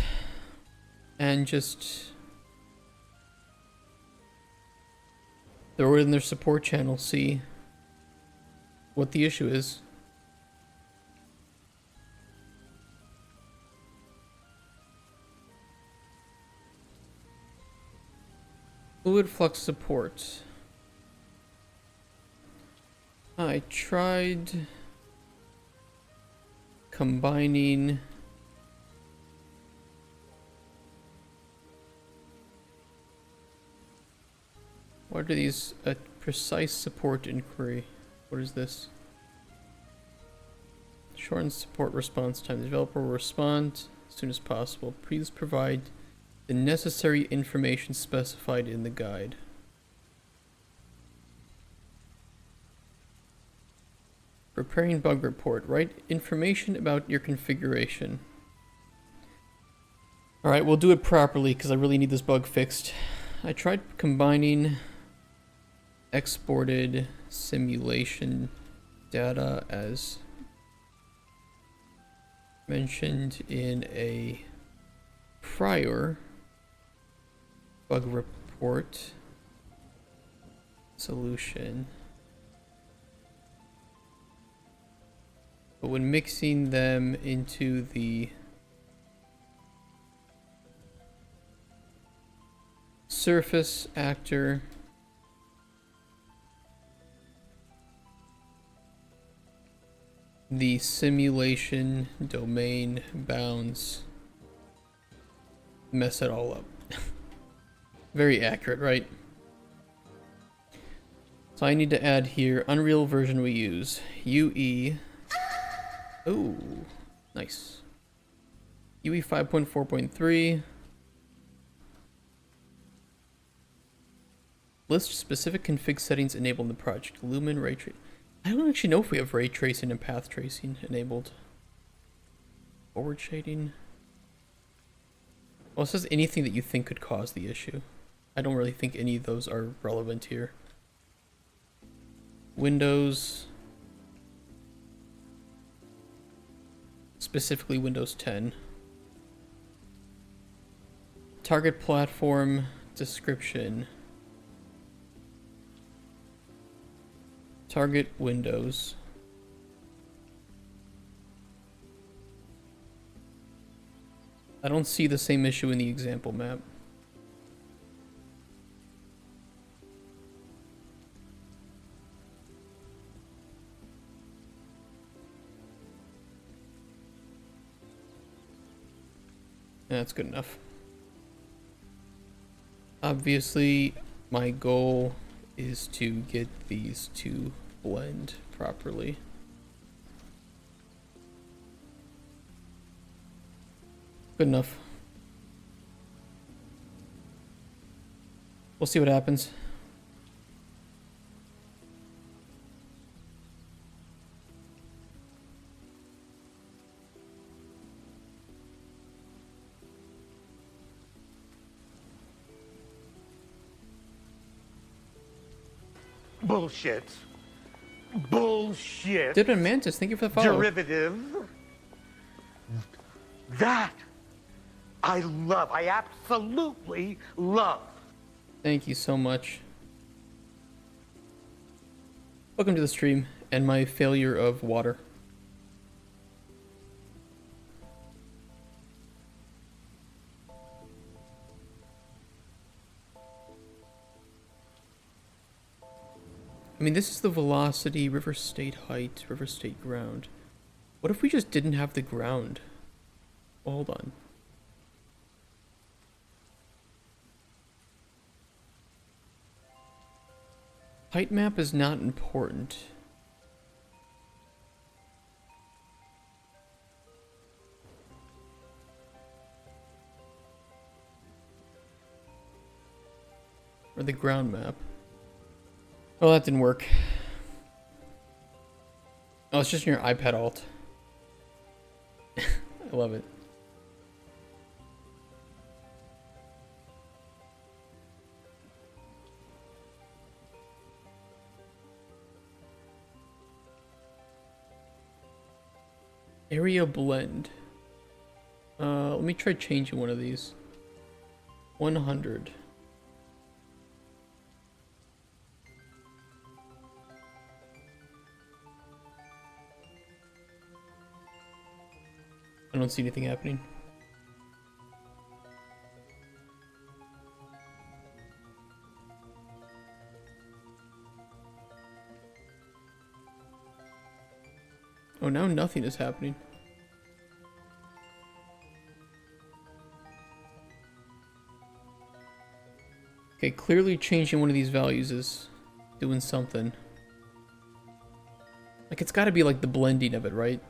and just throw it in their support channel, see what the issue is. Fluid Flux support. I tried combining what are these? A precise support inquiry. What is this? shorten support response time. The developer will respond as soon as possible. Please provide the necessary information specified in the guide. Preparing bug report. Write information about your configuration. Alright, we'll do it properly because I really need this bug fixed. I tried combining exported simulation data as mentioned in a prior bug report solution. But when mixing them into the surface actor, the simulation domain bounds mess it all up. Very accurate, right? So I need to add here Unreal version we use UE. Oh, nice. UE 5.4.3. List specific config settings enabled in the project. Lumen ray tracing. I don't actually know if we have ray tracing and path tracing enabled. Forward shading. Well, it says anything that you think could cause the issue. I don't really think any of those are relevant here. Windows. Specifically Windows 10. Target platform description. Target Windows. I don't see the same issue in the example map. That's good enough. Obviously, my goal is to get these to blend properly. Good enough. We'll see what happens. Bullshit. Bullshit. Dibden Mantis, thank you for the follow. Derivative. That I love. I absolutely love. Thank you so much. Welcome to the stream and my failure of water. I mean, this is the velocity, river state height, river state ground. What if we just didn't have the ground? Well, hold on. Height map is not important. Or the ground map. Oh, that didn't work. Oh, it's just in your iPad alt. I love it. Area blend. Let me try changing one of these. 100. I don't see anything happening. Oh, now nothing is happening. Okay, clearly changing one of these values is doing something. Like, it's gotta be like the blending of it, right?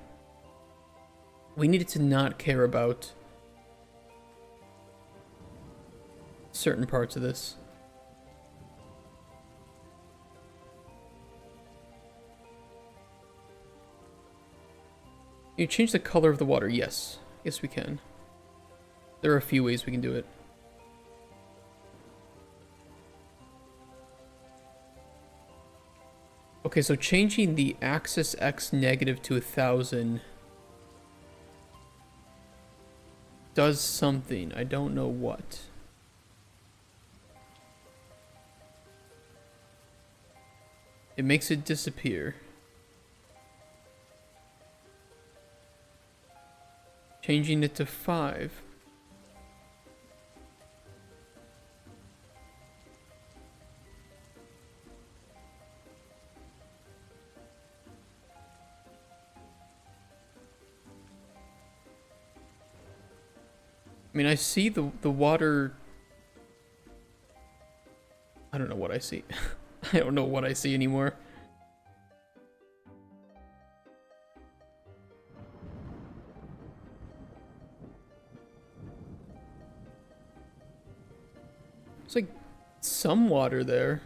We needed to not care about certain parts of this. You change the color of the water? Yes. Yes, we can. There are a few ways we can do it. Okay, so changing the axis X negative to 1000 does something. I don't know what. It makes it disappear. Changing it to 5. I mean, I see the water. I don't know what I see. I don't know what I see anymore. It's like some water there.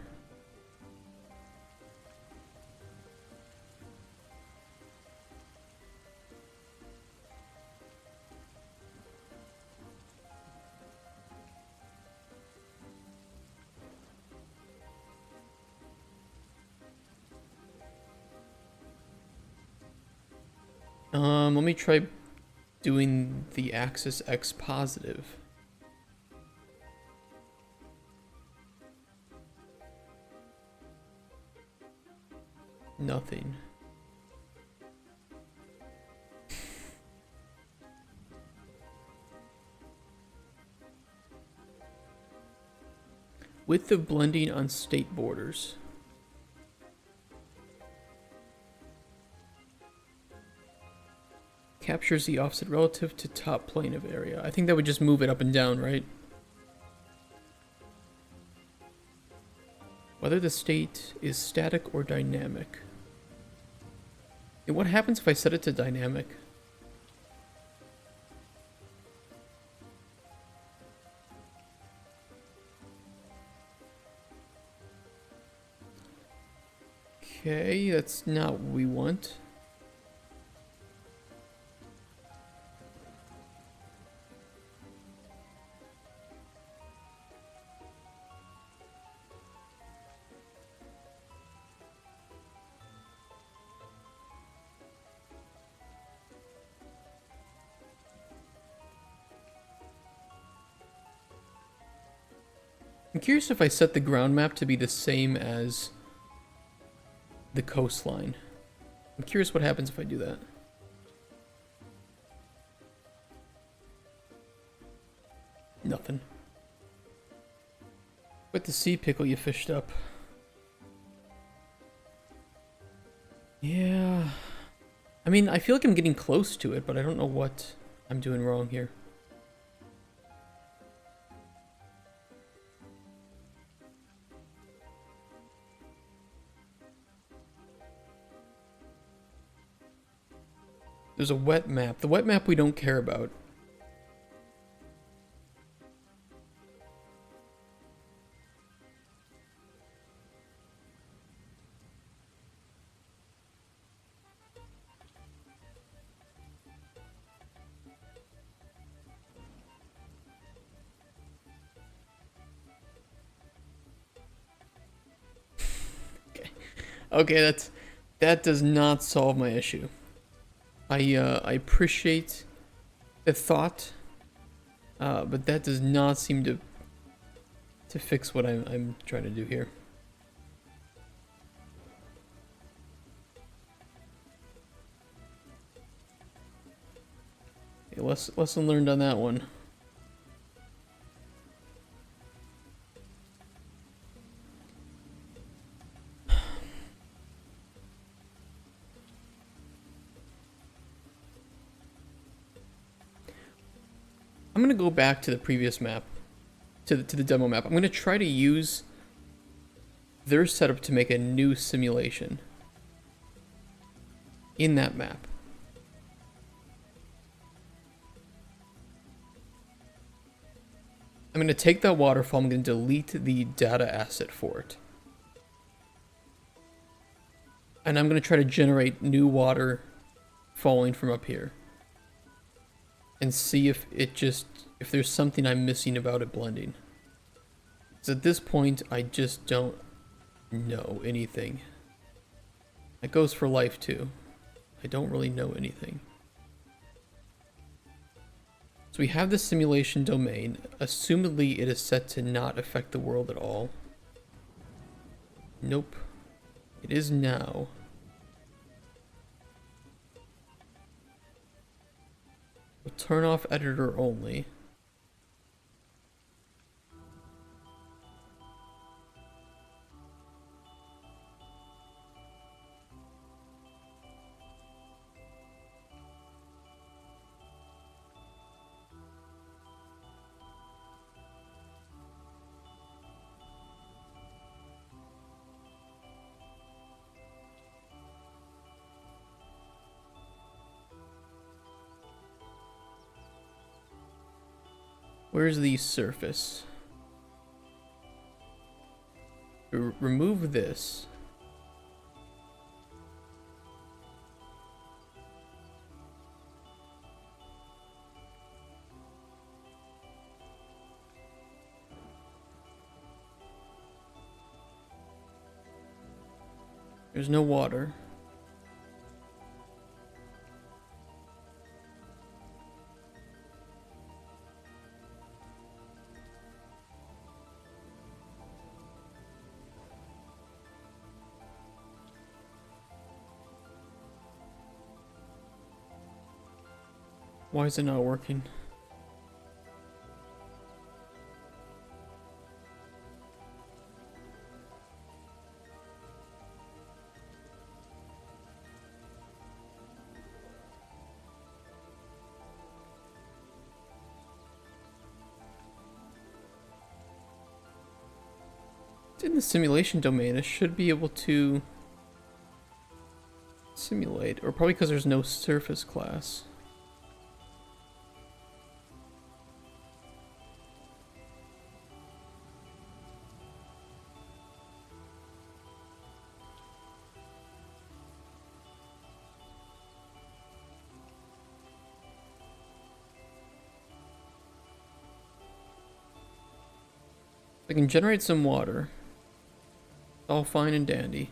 Let me try doing the axis X positive. Nothing. Width of blending on state borders. Captures the offset relative to top plane of area. I think that would just move it up and down, right? Whether the state is static or dynamic. And what happens if I set it to dynamic? Okay, that's not what we want. I'm curious if I set the ground map to be the same as the coastline. I'm curious what happens if I do that. Nothing. What the sea pickle you fished up? Yeah. I mean, I feel like I'm getting close to it, but I don't know what I'm doing wrong here. There's a wet map. The wet map we don't care about. Okay, that does not solve my issue. I appreciate the thought, but that does not seem to fix what I'm trying to do here. Okay, lesson learned on that one. I'm gonna go back to the previous map, to the demo map. I'm gonna try to use their setup to make a new simulation in that map. I'm going to take that waterfall, I'm going to delete the data asset for it. And I'm going to try to generate new water falling from up here. And see if if there's something I'm missing about it blending. Because at this point, I just don't know anything. That goes for life too. I don't really know anything. So we have the simulation domain. Assumedly, it is set to not affect the world at all. Nope. It is now. We'll turn off editor only. Where's the surface? Remove this. There's no water. Why is it not working? It's in the simulation domain. I should be able to simulate, or probably because there's no surface class. I can generate some water. All fine and dandy.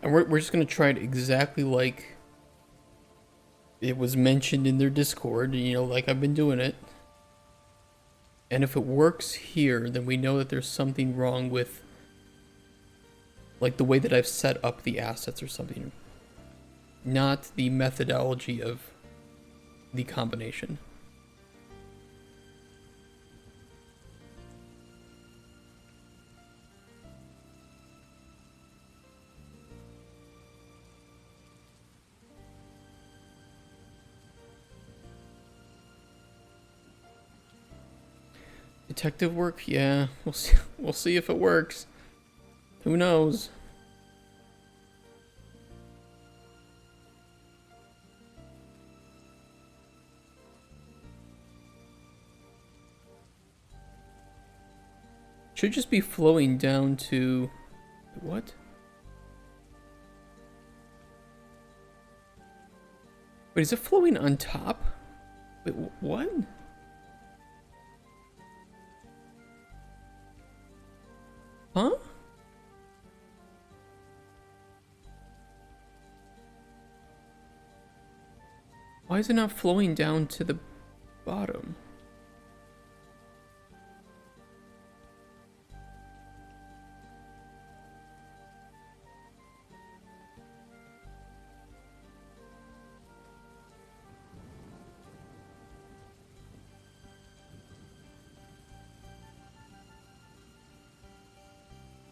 And we're just going to try it exactly like it was mentioned in their Discord, you know, like I've been doing it. And if it works here, then we know that there's something wrong with, like, the way that I've set up the assets or something. Not the methodology of the combination. Detective work? Yeah, we'll see. We'll see if it works. Who knows? Should just be flowing down to what? Wait, is it flowing on top? Wait, what? Huh? Why is it not flowing down to the bottom?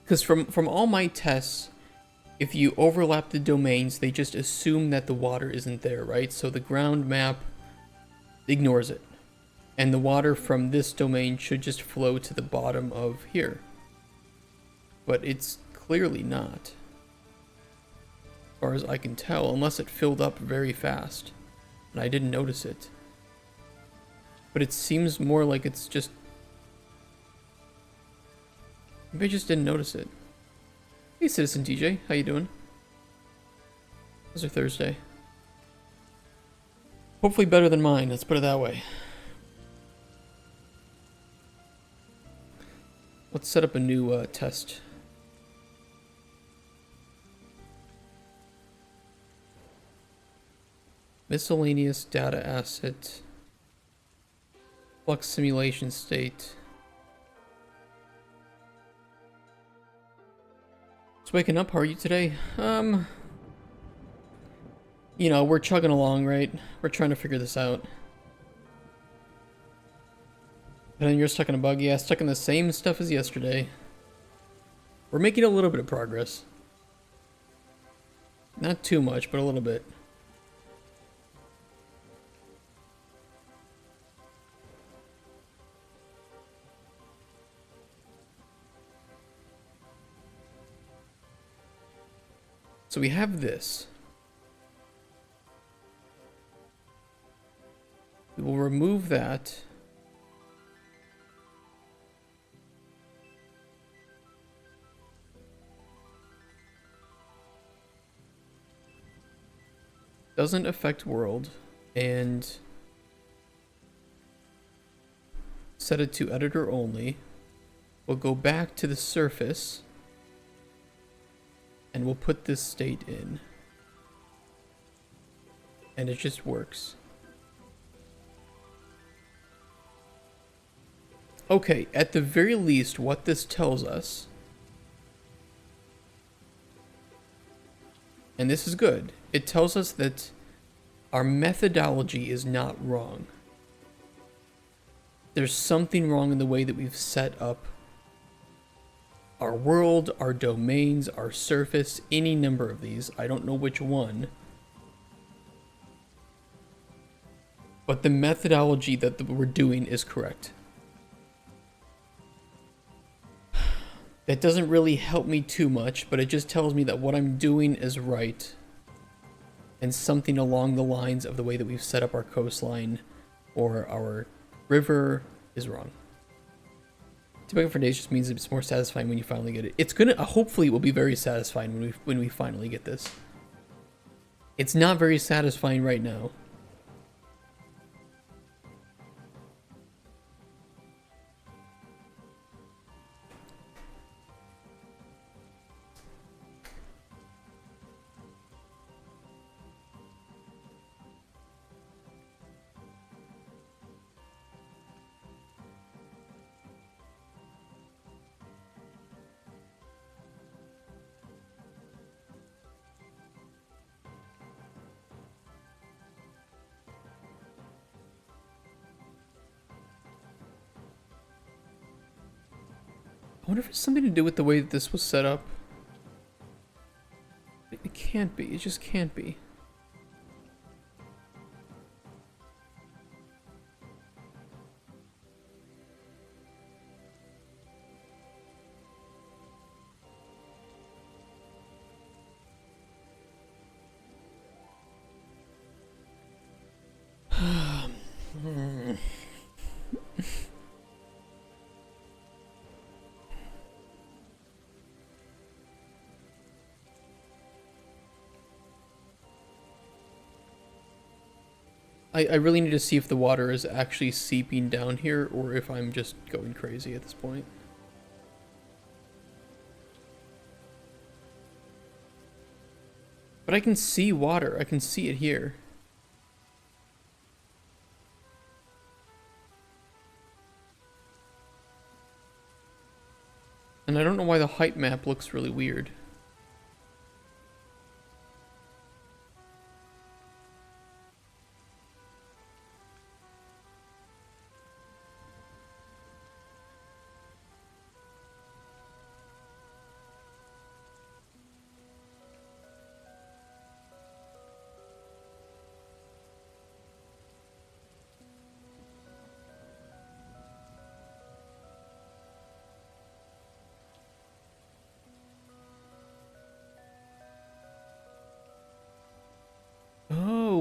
Because from all my tests, if you overlap the domains, they just assume that the water isn't there, right? So the ground map ignores it. And the water from this domain should just flow to the bottom of here. But it's clearly not. As far as I can tell, unless it filled up very fast. And I didn't notice it. But it seems more like it's just... Maybe I just didn't notice it. Hey, Citizen DJ, how you doing? How's your Thursday? Hopefully better than mine, let's put it that way. Let's set up a new test. Miscellaneous data asset. Flux simulation state. Just waking up, how are you today? You know, we're chugging along, right? We're trying to figure this out. And then you're stuck in a bug. Yeah, stuck in the same stuff as yesterday. We're making a little bit of progress. Not too much, but a little bit. So we have this. We will remove that. Doesn't affect world, and set it to editor only. We'll go back to the surface and we'll put this state in. And it just works. Okay, at the very least, what this tells us, and this is good, it tells us that our methodology is not wrong. There's something wrong in the way that we've set up our world, our domains, our surface, any number of these. I don't know which one. But the methodology that we're doing is correct. That doesn't really help me too much, but it just tells me that what I'm doing is right. And something along the lines of the way that we've set up our coastline or our river is wrong. Debugging for days just means it's more satisfying when you finally get it. It's gonna, hopefully it will be very satisfying when we finally get this. It's not very satisfying right now. I wonder if it's something to do with the way that this was set up. It can't be. It just can't be. I really need to see if the water is actually seeping down here or if I'm just going crazy at this point. But I can see water. I can see it here. And I don't know why the height map looks really weird.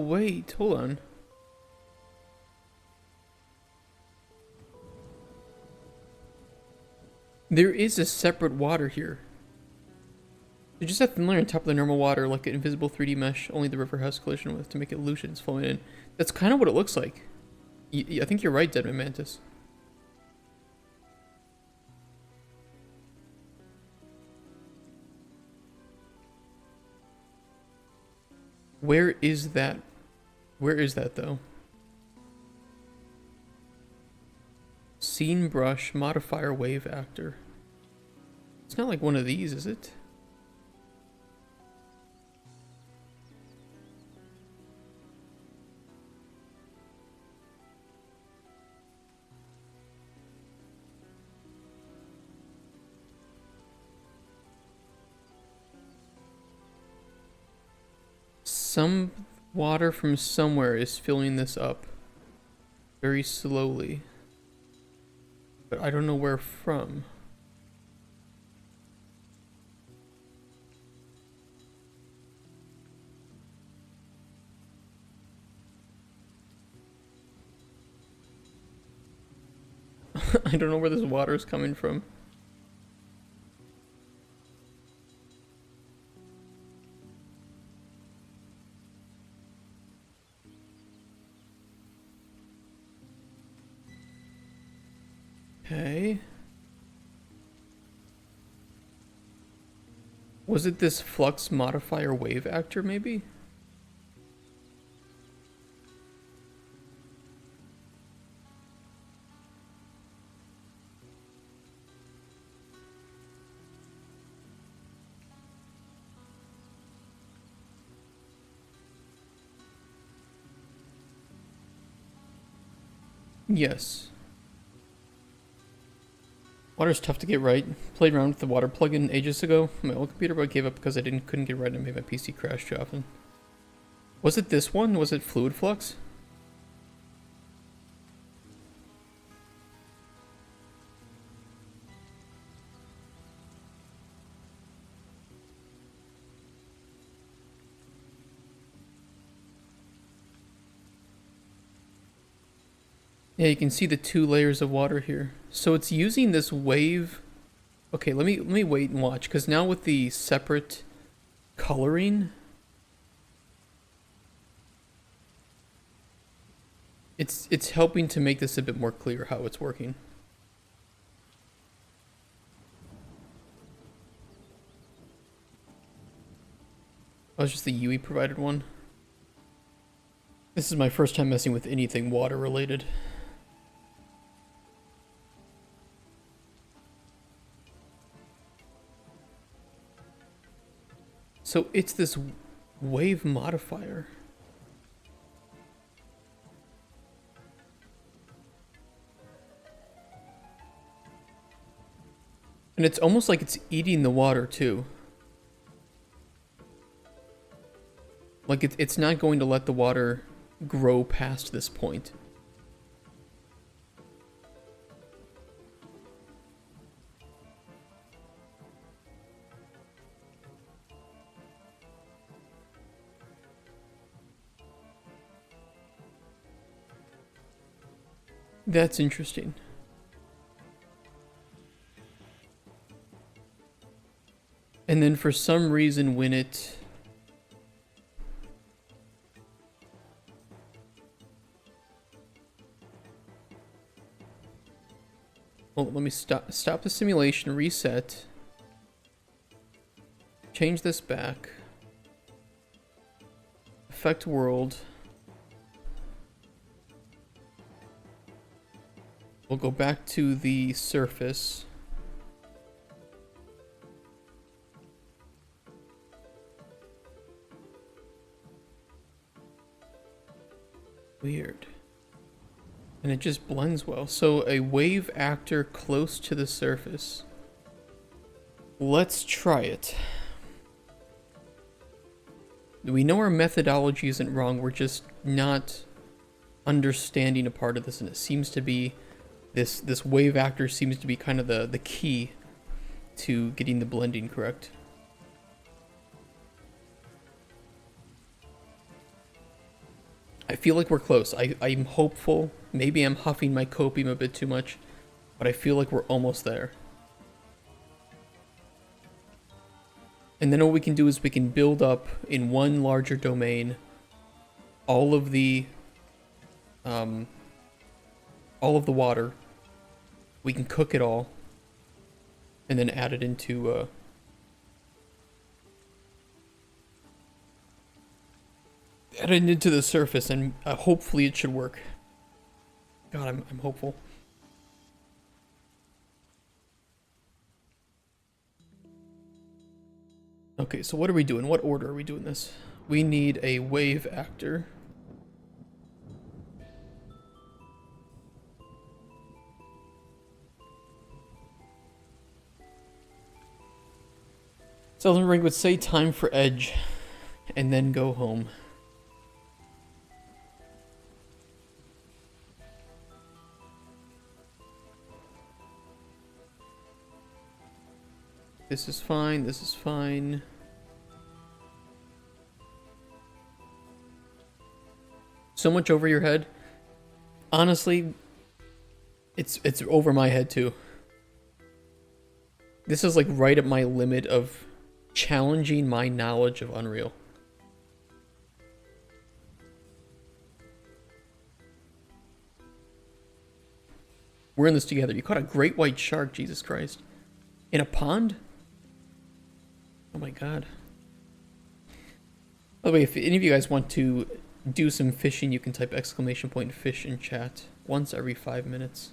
wait, hold on. There is a separate water here. You just have thin layer on top of the normal water, like an invisible 3D mesh only the river has collision with to make illusions flowing in. That's kind of what it looks like. I think you're right, Deadman Mantis. Where is that? Where is that, though? Scene brush, modifier, wave actor. It's not like one of these, is it? Some water from somewhere is filling this up very slowly, but I don't know where from. I don't know where this water is coming from. Okay. Was it this flux modifier wave actor, maybe? Yes. Water's tough to get right. Played around with the water plugin ages ago on my old computer, but I gave up because I couldn't get it right and it made my PC crash too often. Was it this one? Was it Fluid Flux? Yeah, you can see the 2 layers of water here. So it's using this wave. Okay, let me wait and watch, because now with the separate coloring, it's helping to make this a bit more clear how it's working. Oh, it's just the UE provided one. This is my first time messing with anything water related. So it's this wave modifier. And it's almost like it's eating the water too. Like it's not going to let the water grow past this point. That's interesting. And then for some reason when it... Well, let me stop the simulation, reset. Change this back. Affect world. We'll go back to the surface. Weird. And it just blends well. So a wave actor close to the surface. Let's try it. We know our methodology isn't wrong. We're just not understanding a part of this, and it seems to be this wave actor seems to be kind of the key to getting the blending correct. I feel like we're close. I'm hopeful. Maybe I'm huffing my copium a bit too much, but I feel like we're almost there. And then what we can do is we can build up in one larger domain all of the water. We can cook it all and then add it into the surface, and hopefully it should work. God, I'm hopeful. Okay, so what are we doing? What order are we doing this? We need a wave actor. Elden Ring would say time for Edge, and then go home. This is fine, this is fine. So much over your head. Honestly, it's over my head too. This is like right at my limit of challenging my knowledge of Unreal. We're in this together. You caught a great white shark, Jesus Christ. In a pond? Oh my god. By the way, if any of you guys want to do some fishing, you can type !fish in chat once every 5 minutes.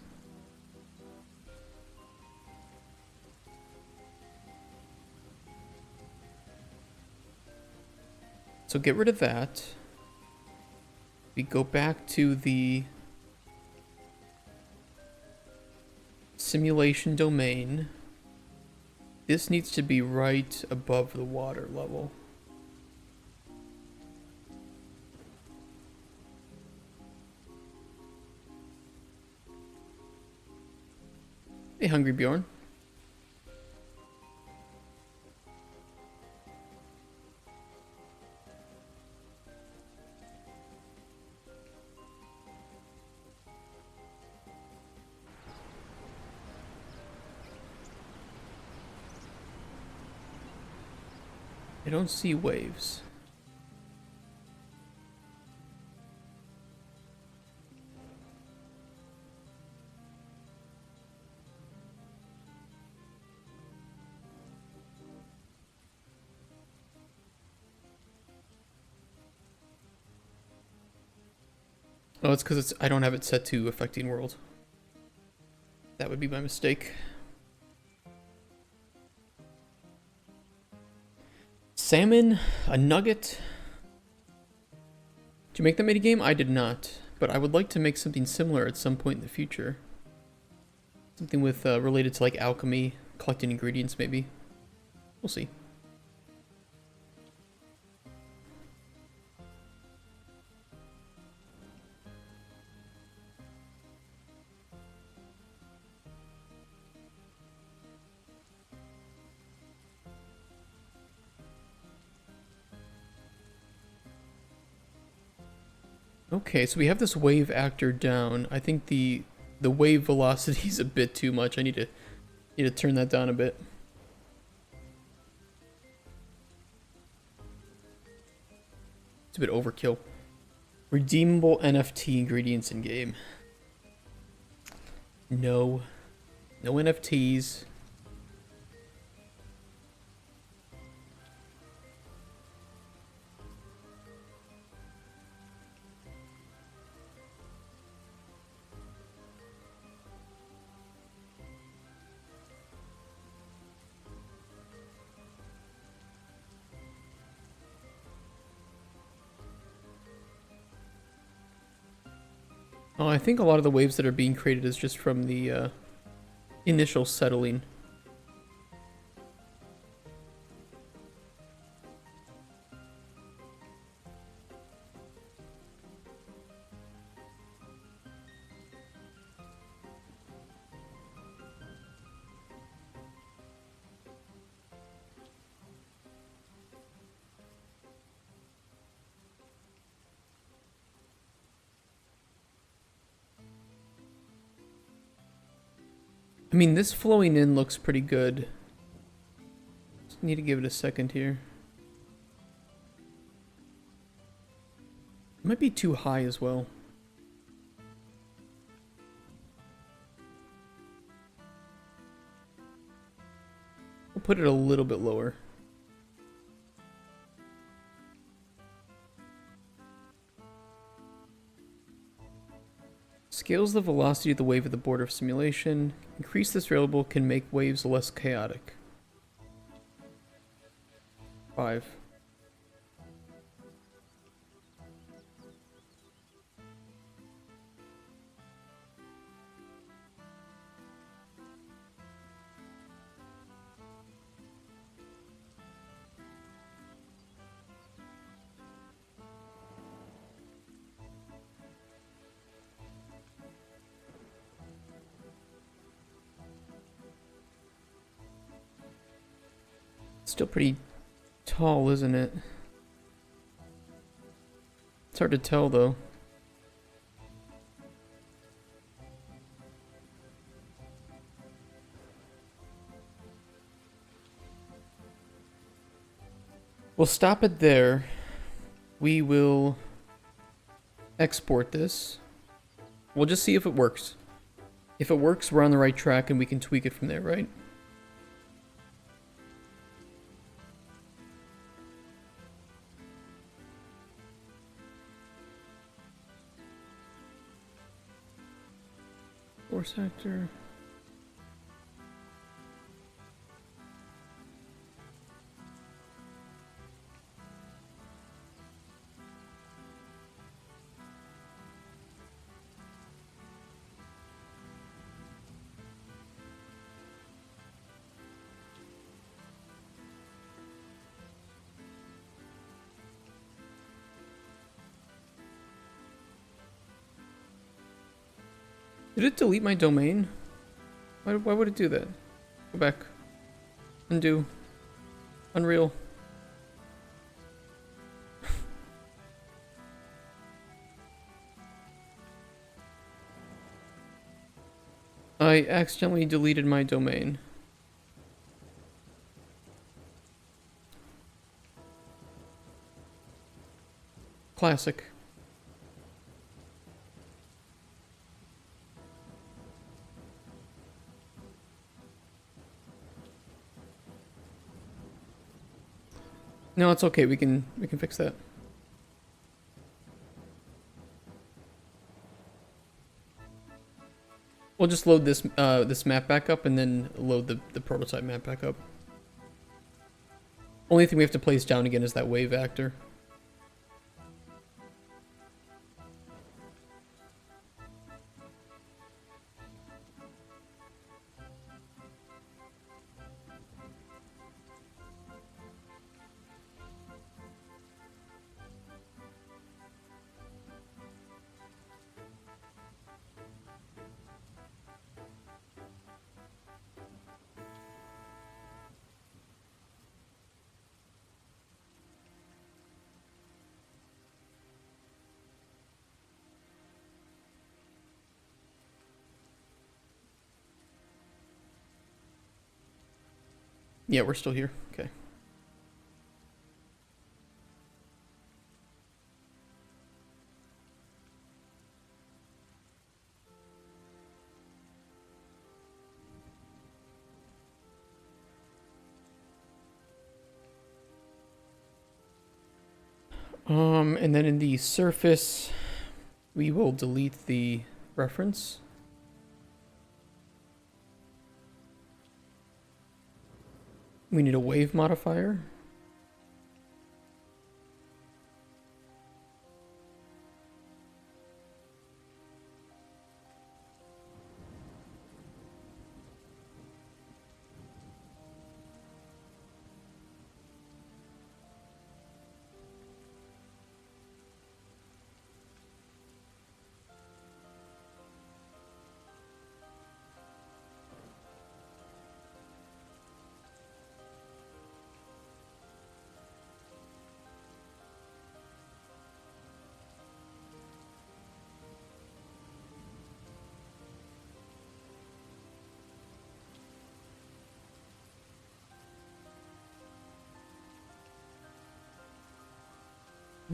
So get rid of that. We go back to the simulation domain. This needs to be right above the water level. Hey, Hungry Bjorn. I don't see waves. Oh, it's because I don't have it set to affecting world. That would be my mistake. Salmon, a nugget. Did you make that minigame? I did not, but I would like to make something similar at some point in the future. Something with related to like alchemy, collecting ingredients maybe. We'll see. Okay, so we have this wave actor down. I think the wave velocity is a bit too much. I need to turn that down a bit. It's a bit overkill. Redeemable NFT ingredients in game. No. No NFTs. Oh, I think a lot of the waves that are being created is just from the initial settling. I mean, this flowing in looks pretty good. Just need to give it a second here. It might be too high as well. We'll put it a little bit lower. Scales the velocity of the wave at the border of simulation. Increase this variable can make waves less chaotic. 5. Still pretty tall, isn't it? It's hard to tell, though. We'll stop it there. We will export this. We'll just see if it works. If it works, we're on the right track and we can tweak it from there, right? Force actor. Did it delete my domain? Why would it do that? Go back. Undo. Unreal. I accidentally deleted my domain. Classic. No, it's okay. We can fix that. We'll just load this this map back up and then load the prototype map back up. Only thing we have to place down again is that wave actor. Yeah, we're still here. Okay. And then in the surface, we will delete the reference. We need a wave modifier.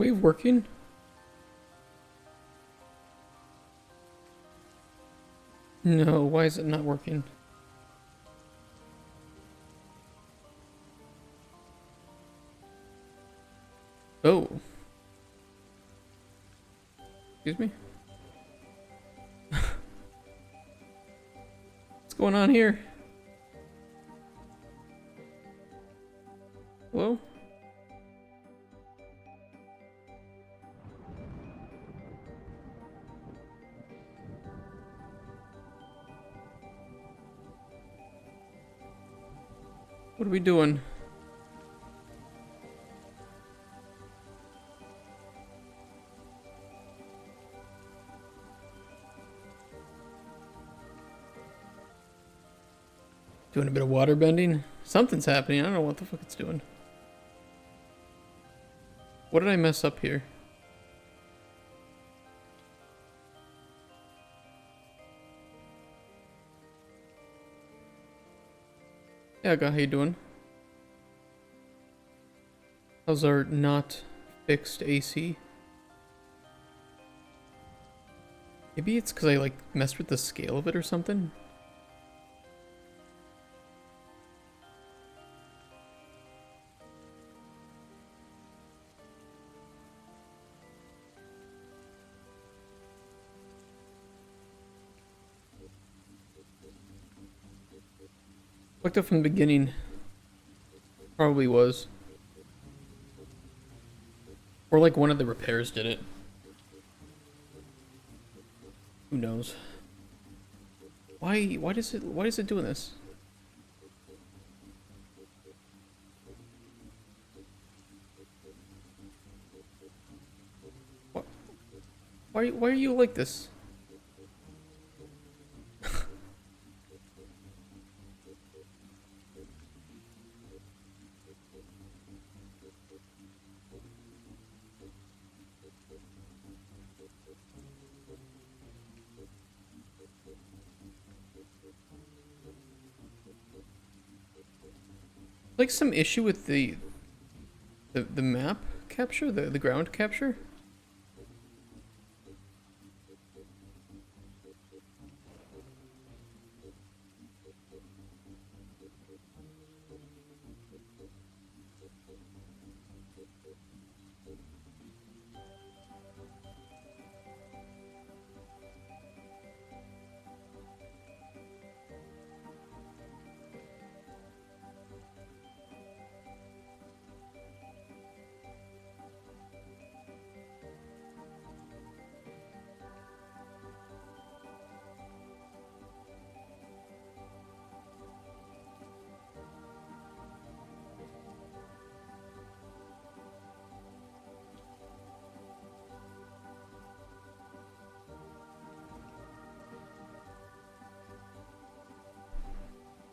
Wave working? No, why is it not working? Oh. Excuse me? What's going on here? Hello? What are we doing? Doing a bit of water bending? Something's happening. I don't know what the fuck it's doing. What did I mess up here? Yeah, how you doing? How's our not fixed AC? Maybe it's because I like messed with the scale of it or something? Looked up from the beginning. Probably was. Or like one of the repairs did it. Who knows? Why is it doing this? What? Why are you like this? Like some issue with the map capture, the ground capture?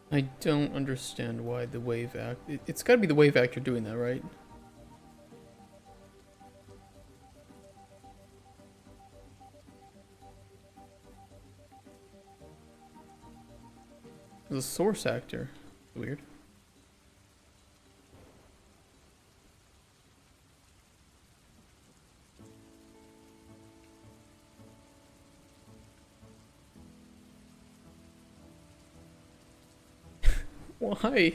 I don't understand why the wave act... It's gotta be the wave actor doing that, right? The source actor. Weird. Why?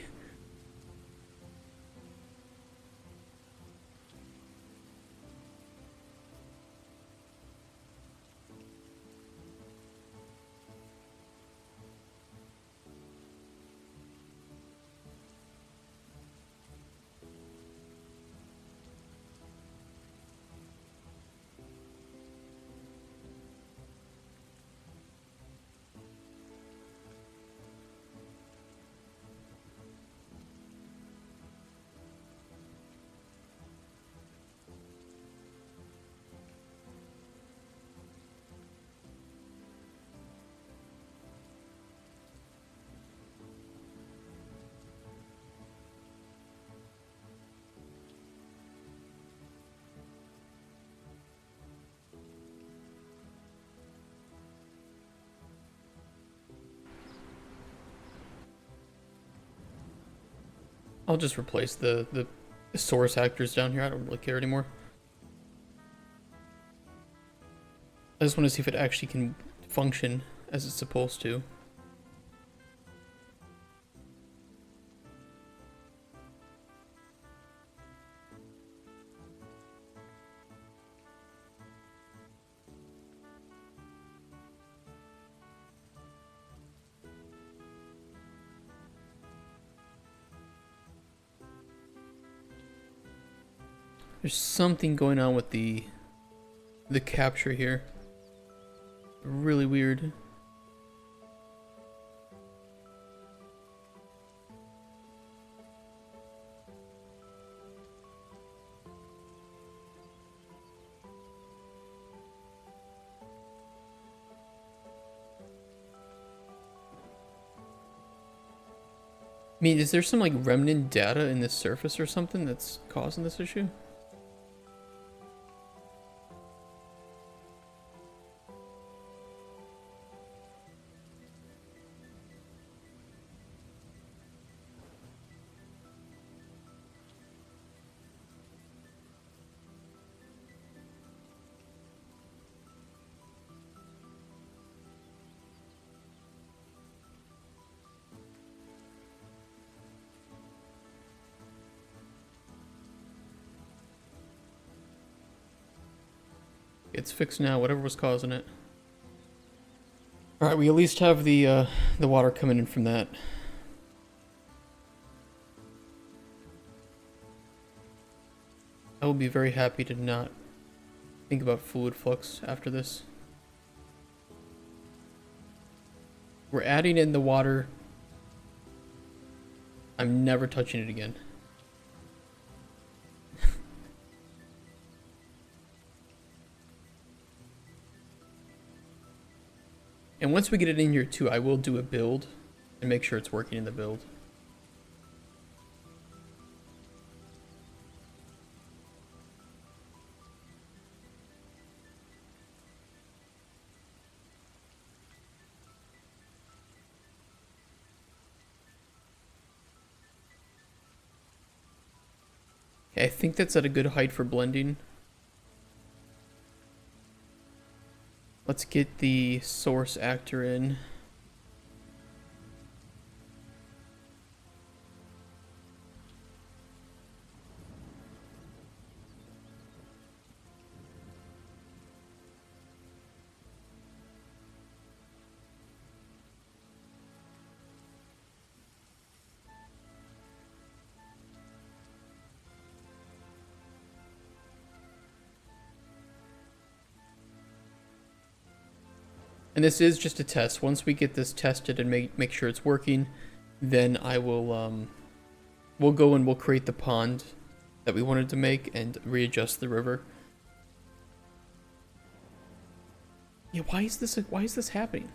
I'll just replace the source actors down here. I don't really care anymore. I just want to see if it actually can function as it's supposed to. There's something going on with the capture here. Really weird. I mean, is there some like remnant data in this surface or something that's causing this issue? It's fixed now, whatever was causing it. Alright, we at least have the water coming in from that. I will be very happy to not think about fluid flux after this. We're adding in the water. I'm never touching it again. And once we get it in here too, I will do a build and make sure it's working in the build. Okay, I think that's at a good height for blending. Let's get the source actor in. And this is just a test. Once we get this tested and make sure it's working, then I will we'll go and we'll create the pond that we wanted to make and readjust the river. Yeah, why is this happening?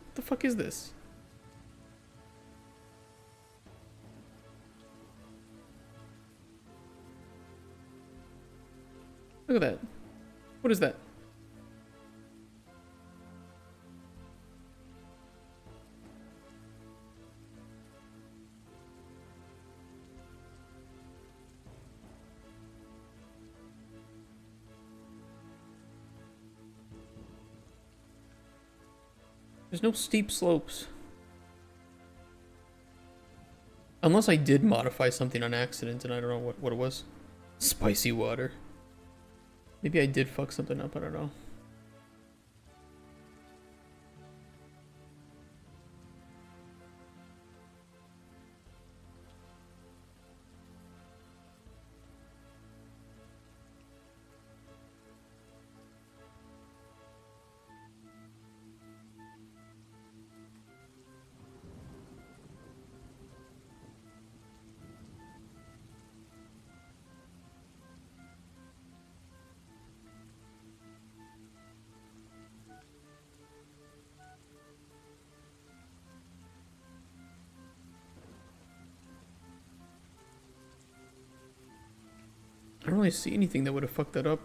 What the fuck is this? Look at that. What is that? There's no steep slopes. Unless I did modify something on accident and I don't know what it was. Spicy water. Maybe I did fuck something up, I don't know. I don't really see anything that would have fucked that up.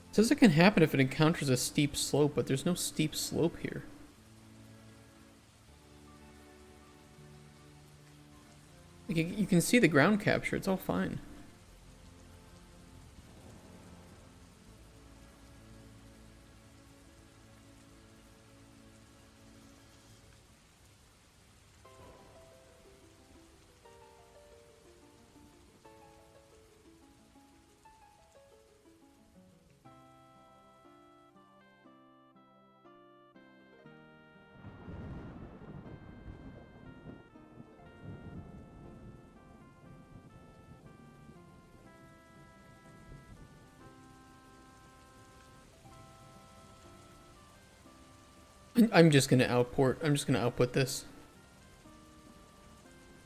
It says it can happen if it encounters a steep slope, but there's no steep slope here. Like, you can see the ground capture. It's all fine. I'm just gonna outport. I'm just gonna output this.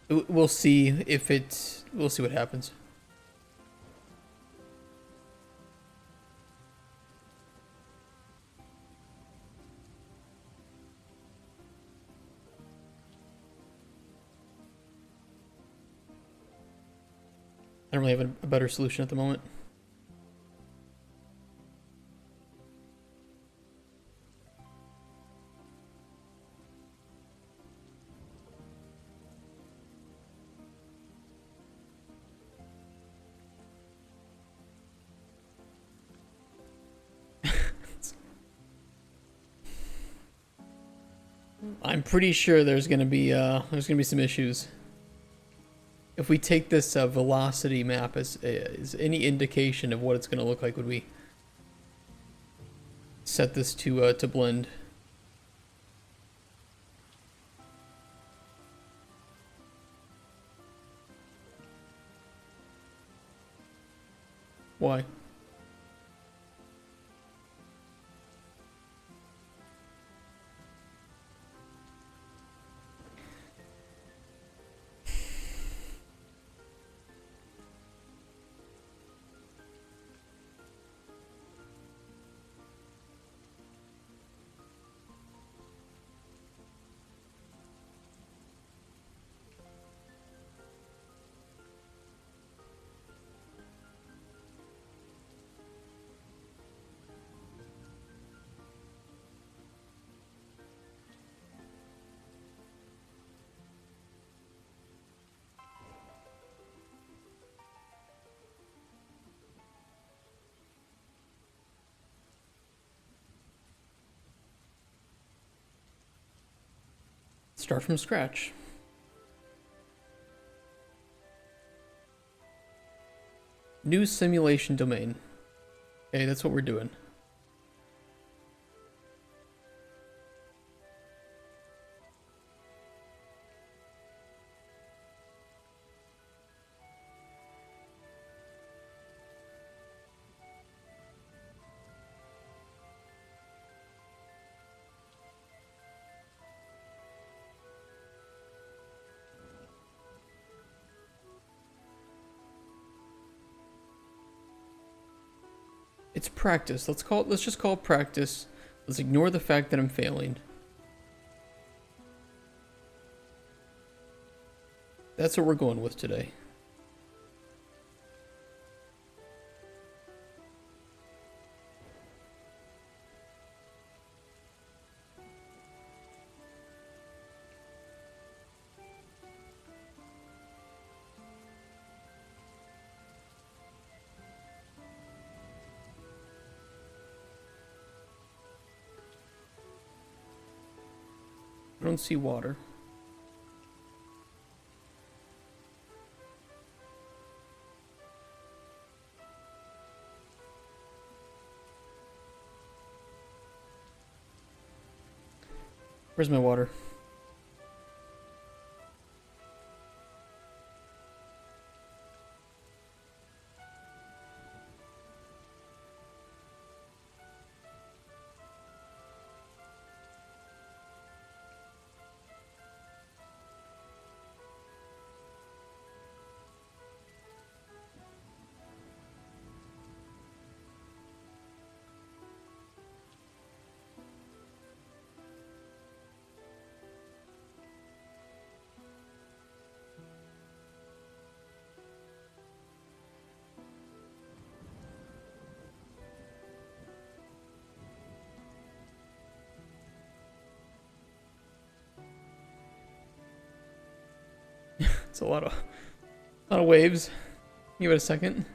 We'll see if it's. We'll see what happens. I don't really have a better solution at the moment. I'm pretty sure there's gonna be some issues. If we take this velocity map as any indication of what it's gonna look like, would we set this to blend? Why? Start from scratch. New simulation domain. Okay, that's what we're doing. It's practice. Let's just call it practice. Let's ignore the fact that I'm failing. That's what we're going with today. I don't see water. Where's my water? It's a lot of waves. Give it a second.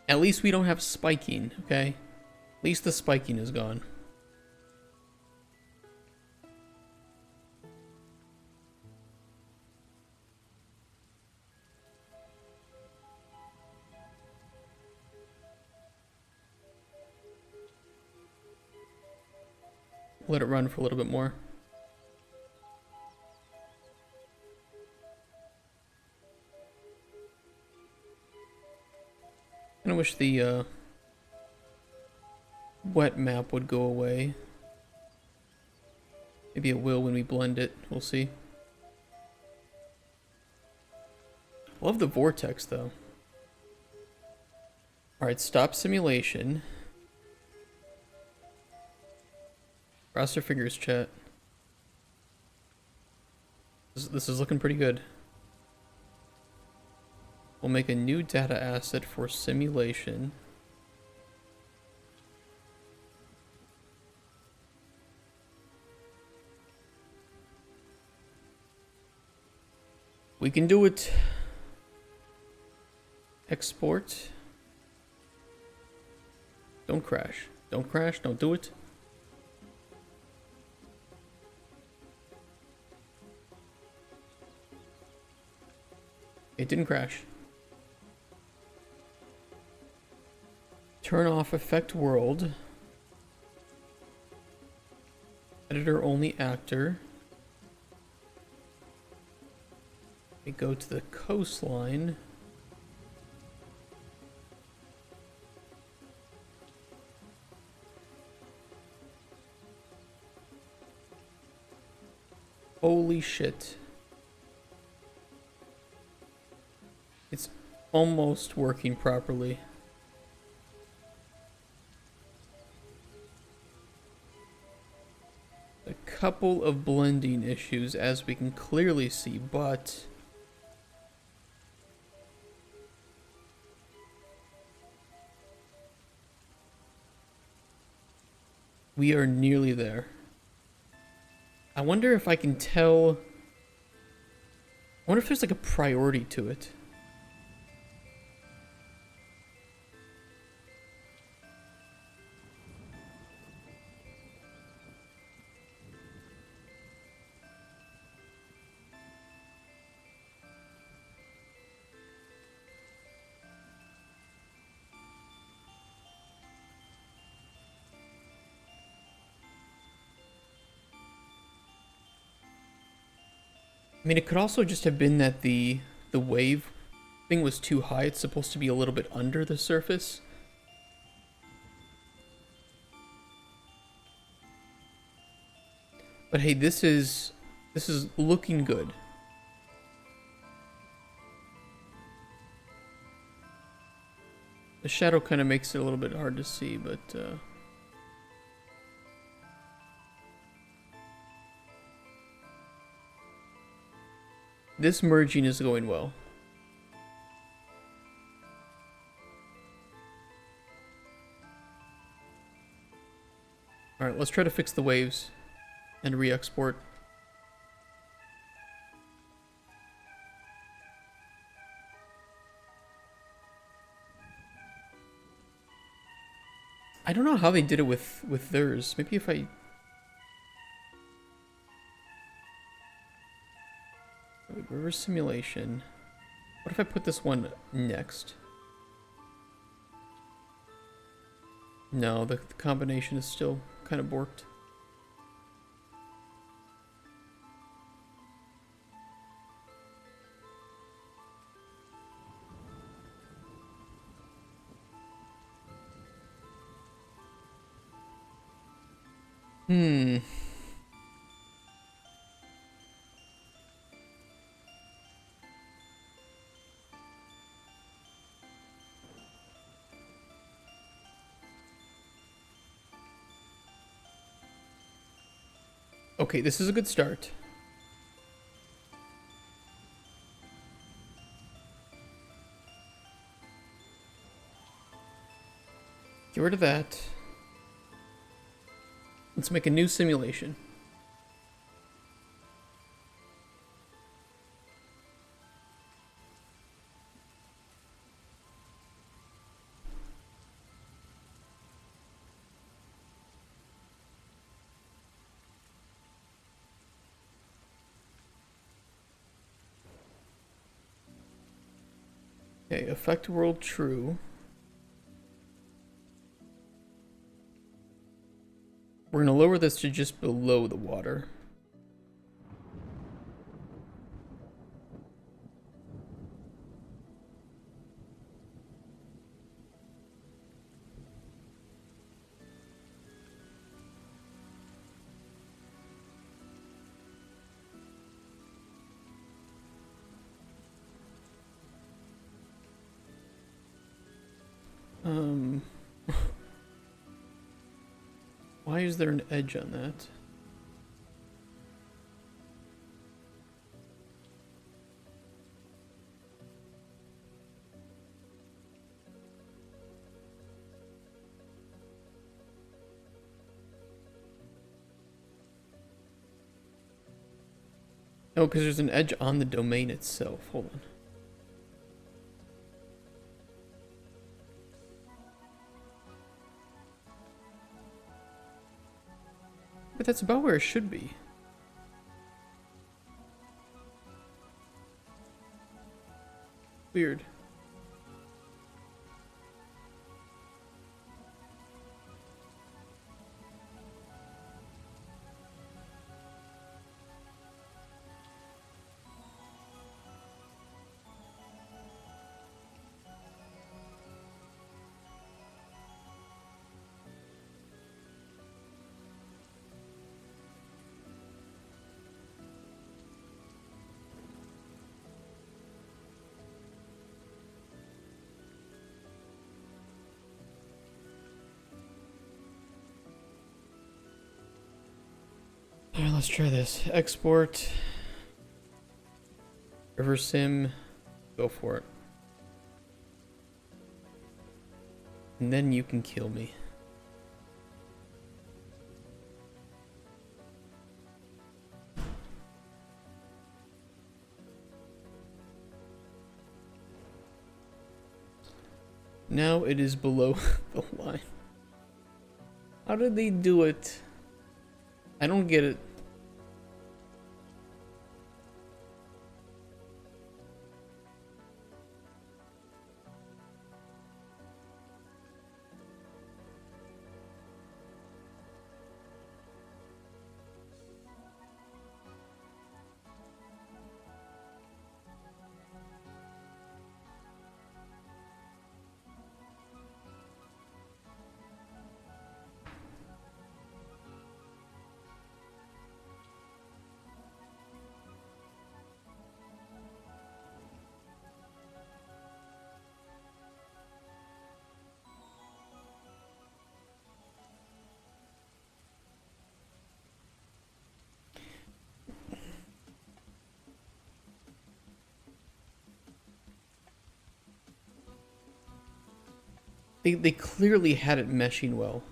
At least we don't have spiking, okay? At least the spiking is gone. Let it run for a little bit more. I wish the wet map would go away. Maybe it will when we blend it. We'll see. Love the vortex though. Alright, stop simulation. Cross your fingers, chat. This is looking pretty good. We'll make a new data asset for simulation. We can do it. Export. Don't crash. Don't crash. Don't do it. It didn't crash. Turn off effect world. Editor only actor. We go to the coastline. Holy shit. It's almost working properly. A couple of blending issues, as we can clearly see, but we are nearly there. I wonder if I can tell. I wonder if there's like a priority to it. I mean, it could also just have been that the wave thing was too high. It's supposed to be a little bit under the surface. But hey, this is looking good. The shadow kind of makes it a little bit hard to see, but this merging is going well. Alright, let's try to fix the waves and re-export. I don't know how they did it with theirs. Maybe if I... Reverse simulation. What if I put this one next? No, the combination is still kind of borked. Okay, this is a good start. Get rid of that. Let's make a new simulation. Okay, affect world true. We're gonna lower this to just below the water. Why is there an edge on that? Oh, because there's an edge on the domain itself. Hold on. But that's about where it should be. Weird. Alright, let's try this. Export. River sim. Go for it. And then you can kill me. Now it is below the line. How did they do it? I don't get it. They clearly had it meshing well.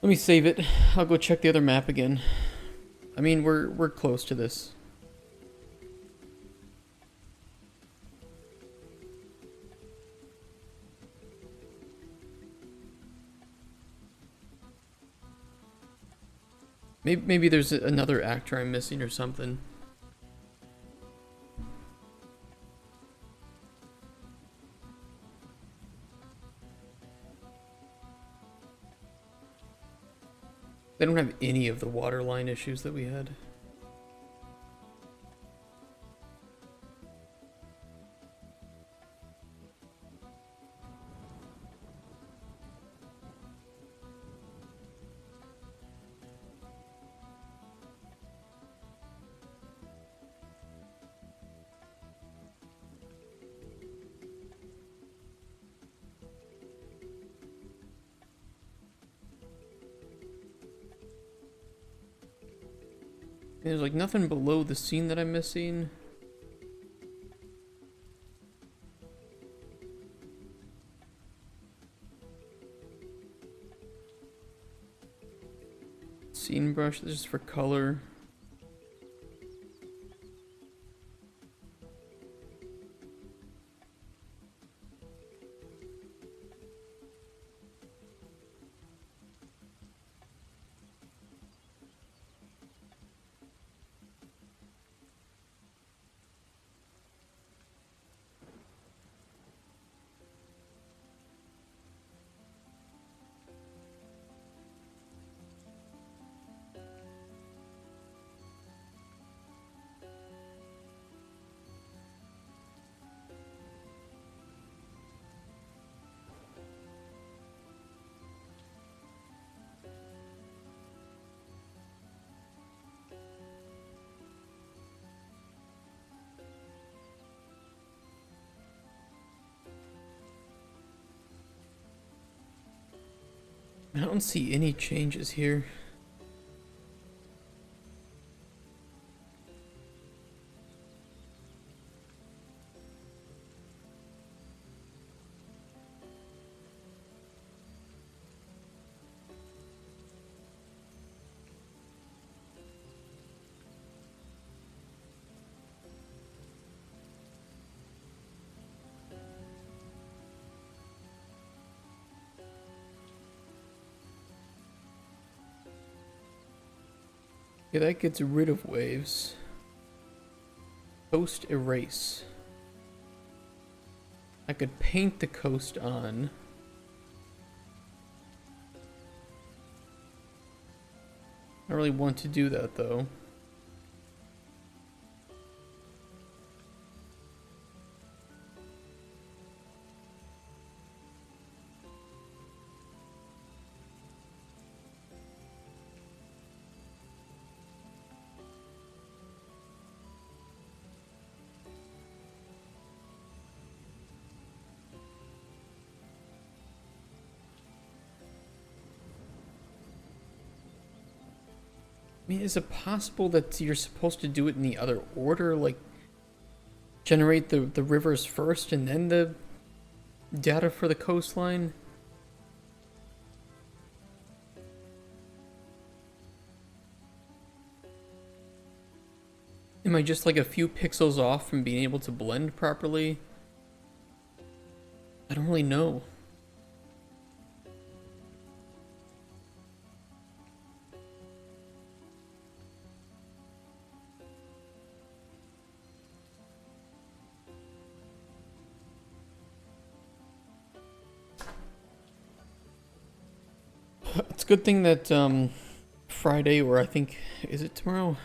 Let me save it. I'll go check the other map again. I mean, we're close to this. Maybe there's another actor I'm missing or something. They don't have any of the waterline issues that we had. There's like nothing below the scene that I'm missing. scene brush. This is for color. I don't see any changes here. Yeah, that gets rid of waves. Coast erase. I could paint the coast on. I don't really want to do that though. I mean, is it possible that you're supposed to do it in the other order? Like, generate the rivers first and then the data for the coastline? Am I just like a few pixels off from being able to blend properly? I don't really know. It's a good thing that Friday, or I think, is it tomorrow?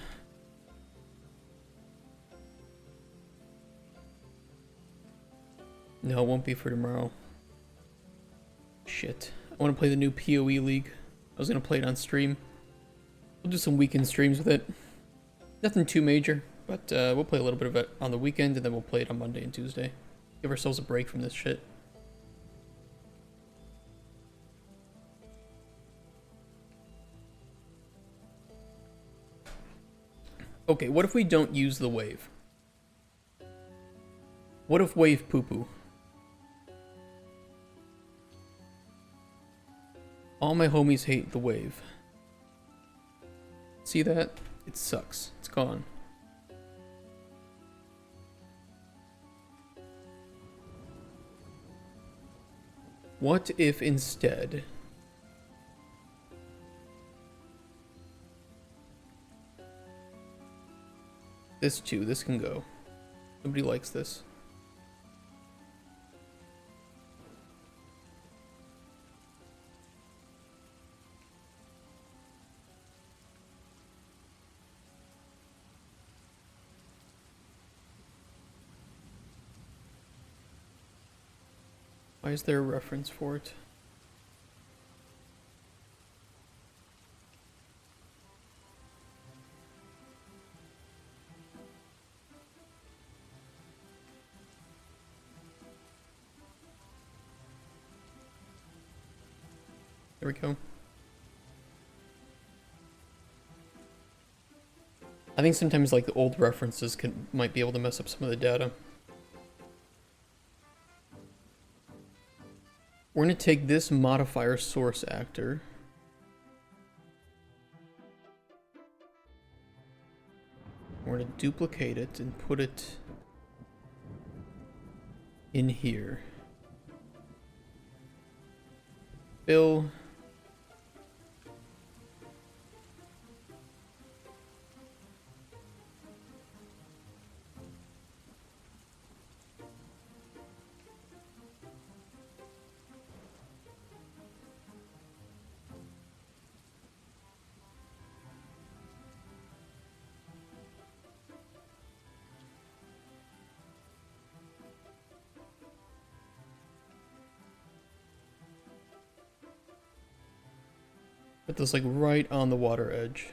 No, it won't be for tomorrow. Shit. I want to play the new PoE League. I was going to play it on stream. We'll do some weekend streams with it. Nothing too major, but we'll play a little bit of it on the weekend, and then we'll play it on Monday and Tuesday. Give ourselves a break from this shit. Okay, what if we don't use the wave? What if wave poo-poo? All my homies hate the wave. See that? It sucks. It's gone. What if instead... This too, this can go. Nobody likes this. Why is there a reference for it? There we go. I think sometimes like the old references might be able to mess up some of the data. We're going to take this modifier source actor We're going to duplicate it and put it in here. Fill. Put this like right on the water edge.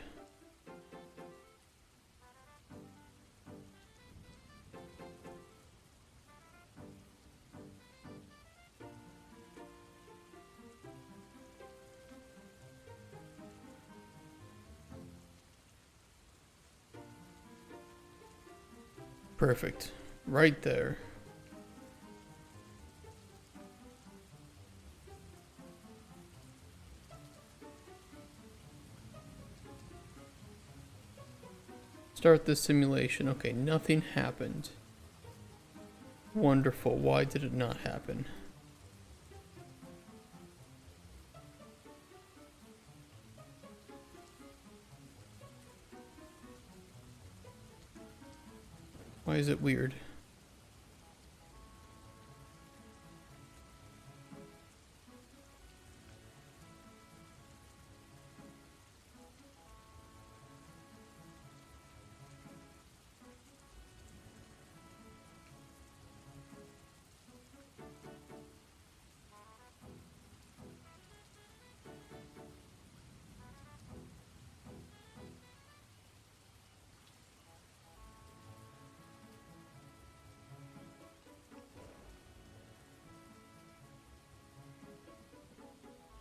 Perfect. Right there. Start the simulation. Okay, nothing happened. Wonderful. Why did it not happen? Why is it weird?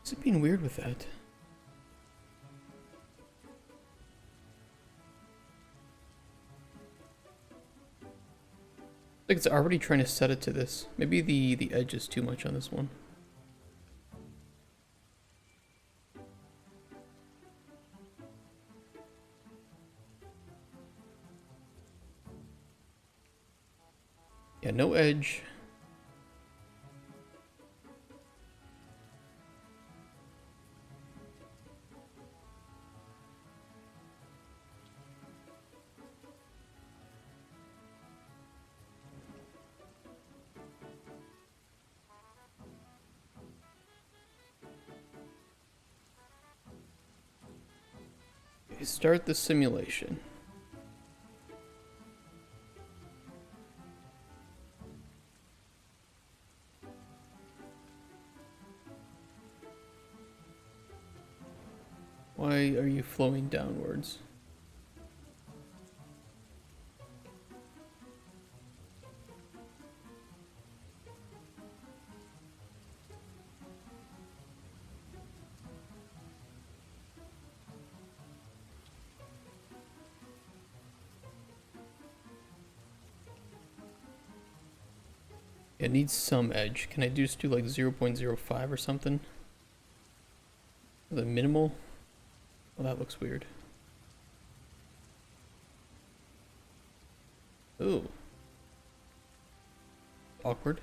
Is it being weird with that? Like it's already trying to set it to this. Maybe the edge is too much on this one. Yeah, no edge. Okay, start the simulation. Why are you flowing downwards? It needs some edge. Can I just do like 0.05 or something? The minimal? Well, that looks weird. Ooh. Awkward.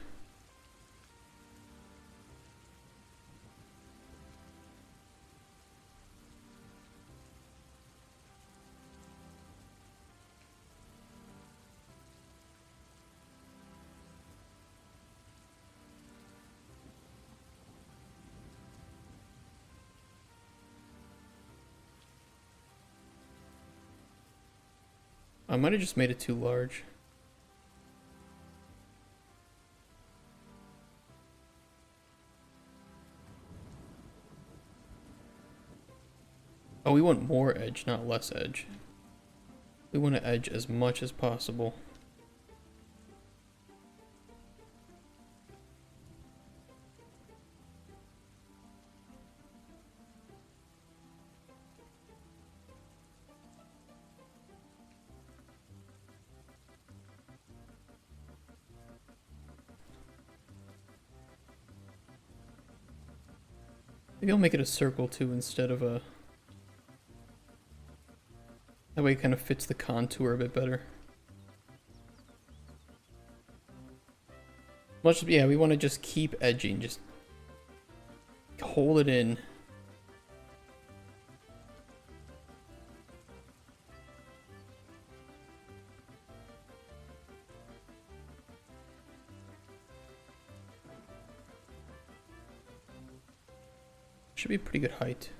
I might have just made it too large. Oh, we want more edge, not less edge. We want to edge as much as possible. Maybe I'll make it a circle too instead of a... That way it kind of fits the contour a bit better. Yeah, we want to just keep edging, just hold it in. Should be a pretty good height.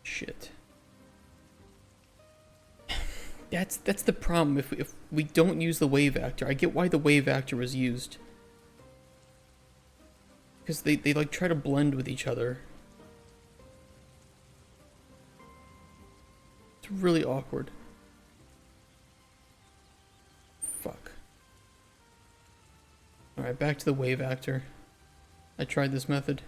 Shit. That's the problem. If we don't use the wave actor, I get why the wave actor was used. Because they like try to blend with each other. It's really awkward. Fuck. Alright, back to the wave actor. I tried this method.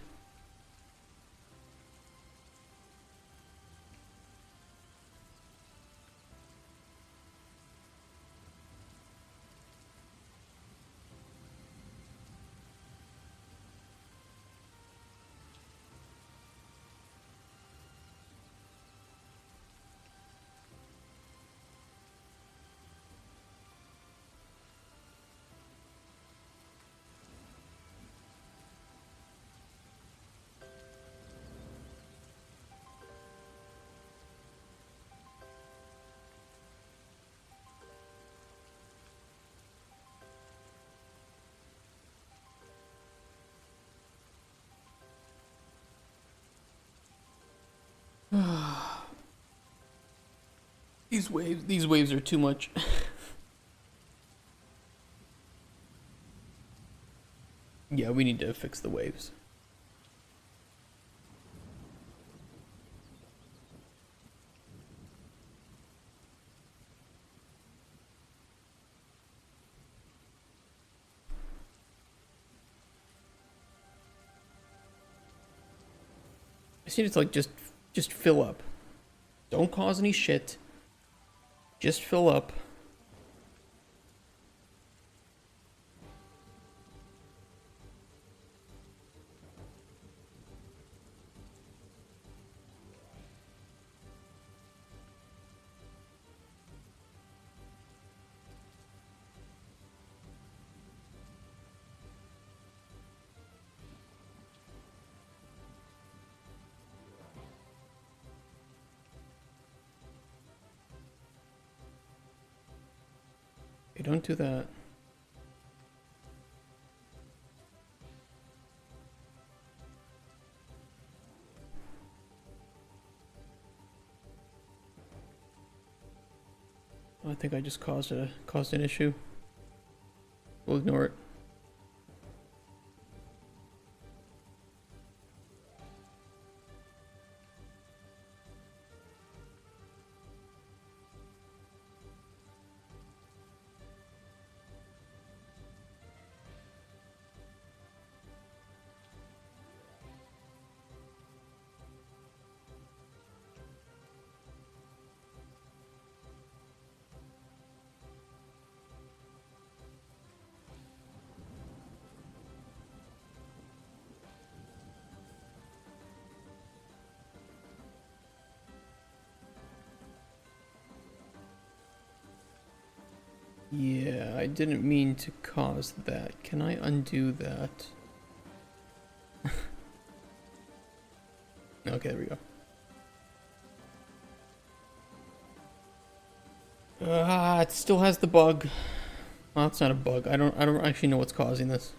These waves are too much. Yeah, we need to fix the waves. I just need to like just fill up. Don't cause any shit. Just fill up. Okay, don't do that. I think I just caused an issue. We'll ignore it. Yeah, I didn't mean to cause that. Can I undo that? Okay, there we go. It still has the bug. Well, it's not a bug. I don't actually know what's causing this.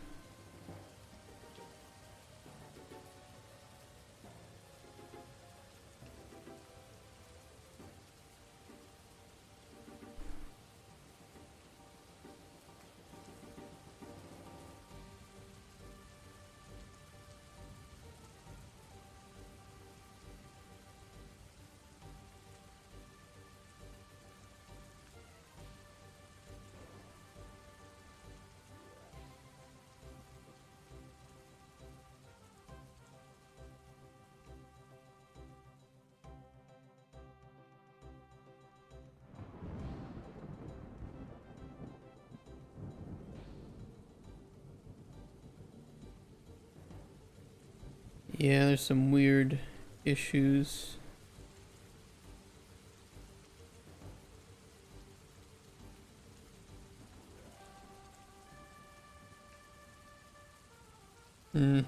Yeah, there's some weird issues. Hmm.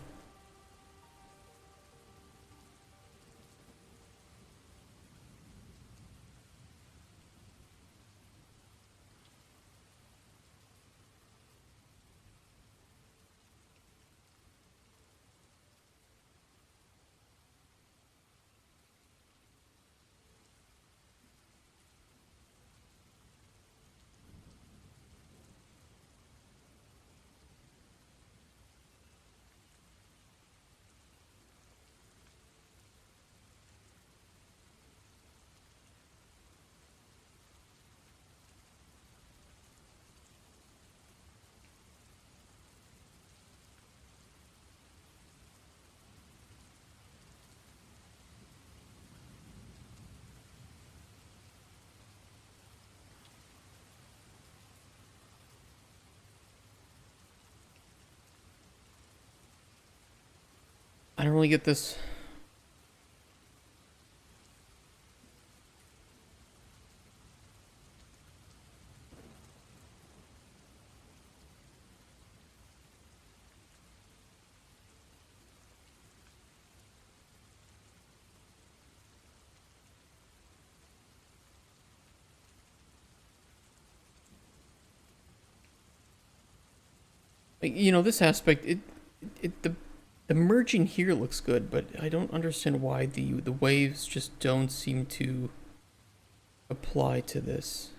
I don't really get this. Like, you know, this aspect, the merging here looks good, but I don't understand why the waves just don't seem to apply to this.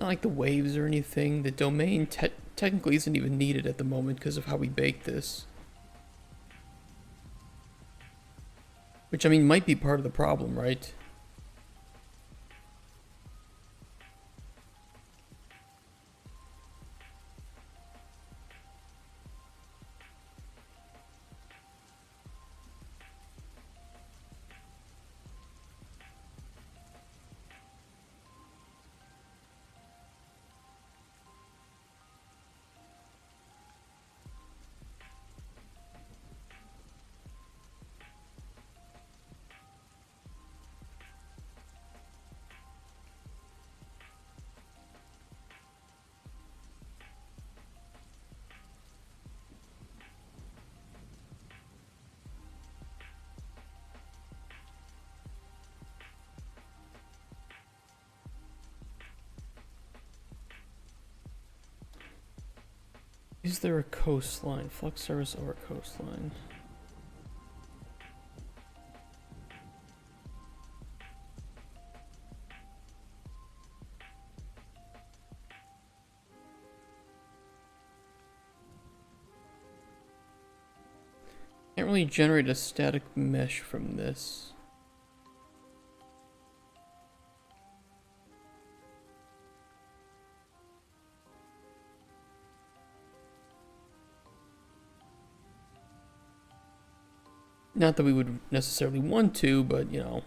Not like the waves or anything. The domain technically isn't even needed at the moment because of how we baked this. Which, I mean, might be part of the problem, right? Is there a coastline? Flux service or a coastline? Can't really generate a static mesh from this. Not that we would necessarily want to, but, you know,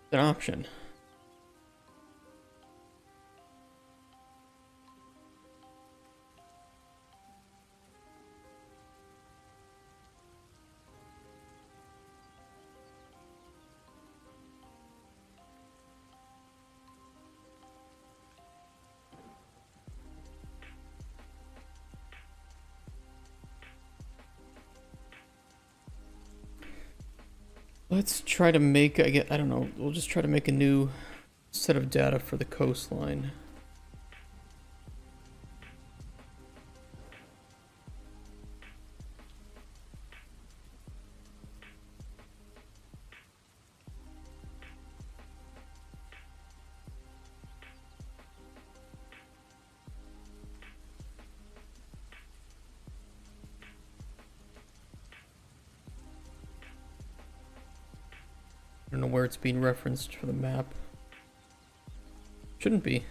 it's an option. Let's try to make, I don't know, we'll just try to make a new set of data for the coastline. I don't know where it's being referenced for the map. Shouldn't be.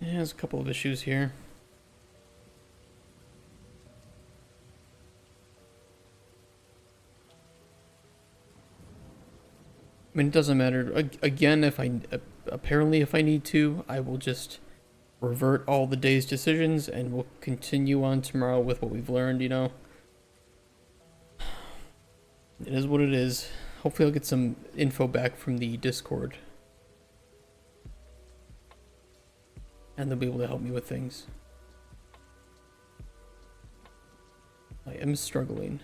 Yeah, there's a couple of issues here. I mean, it doesn't matter. Again, apparently if I need to, I will just revert all the day's decisions and we'll continue on tomorrow with what we've learned, you know. It is what it is. Hopefully I'll get some info back from the Discord. And they'll be able to help me with things. I am struggling.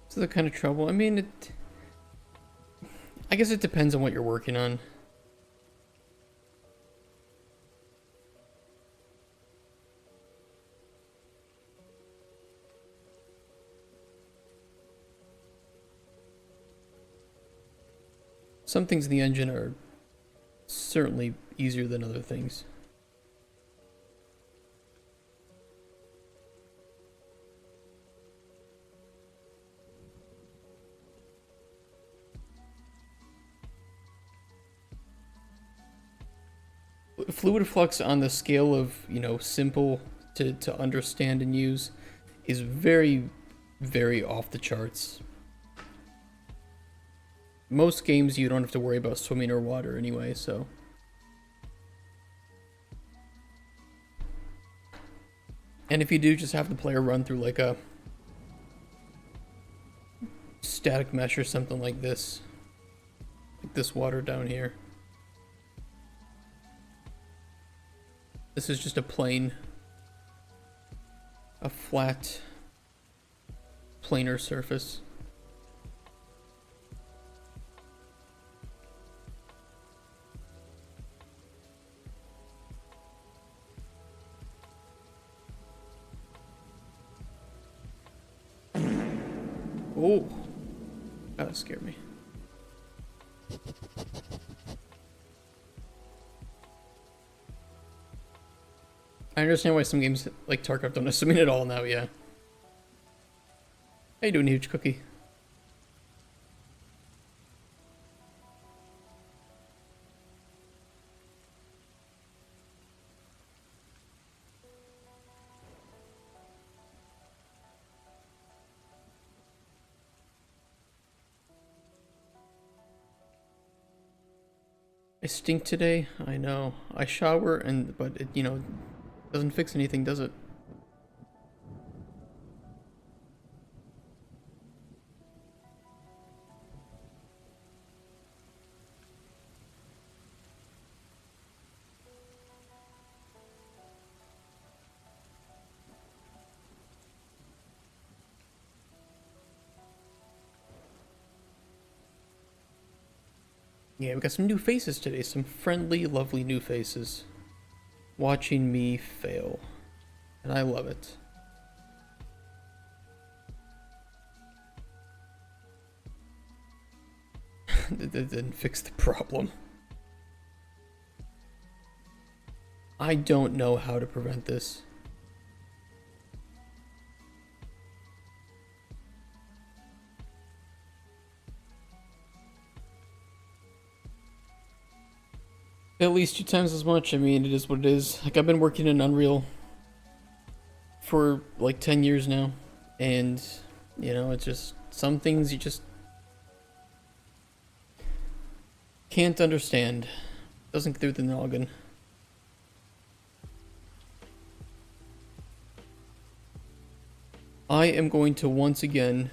This is the kind of trouble. I mean, I guess it depends on what you're working on. Some things in the engine are certainly easier than other things. Fluid Flux on the scale of, you know, simple to understand and use is very, very off the charts. Most games you don't have to worry about swimming or water anyway, so. And if you do, just have the player run through like a static mesh or something like this. Like this water down here. This is just a plane. A flat, planar surface. Oh, that scared me. I understand why some games like Tarkov don't assume it all now, yeah. How you doing, Huge Cookie? I stink today. I know. I shower but it, you know, doesn't fix anything, does it? Yeah, we got some new faces today. Some friendly, lovely new faces. Watching me fail. And I love it. That didn't fix the problem. I don't know how to prevent this. At least 2 times as much. I mean, it is what it is. Like, I've been working in Unreal for like 10 years now. And, you know, it's just some things you just can't understand. Doesn't get through the noggin. I am going to once again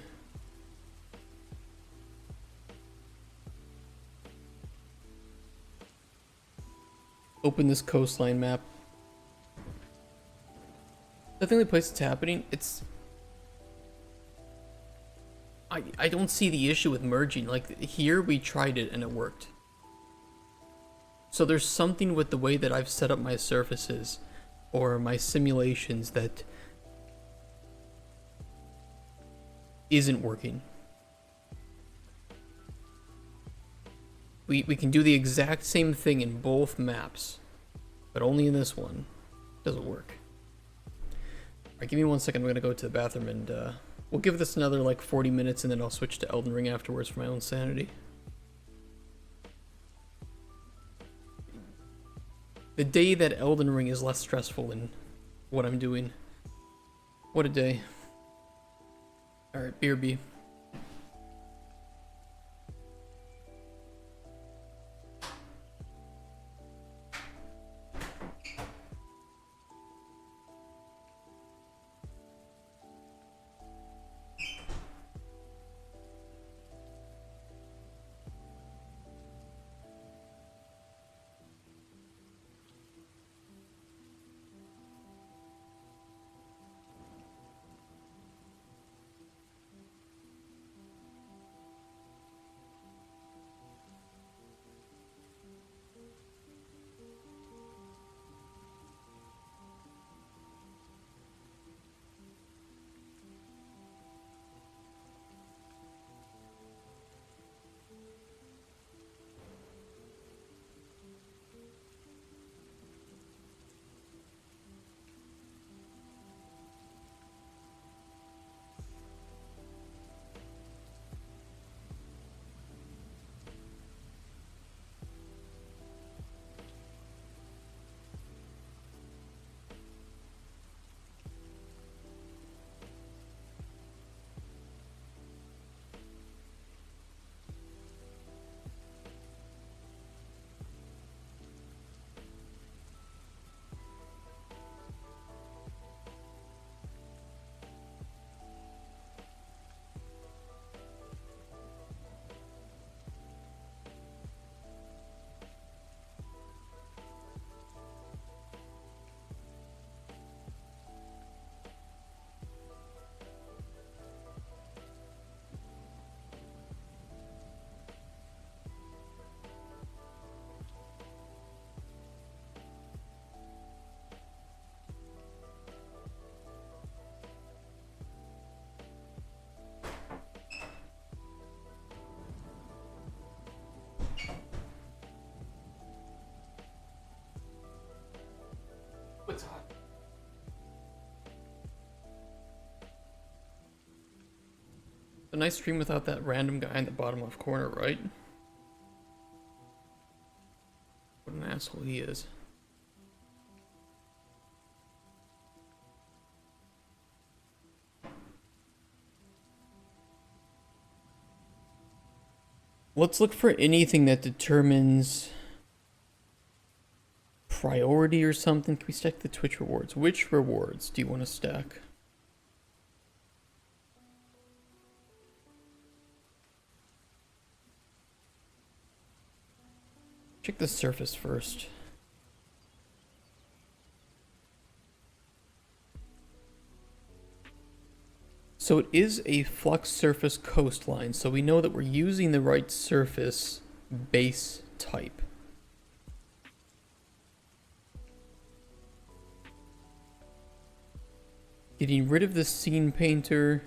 open this coastline map. The only place it's happening, I don't see the issue with merging. Like, here we tried it and it worked. So there's something with the way that I've set up my surfaces or my simulations that isn't working. We can do the exact same thing in both maps, but only in this one does it work. Alright, give me 1 second. I'm gonna go to the bathroom and we'll give this another like 40 minutes and then I'll switch to Elden Ring afterwards for my own sanity. The day that Elden Ring is less stressful than what I'm doing. What a day. Alright, BRB. What's hot? A nice stream without that random guy in the bottom left corner, right? What an asshole he is. Let's look for anything that determines priority or something. Can we stack the Twitch rewards? Which rewards do you want to stack? Check the surface first. So it is a flux surface coastline, so we know that we're using the right surface base type. Getting rid of the scene painter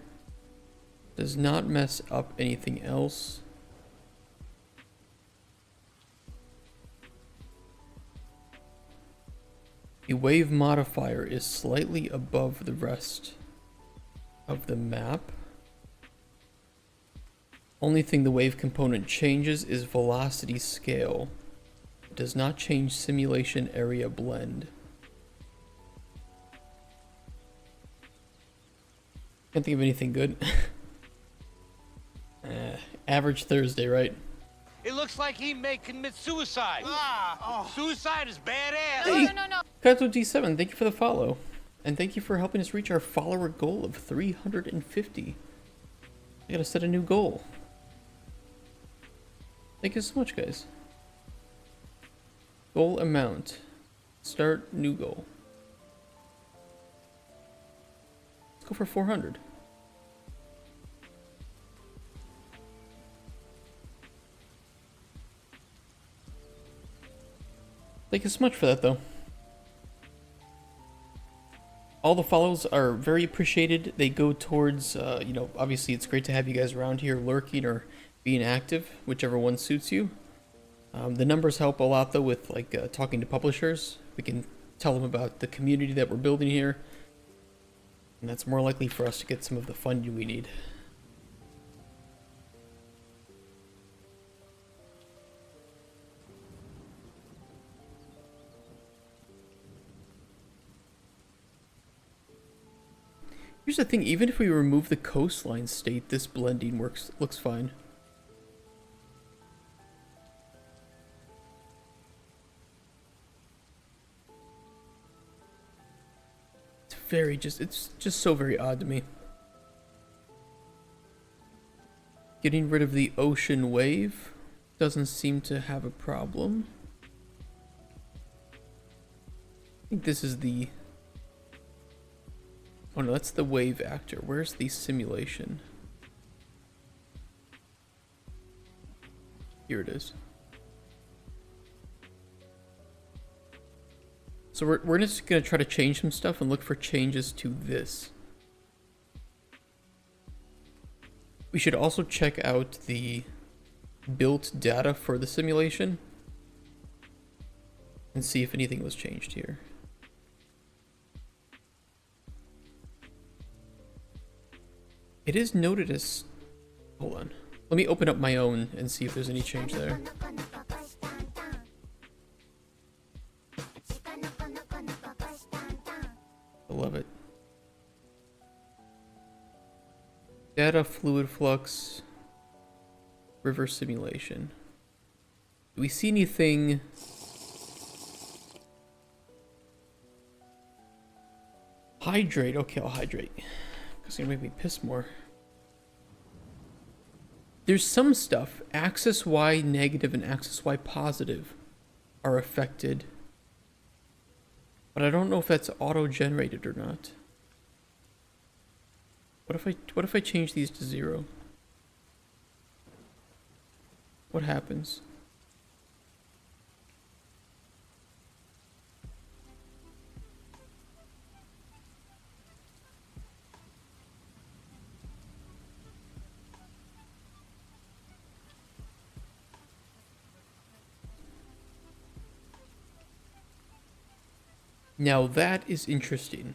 does not mess up anything else. The wave modifier is slightly above the rest of the map. Only thing the wave component changes is velocity scale. It does not change simulation area blend. Can't think of anything good. Average Thursday, right? It looks like he may commit suicide. Suicide is badass. Hey, Kato D7, thank you for the follow. And thank you for helping us reach our follower goal of 350. I gotta set a new goal. Thank you so much, guys. Goal amount. Start new goal. Let's go for 400. Thank you so much for that, though. All the follows are very appreciated. They go towards, you know, obviously it's great to have you guys around here lurking or being active, whichever one suits you. The numbers help a lot, though, with like talking to publishers. We can tell them about the community that we're building here, and that's more likely for us to get some of the funding we need. Here's the thing, even if we remove the coastline state, this blending looks fine. It's just so very odd to me. Getting rid of the ocean wave doesn't seem to have a problem. I think this is the... Oh no, that's the wave actor. Where's the simulation? Here it is. So we're just gonna try to change some stuff and look for changes to this. We should also check out the built data for the simulation and see if anything was changed here. It is noted as... Hold on. Let me open up my own and see if there's any change there. I love it. Data, fluid flux, river simulation. Do we see anything... Hydrate. Okay, I'll hydrate. It's gonna make me piss more. There's some stuff, axis Y negative and axis Y positive are affected. But I don't know if that's auto-generated or not. What if I change these to 0? What happens? Now that is interesting.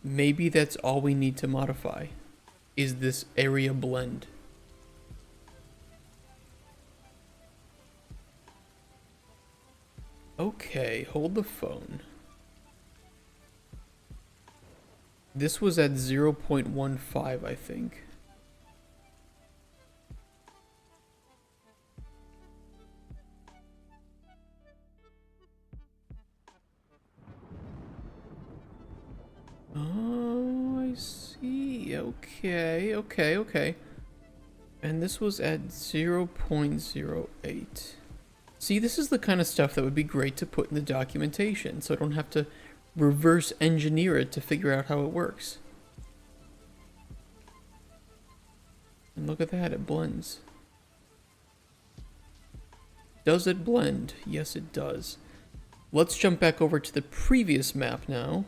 Maybe that's all we need to modify, is this area blend. Okay, hold the phone. This was at 0.15, I think. Oh, I see. Okay. And this was at 0.08. See, this is the kind of stuff that would be great to put in the documentation, so I don't have to reverse engineer it to figure out how it works. And look at that, it blends. Does it blend? Yes, it does. Let's jump back over to the previous map now.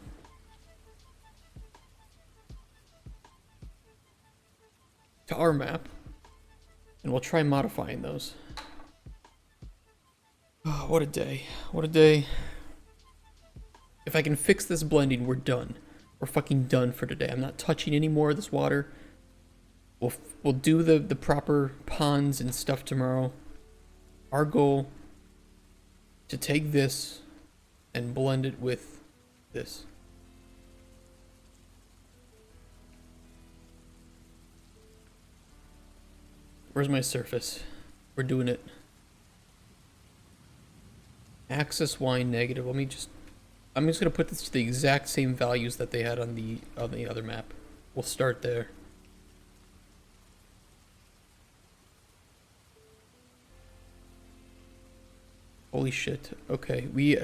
To our map. And we'll try modifying those. Oh, what a day. What a day. If I can fix this blending, we're done. We're fucking done for today. I'm not touching any more of this water. We'll do the proper ponds and stuff tomorrow. Our goal to take this and blend it with this. Where's my surface? We're doing it. Axis Y negative. I'm just gonna put this to the exact same values that they had on the other map. We'll start there. Holy shit. Okay, we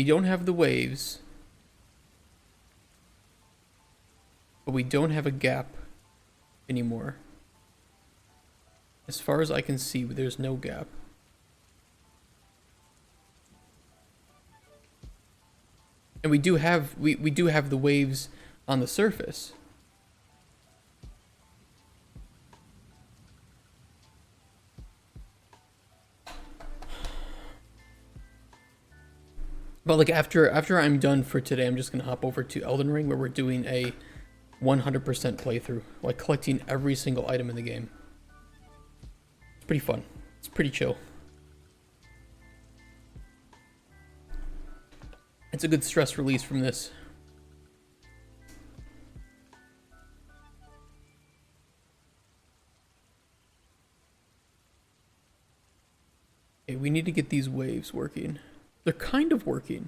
don't have the waves, but we don't have a gap anymore. As far as I can see, there's no gap. And we do have the waves on the surface. But like after I'm done for today, I'm just gonna hop over to Elden Ring, where we're doing a 100% playthrough, like collecting every single item in the game. It's pretty fun. It's pretty chill. It's a good stress release from this. Okay, we need to get these waves working. They're kind of working.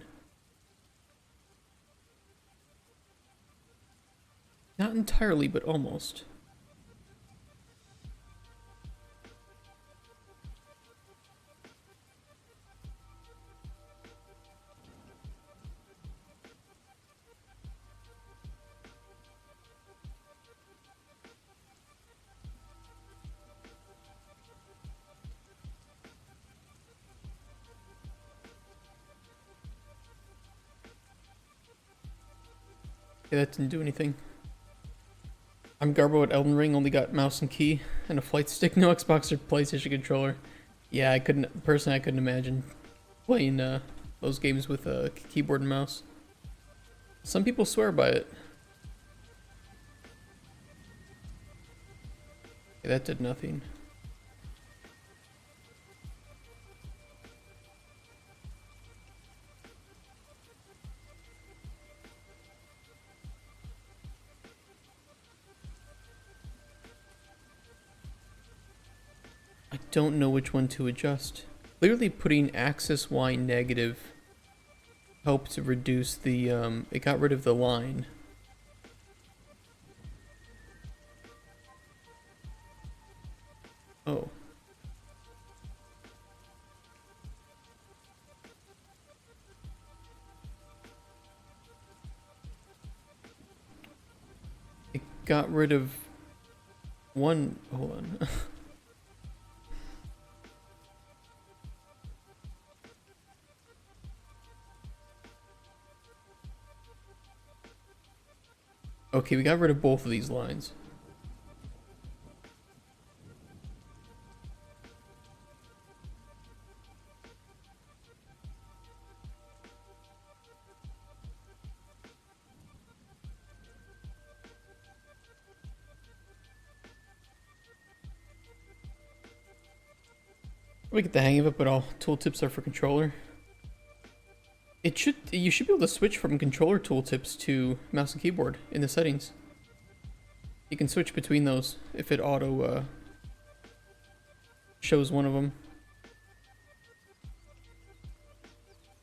Not entirely, but almost. Okay, that didn't do anything. I'm Garbo at Elden Ring, only got mouse and key and a flight stick, no Xbox or PlayStation controller. Yeah, I couldn't imagine playing those games with a keyboard and mouse. Some people swear by it. Okay, that did nothing. I don't know which one to adjust. Clearly putting axis Y negative helped to reduce the, it got rid of the line. Oh. It got rid of one, hold on. Okay, we got rid of both of these lines. We get the hang of it, but all tooltips are for controller. You should be able to switch from controller tooltips to mouse and keyboard in the settings. You can switch between those if it auto shows one of them.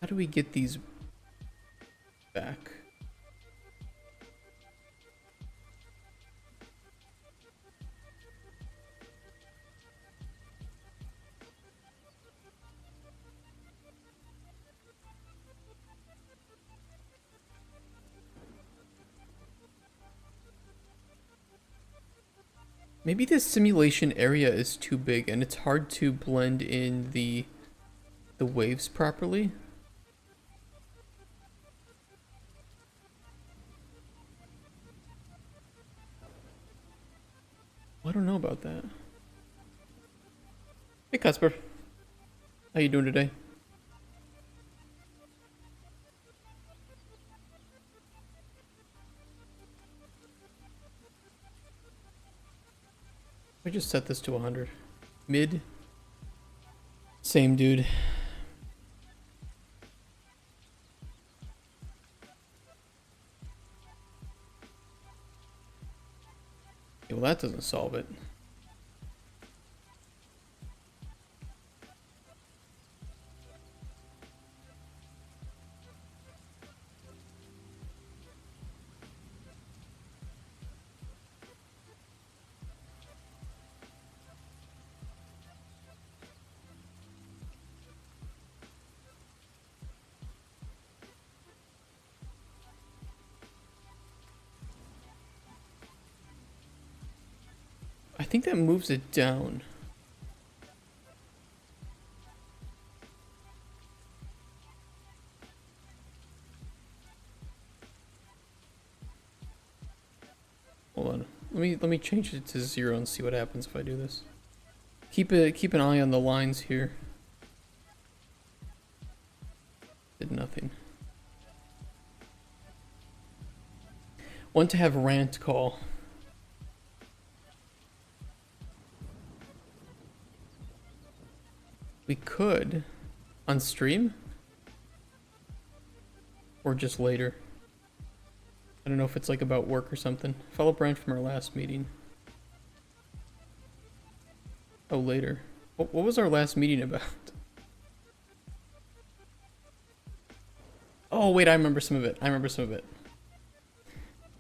How do we get these back? Maybe this simulation area is too big and it's hard to blend in the waves properly. I don't know about that. Hey Casper, how you doing today? I just set this to 100. Mid. Same dude. Okay, well that doesn't solve it. I think that moves it down. Hold on. Let me change it to 0 and see what happens if I do this. Keep an eye on the lines here. Did nothing. Want to have rant call. We could on stream or just later. I don't know if it's like about work or something. Follow Brian from our last meeting. Oh, later. What was our last meeting about? Oh, wait, I remember some of it. Yeah,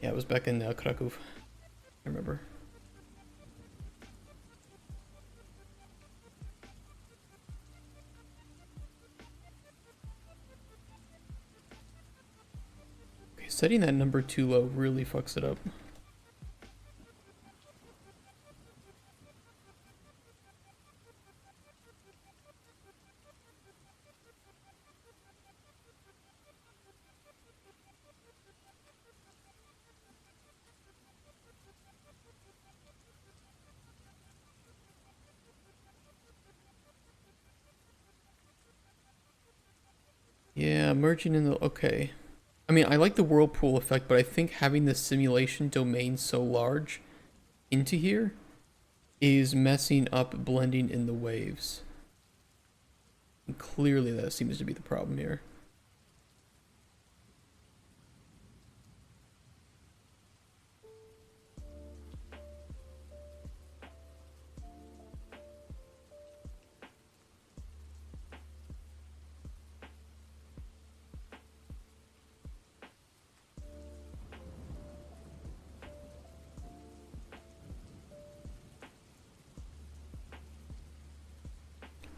it was back in Krakow. I remember. Okay, setting that number too low really fucks it up. Yeah, merging in the... Okay. I mean, I like the whirlpool effect, but I think having the simulation domain so large into here is messing up blending in the waves. And clearly that seems to be the problem here.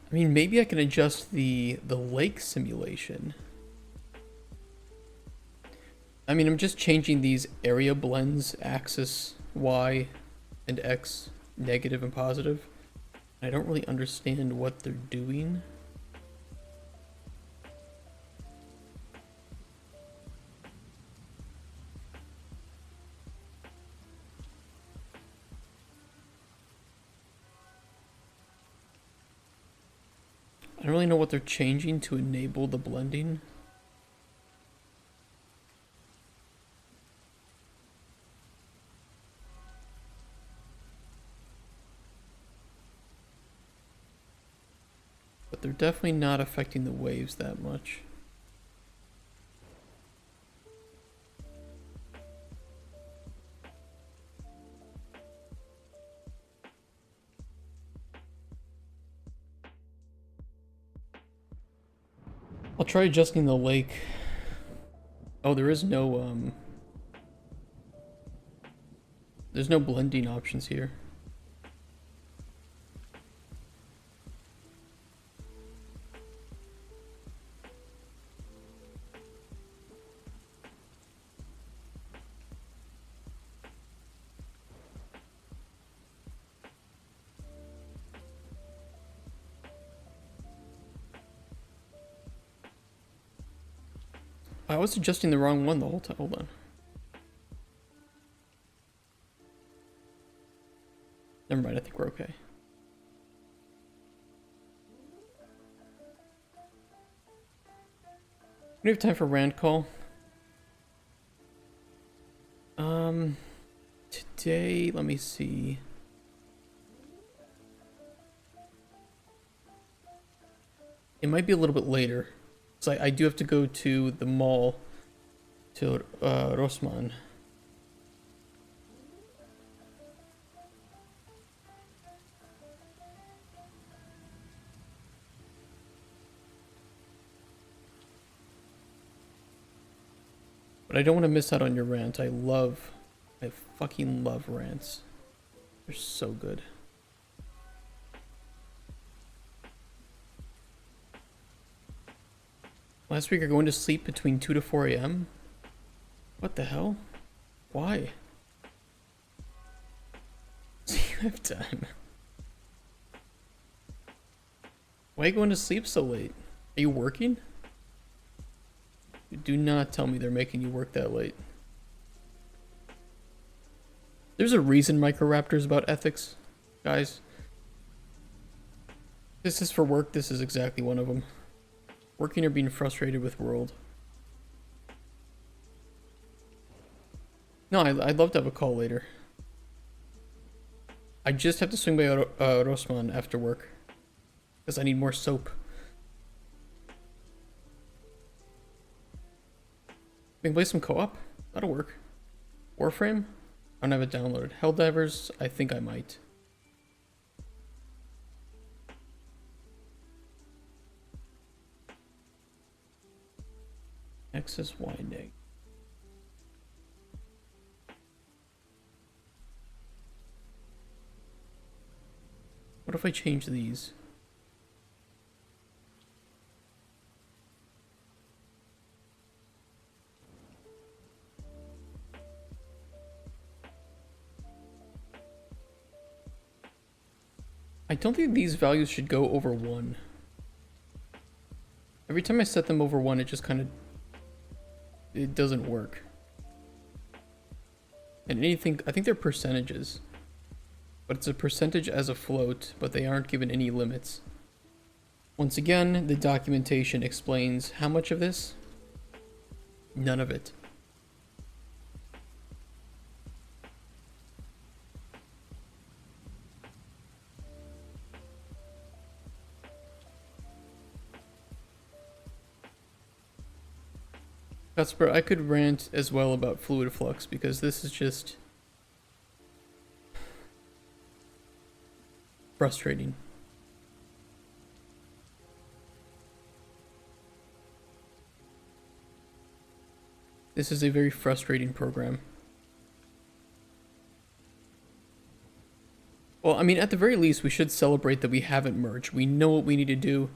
I mean, maybe I can adjust the lake simulation. I mean, I'm just changing these area blends, axis, Y, and X, negative and positive. I don't really understand what they're doing. I don't really know what they're changing to enable the blending. But they're definitely not affecting the waves that much. I'll try adjusting the lake. Oh, there is no, there's no blending options here. I was adjusting the wrong one the whole time. Hold on. Never mind, I think we're okay. We have time for rant call. Today, let me see. It might be a little bit later. So I do have to go to the mall to Rosman. But I don't want to miss out on your rant. I fucking love rants. They're so good. Last week, you're going to sleep between 2 to 4 a.m.? What the hell? Why? So you have time. Why are you going to sleep so late? Are you working? Do not tell me they're making you work that late. There's a reason Microraptor's about ethics, guys. This is for work, this is exactly one of them. Working or being frustrated with world. No, I'd love to have a call later. I just have to swing by Rosman after work. Because I need more soap. We can play some co-op. That'll work. Warframe? I don't have it downloaded. Helldivers? I think I might. Access winding. What if I change these? I don't think these values should go over 1. Every time I set them over 1, it just kind of... it doesn't work. And anything... I think they're percentages. But it's a percentage as a float, but they aren't given any limits. Once again, the documentation explains how much of this? None of it. Casper, I could rant as well about Fluid Flux because this is just frustrating. This is a very frustrating program. Well, I mean, at the very least, we should celebrate that we haven't merged. We know what we need to do.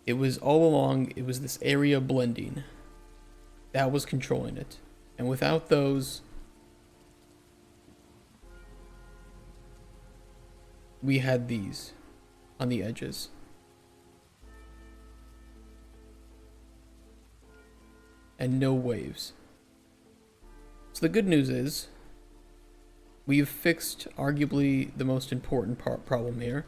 It was all along, it was this area blending. That was controlling it. And without those, we had these on the edges. And no waves. So the good news is, we've fixed arguably the most important problem here.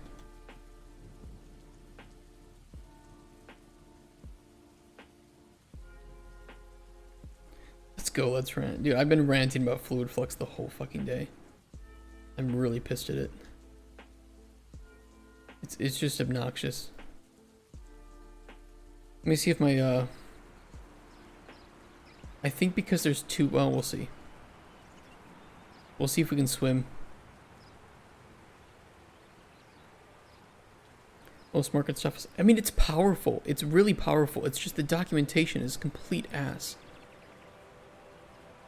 Let's go, let's rant. Dude, I've been ranting about Fluid Flux the whole fucking day. I'm really pissed at it. It's just obnoxious. Let me see if my, I think because there's two, well, we'll see. We'll see if we can swim. Most market stuff is, I mean, it's powerful. It's really powerful. It's just the documentation is complete ass.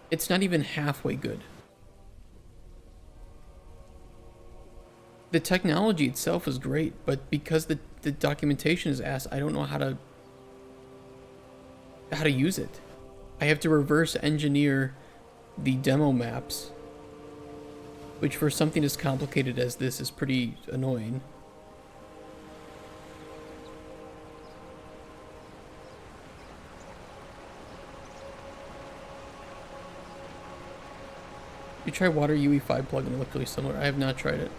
It's not even halfway good. The technology itself is great, but because the documentation is ass, I don't know how to use it. I have to reverse engineer the demo maps, which for something as complicated as this is pretty annoying. You try water UE5 plugin, it looked really similar. I have not tried it.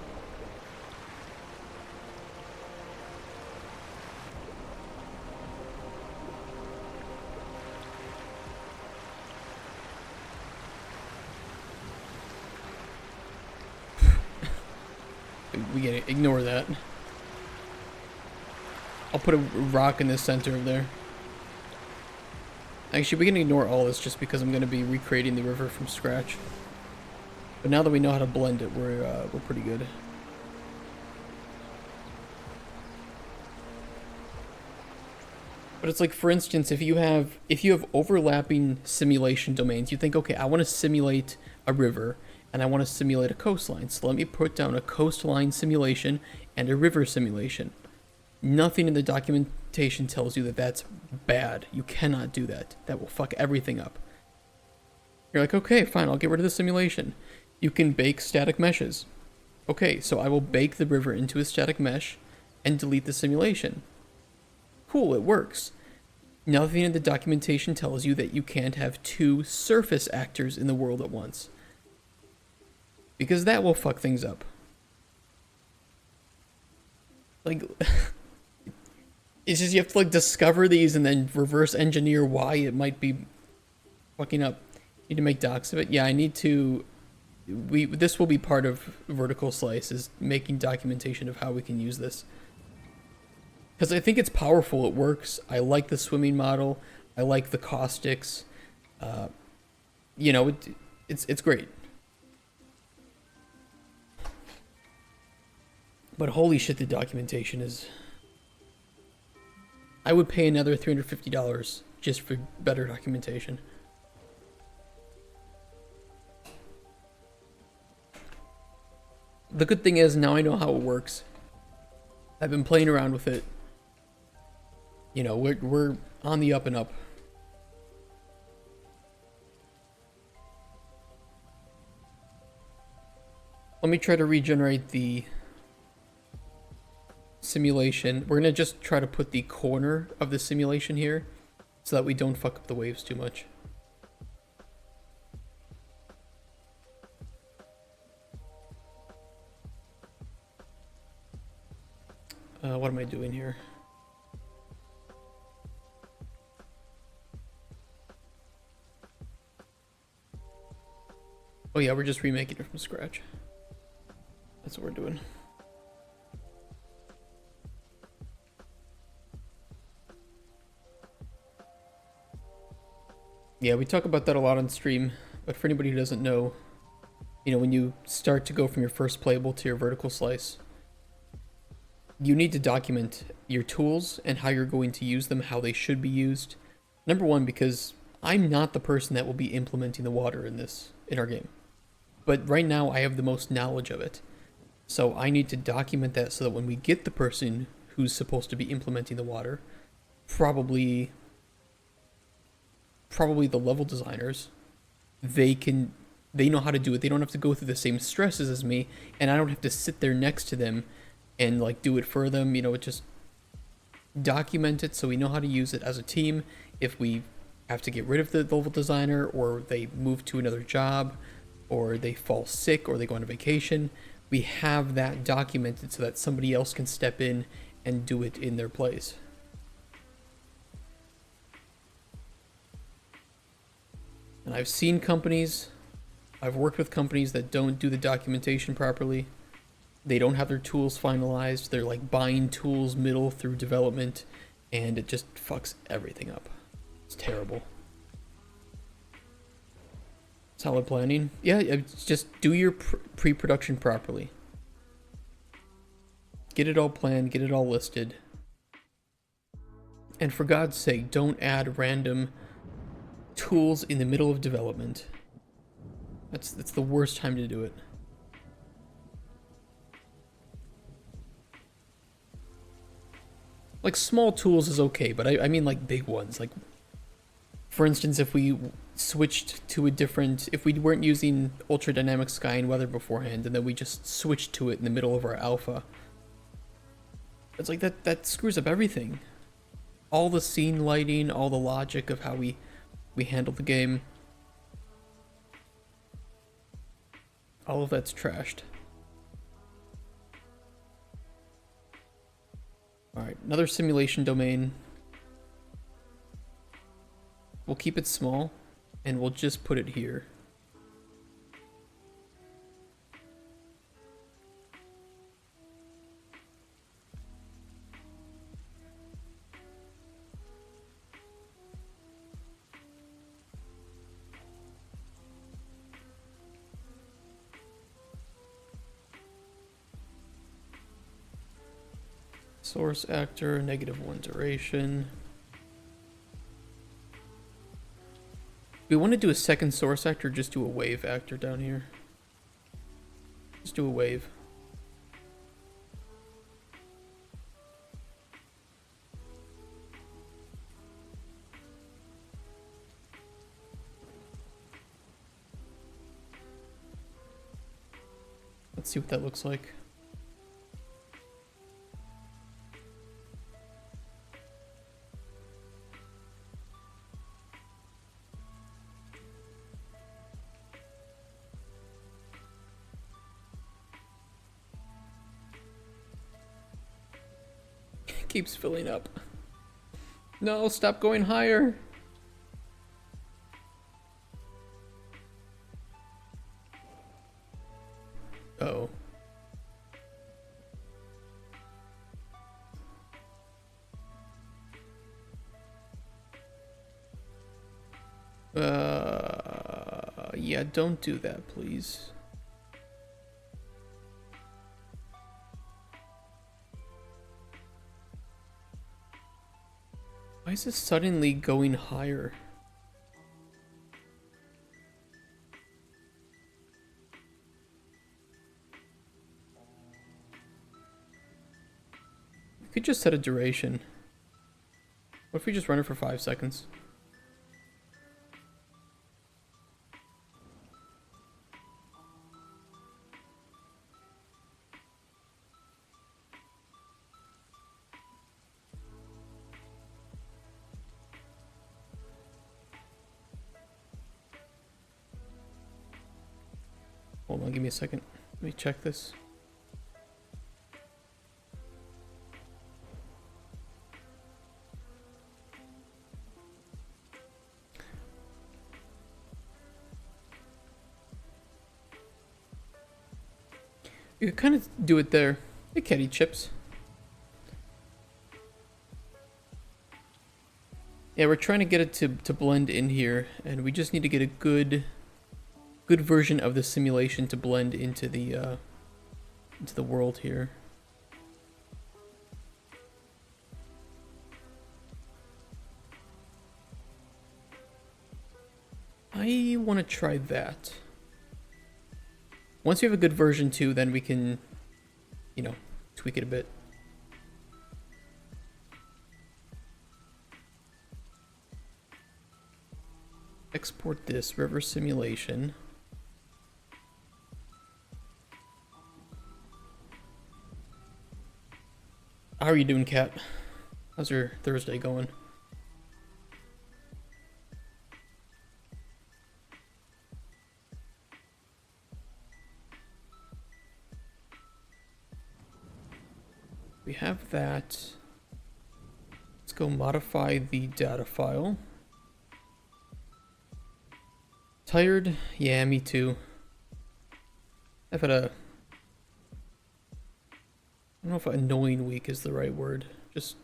We gotta ignore that. I'll put a rock in the center of there. Actually, we can ignore all this just because I'm going to be recreating the river from scratch. But now that we know how to blend it, we're pretty good. But it's like, for instance, if you have overlapping simulation domains, you think, okay, I want to simulate a river and I want to simulate a coastline. So let me put down a coastline simulation and a river simulation. Nothing in the documentation tells you that that's bad. You cannot do that. That will fuck everything up. You're like, okay, fine, I'll get rid of the simulation. You can bake static meshes. Okay, so I will bake the river into a static mesh and delete the simulation. Cool, it works. Nothing in the documentation tells you that you can't have two surface actors in the world at once. Because that will fuck things up. Like... It's just you have to like discover these and then reverse engineer why it might be fucking up. You need to make docs of it. Yeah, I need to. This will be part of Vertical Slice, is making documentation of how we can use this. Because I think it's powerful. It works. I like the swimming model. I like the caustics. You know, it's great. But holy shit, the documentation is. I would pay another $350 just for better documentation. The good thing is now I know how it works. I've been playing around with it. You know, we're on the up and up. Let me try to regenerate the simulation. We're gonna just try to put the corner of the simulation here so that we don't fuck up the waves too much. What am I doing here? Oh yeah, we're just remaking it from scratch. That's what we're doing. Yeah, we talk about that a lot on stream, but for anybody who doesn't know, you know, when you start to go from your first playable to your vertical slice, you need to document your tools and how you're going to use them, how they should be used. Number one, because I'm not the person that will be implementing the water in our game. But right now I have the most knowledge of it. So I need to document that so that when we get the person who's supposed to be implementing the water, probably the level designers, they know how to do it. They don't have to go through the same stresses as me, and I don't have to sit there next to them and like do it for them. You know, just document it so we know how to use it as a team. If we have to get rid of the level designer, or they move to another job, or they fall sick, or they go on a vacation, we have that documented so that somebody else can step in and do it in their place. And I've seen companies, I've worked with companies that don't do the documentation properly. They don't have their tools finalized. They're like buying tools middle through development, and it just fucks everything up. It's terrible. Solid planning. Yeah, it's just do your pre-production properly. Get it all planned, get it all listed. And for God's sake, don't add random tools in the middle of development. That's the worst time to do it. Like small tools is okay, but I mean like big ones. Like, for instance, if we switched to a different, if we weren't using ultra dynamic sky and weather beforehand, and then we just switched to it in the middle of our alpha, it's like that screws up everything. All the scene lighting, all the logic of how we handle the game. All of that's trashed. Alright, another simulation domain. We'll keep it small, and we'll just put it here. Source actor, -1 duration. We want to do a second source actor, just do a wave actor down here. Just do a wave. Let's see what that looks like. Keeps filling up. No, stop going higher. Oh. Yeah, don't do that, please. Why is this suddenly going higher? We could just set a duration. What if we just run it for 5 seconds? Hold on, give me a second. Let me check this. You could kind of do it there. Hey, Kitty Chips. Yeah, we're trying to get it to blend in here, and we just need to get a good version of the simulation to blend into the world here. I want to try that. Once we have a good version too, then we can, you know, tweak it a bit. Export this river simulation. How are you doing, Kat? How's your Thursday going? We have that. Let's go modify the data file. Tired? Yeah, me too. I've had a... I don't know if annoying week is the right word. Just...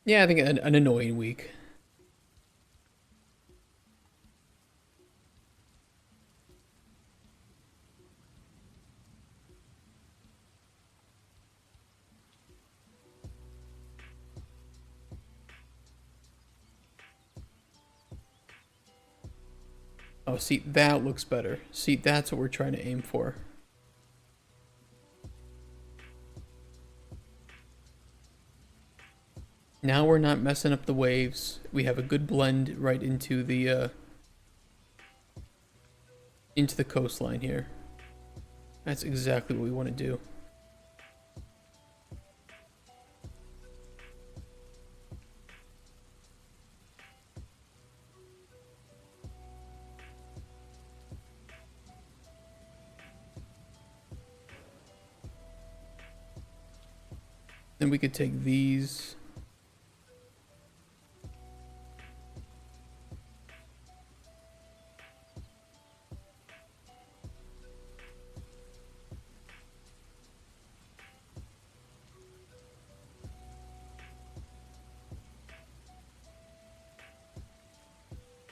yeah, I think an annoying week. Oh, see, that looks better. See, that's what we're trying to aim for. Now we're not messing up the waves. We have a good blend right into the coastline here. That's exactly what we want to do. Then we could take these.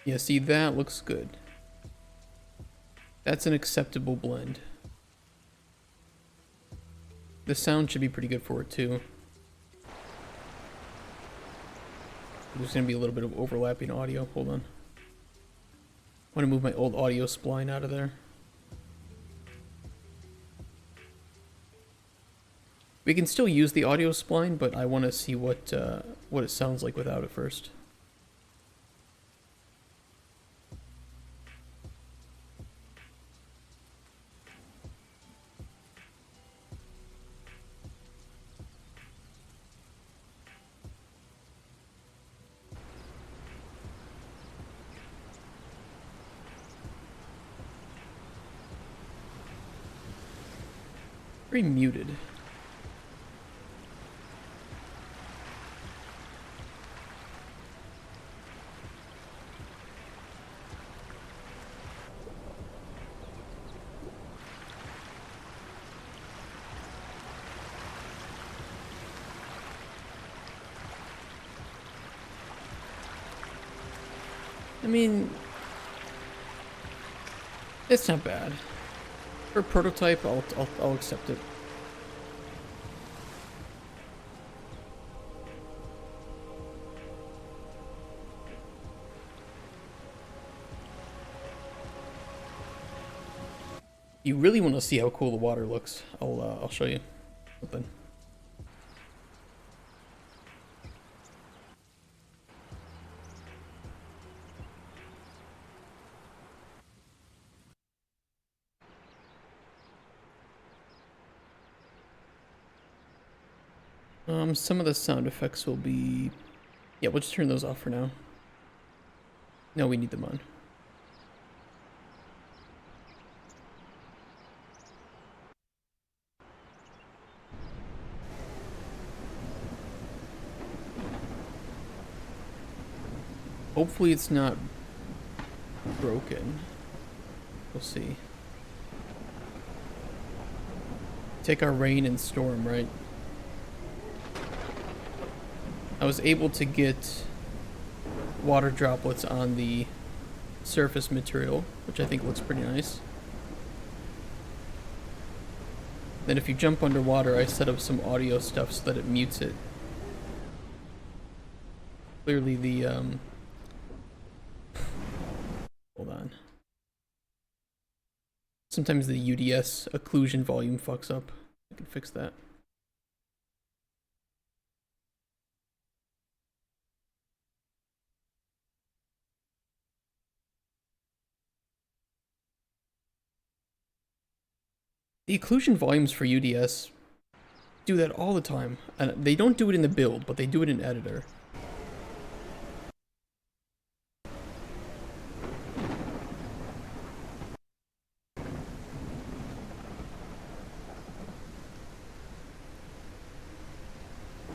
Yeah, see, that looks good. That's an acceptable blend. The sound should be pretty good for it too. There's gonna be a little bit of overlapping audio. Hold on. I want to move my old audio spline out of there. We can still use the audio spline, but I want to see what it sounds like without it first. Very muted. I mean, it's not bad. For a prototype, I'll accept it. You really want to see how cool the water looks? I'll show you something. Some of the sound effects will be... Yeah, we'll just turn those off for now. No, we need them on. Hopefully it's not broken. We'll see. Take our rain and storm, right? I was able to get water droplets on the surface material, which I think looks pretty nice. Then if you jump underwater, I set up some audio stuff so that it mutes it. Clearly the, hold on. Sometimes the UDS occlusion volume fucks up. I can fix that. The occlusion volumes for UDS do that all the time. And they don't do it in the build, but they do it in editor.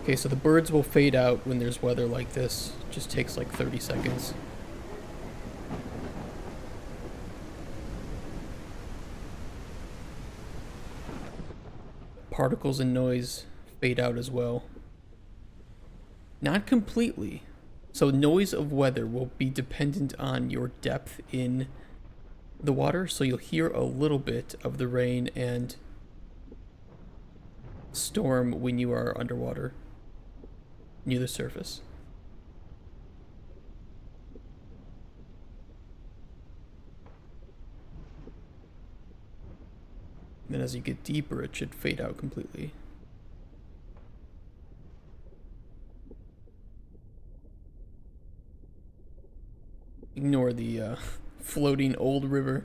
Okay, so the birds will fade out when there's weather like this. It just takes like 30 seconds. Particles and noise fade out as well. Not completely. So noise of weather will be dependent on your depth in the water, so you'll hear a little bit of the rain and storm when you are underwater near the surface. And then as you get deeper, it should fade out completely. Ignore the floating old river.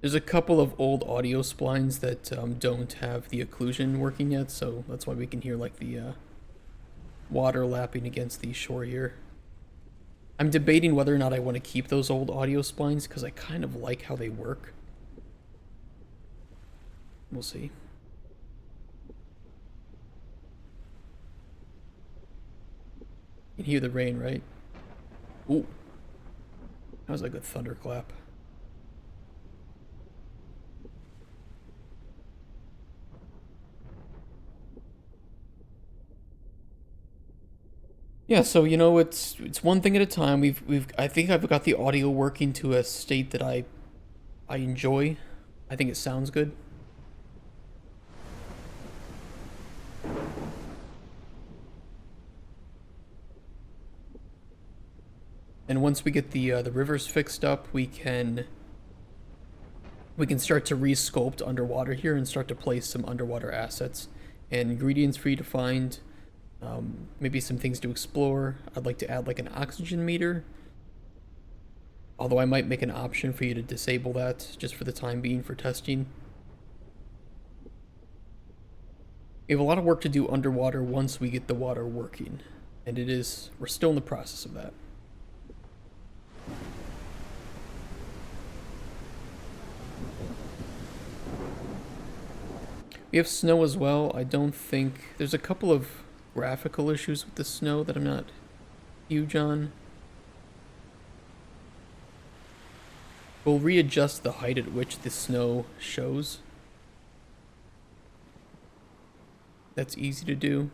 There's a couple of old audio splines that don't have the occlusion working yet, so that's why we can hear like the water lapping against the shore here. I'm debating whether or not I want to keep those old audio splines because I kind of like how they work. We'll see. You can hear the rain, right? Ooh. That was like a thunderclap. Yeah, so you know, it's one thing at a time. I think I've got the audio working to a state that I enjoy. I think it sounds good. And once we get the rivers fixed up, we can start to re-sculpt underwater here and start to place some underwater assets and ingredients for you to find. Maybe some things to explore. I'd like to add like an oxygen meter. Although I might make an option for you to disable that just for the time being for testing. We have a lot of work to do underwater once we get the water working. And we're still in the process of that. We have snow as well. I don't think... There's a couple of graphical issues with the snow that I'm not huge on. We'll readjust the height at which the snow shows. That's easy to do.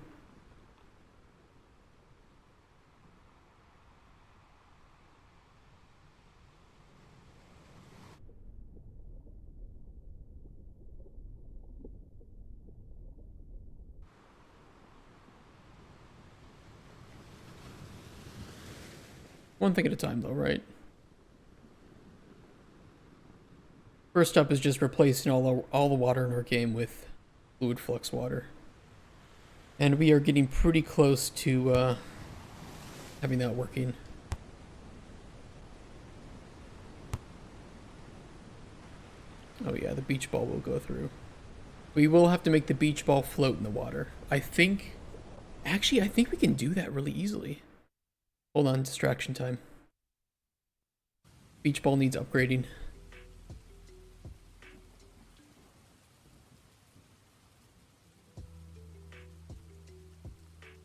One thing at a time though, right? First up is just replacing all the water in our game with Fluid Flux water. And we are getting pretty close to having that working. Oh yeah, the beach ball will go through. We will have to make the beach ball float in the water. Actually, I think we can do that really easily. Hold on, distraction time. Beach ball needs upgrading.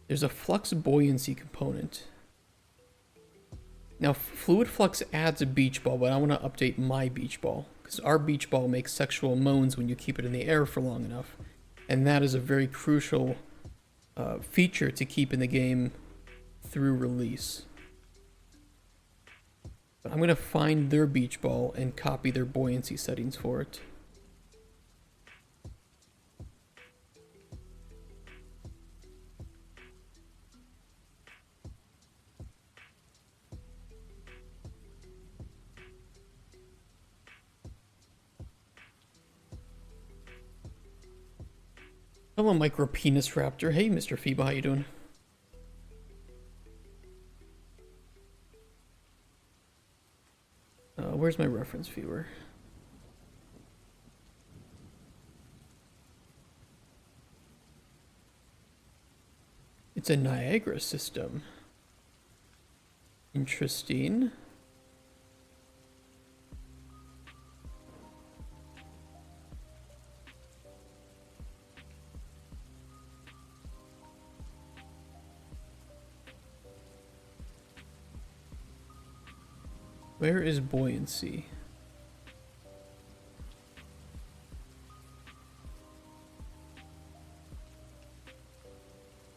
There's a flux buoyancy component. Now, Fluid Flux adds a beach ball, but I want to update my beach ball. Because our beach ball makes sexual moans when you keep it in the air for long enough. And that is a very crucial feature to keep in the game through release. But I'm going to find their beach ball and copy their buoyancy settings for it. Hello, Micro Penis Raptor. Hey, Mr. Phoeba, how you doing? Where's my reference viewer? It's a Niagara system. Interesting. Where is buoyancy?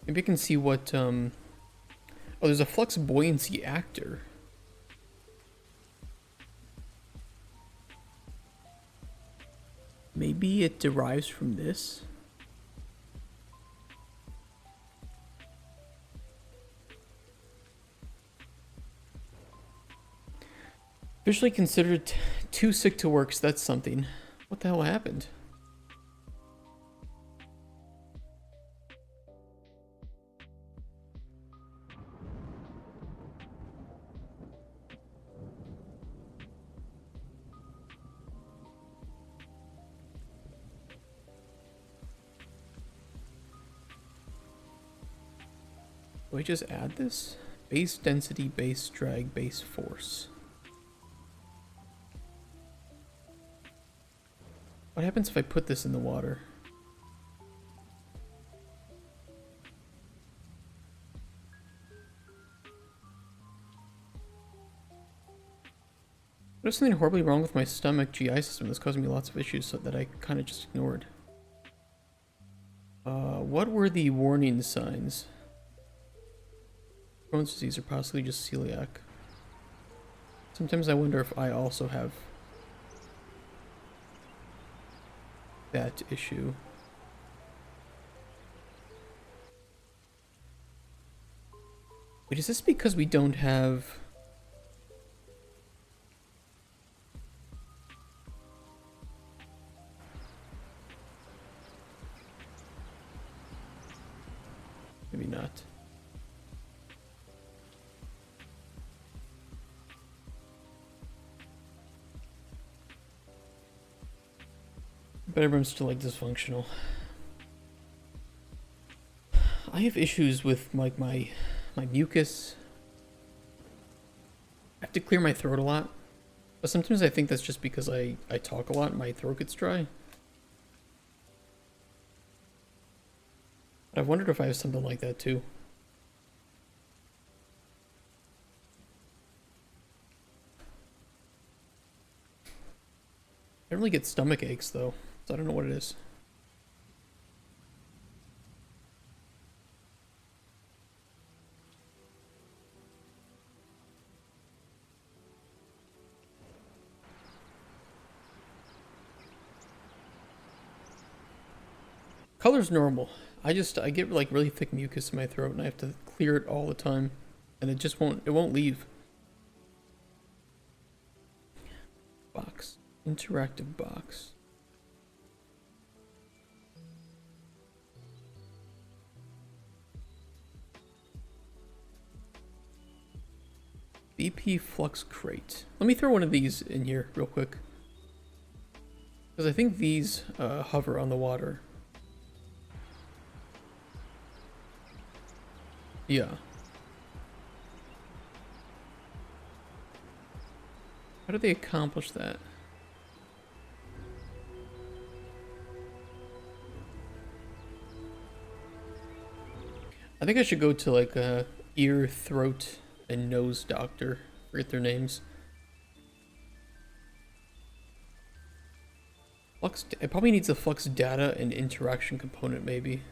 Maybe I can see what, oh, there's a flux buoyancy actor. Maybe it derives from this? Officially considered too sick to work, so that's something. What the hell happened? Do I just add this? Base density, base drag, base force. What happens if I put this in the water? There's something horribly wrong with my stomach GI system that's causing me lots of issues so that I kind of just ignored. What were the warning signs? Crohn's disease or possibly just celiac. Sometimes I wonder if I also have that issue. Wait, is this because we don't have... Maybe not. But everyone's still like dysfunctional. I have issues with like my mucus. I have to clear my throat a lot. But sometimes I think that's just because I talk a lot and my throat gets dry. But I've wondered if I have something like that too. I really get stomach aches though, so I don't know what it is. Color's normal. I get like really thick mucus in my throat and I have to clear it all the time. And it won't leave. Box. Interactive box. BP Flux Crate. Let me throw one of these in here real quick. Because I think these hover on the water. Yeah. How do they accomplish that? I think I should go to like a ear, throat, and nose doctor. Forget their names. Flux. It probably needs a flux data and interaction component, maybe.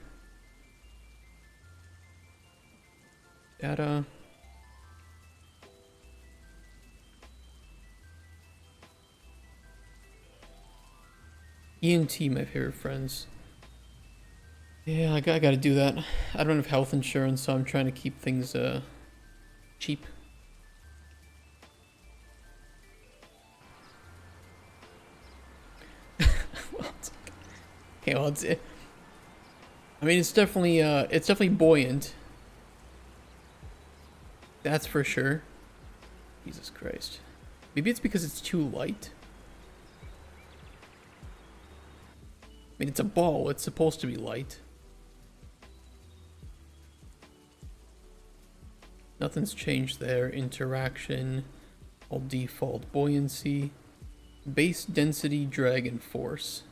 Data. ENT, my favorite friends. Yeah, I gotta do that. I don't have health insurance, so I'm trying to keep things cheap. Okay, well, I mean, it's definitely buoyant. That's for sure. Jesus Christ. Maybe it's because it's too light. I mean, it's a ball. It's supposed to be light. Nothing's changed there. Interaction. All default. Buoyancy. Base density, drag, and force.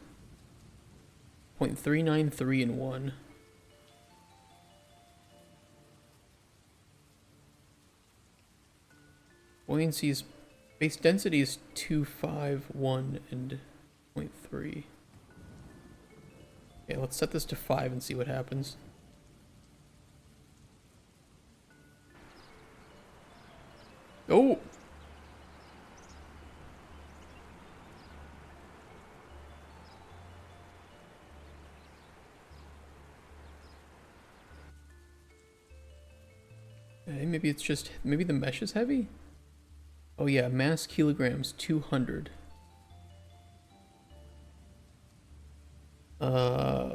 0.393 and 1. Buoyancy is... Base density is 251 and 0.3. Okay, let's set this to 5 and see what happens. Oh! Okay, maybe it's just... Maybe the mesh is heavy? Oh yeah, mass kilograms, 200.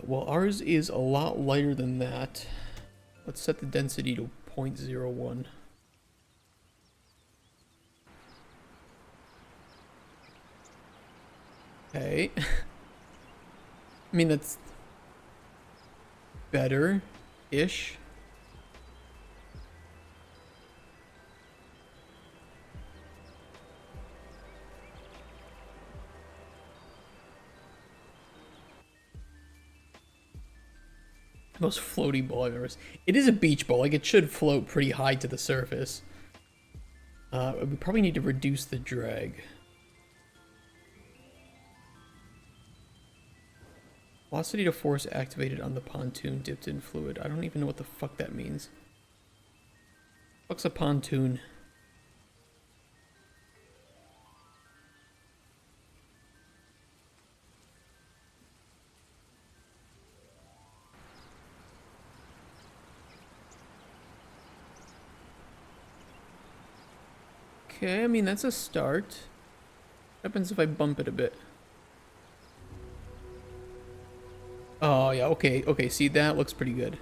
Well, ours is a lot lighter than that. Let's set the density to 0.01. Okay. I mean, that's better-ish. Most floaty ball I've ever seen. It is a beach ball. Like, it should float pretty high to the surface. We probably need to reduce the drag. Velocity to force activated on the pontoon dipped in fluid. I don't even know what the fuck that means. What's a pontoon? Okay, I mean, that's a start. What happens if I bump it a bit? Oh, yeah, okay, okay, see, that looks pretty good.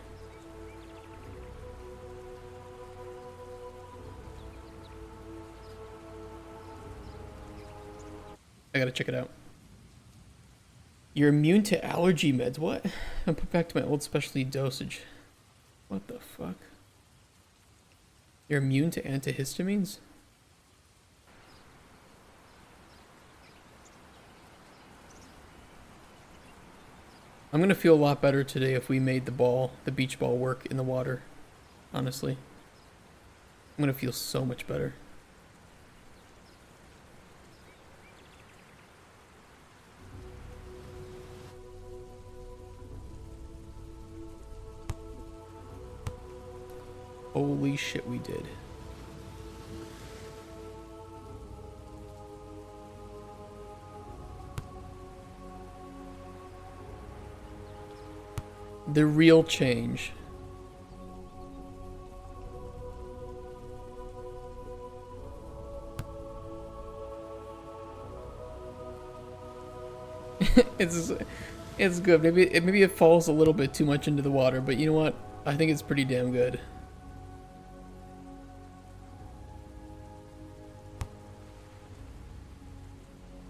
I gotta check it out. You're immune to allergy meds. What? I'm put back to my old specialty dosage. What the fuck? You're immune to antihistamines? I'm gonna feel a lot better today if we made the beach ball work in the water. Honestly. I'm gonna feel so much better. Holy shit, we did. The real change. It's good. Maybe it falls a little bit too much into the water, but you know what? I think it's pretty damn good.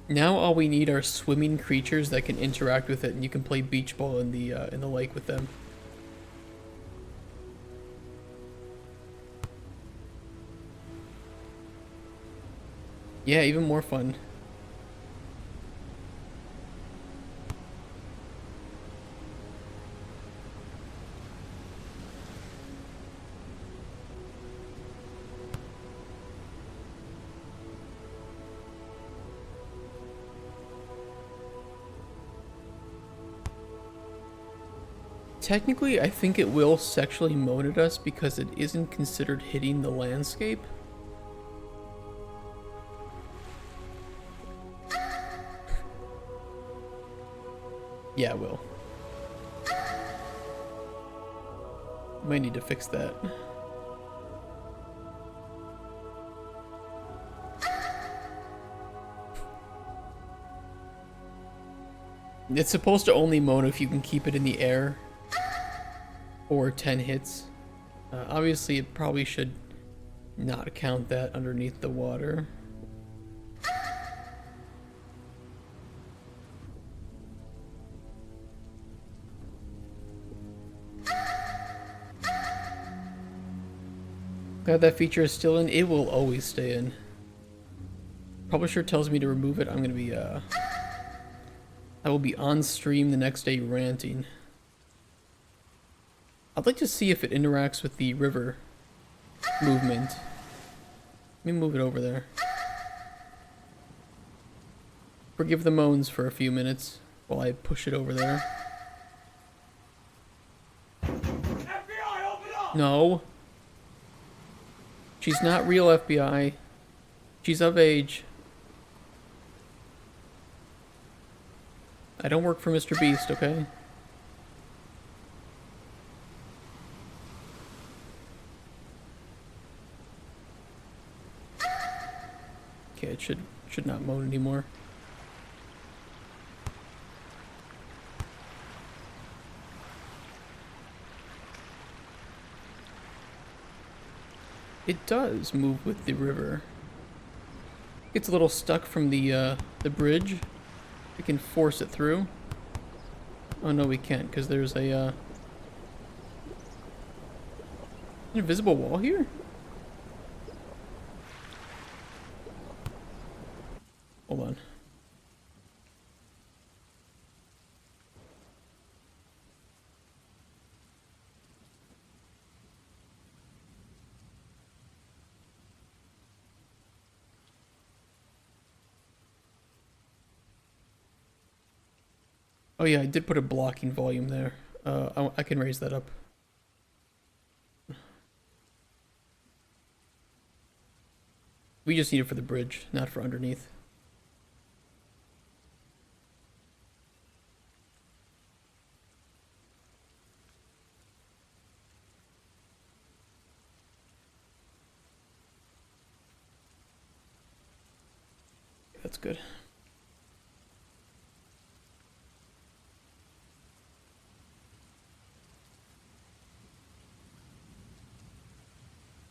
Now all we need are swimming creatures that can interact with it, and you can play beach ball in the lake with them. Yeah, even more fun. Technically, I think it will sexually moan at us because it isn't considered hitting the landscape. Yeah, it will. Might need to fix that. It's supposed to only moan if you can keep it in the air. Or 10 hits. Obviously, it probably should not count that underneath the water. Glad that feature is still in. It will always stay in. Publisher tells me to remove it. I'm gonna be I will be on stream the next day ranting. I'd like to see if it interacts with the river movement. Let me move it over there. Forgive the moans for a few minutes while I push it over there. FBI, open up! No. She's not real FBI. She's of age. I don't work for Mr. Beast, okay? Okay, it should not moan anymore. It does move with the river. Gets a little stuck from the bridge. We can force it through. Oh no, we can't because there's an invisible wall here. Hold on. Oh yeah, I did put a blocking volume there. I can raise that up. We just need it for the bridge, not for underneath. That's good.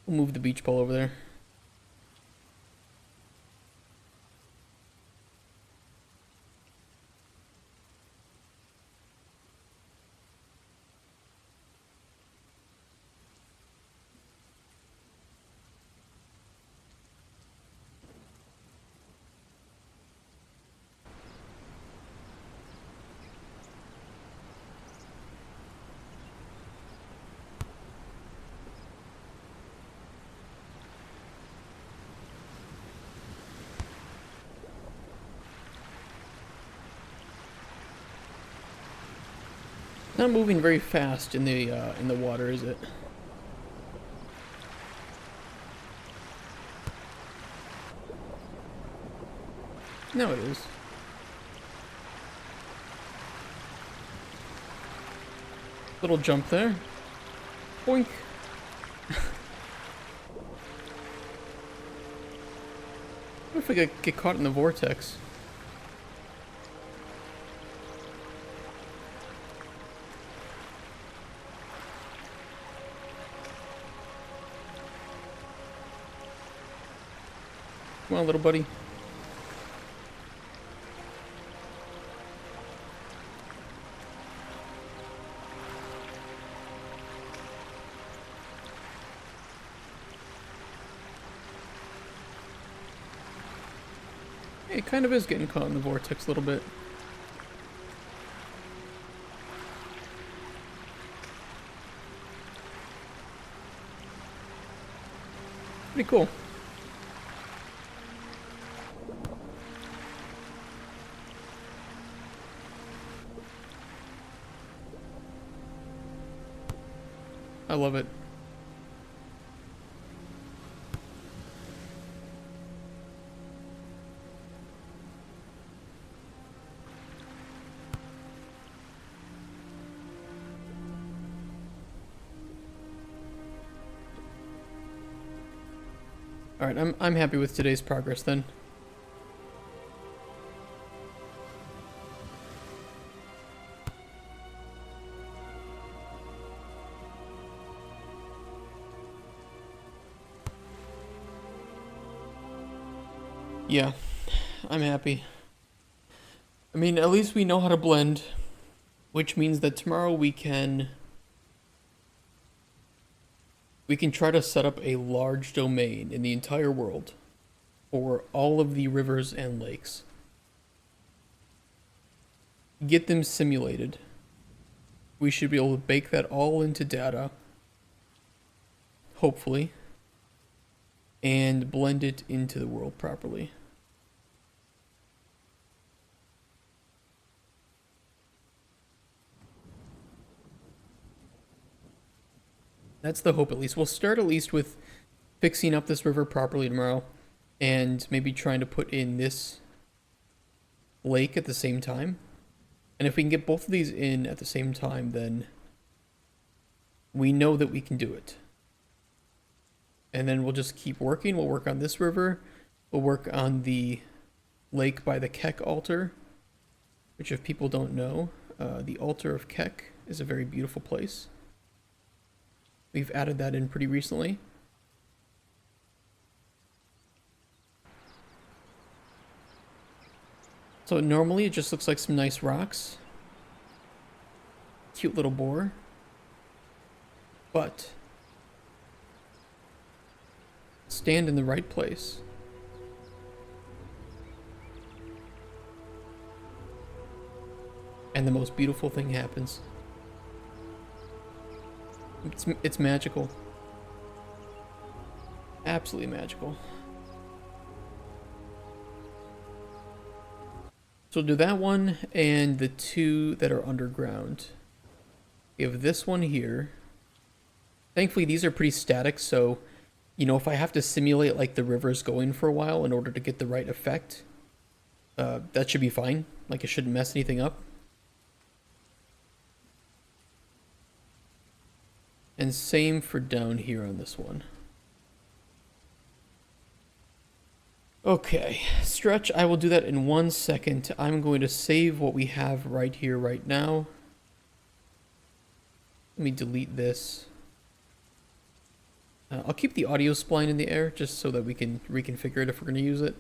We'll move the beach ball over there. Not moving very fast in the water, is it? No, it is. Little jump there. Boink. What if I get caught in the vortex? Come on, little buddy. It kind of is getting caught in the vortex a little bit. Pretty cool. I love it. All right, I'm happy with today's progress then. Yeah, I'm happy. I mean, at least we know how to blend, which means that tomorrow we can try to set up a large domain in the entire world for all of the rivers and lakes. Get them simulated. We should be able to bake that all into data, hopefully, and blend it into the world properly. That's the hope, at least. We'll start at least with fixing up this river properly tomorrow and maybe trying to put in this lake at the same time. And if we can get both of these in at the same time, then we know that we can do it. And then we'll just keep working. We'll work on this river. We'll work on the lake by the Keck altar, which if people don't know, the altar of Keck is a very beautiful place. We've added that in pretty recently. So normally it just looks like some nice rocks. Cute little boar. But stand in the right place. And the most beautiful thing happens. It's magical. Absolutely magical. So we'll do that one and the two that are underground. We have this one here. Thankfully, these are pretty static, so, you know, if I have to simulate like the river's going for a while in order to get the right effect, that should be fine. Like, it shouldn't mess anything up. And same for down here on this one. Okay, stretch, I will do that in 1 second. I'm going to save what we have right here, right now. Let me delete this. I'll keep the audio spline in the air just so that we can reconfigure it if we're going to use it.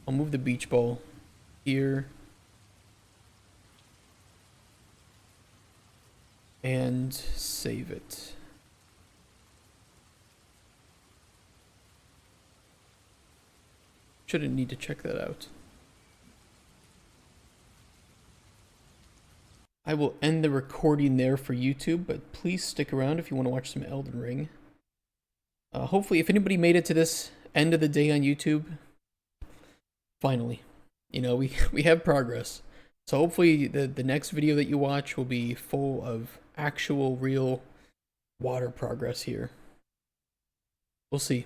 I'll move the beach ball here. And save it. Shouldn't need to check that out. I will end the recording there for YouTube, but please stick around if you want to watch some Elden Ring. Hopefully, if anybody made it to this end of the day on YouTube, finally, you know, we have progress. So hopefully the next video that you watch will be full of actual, real water progress here. We'll see.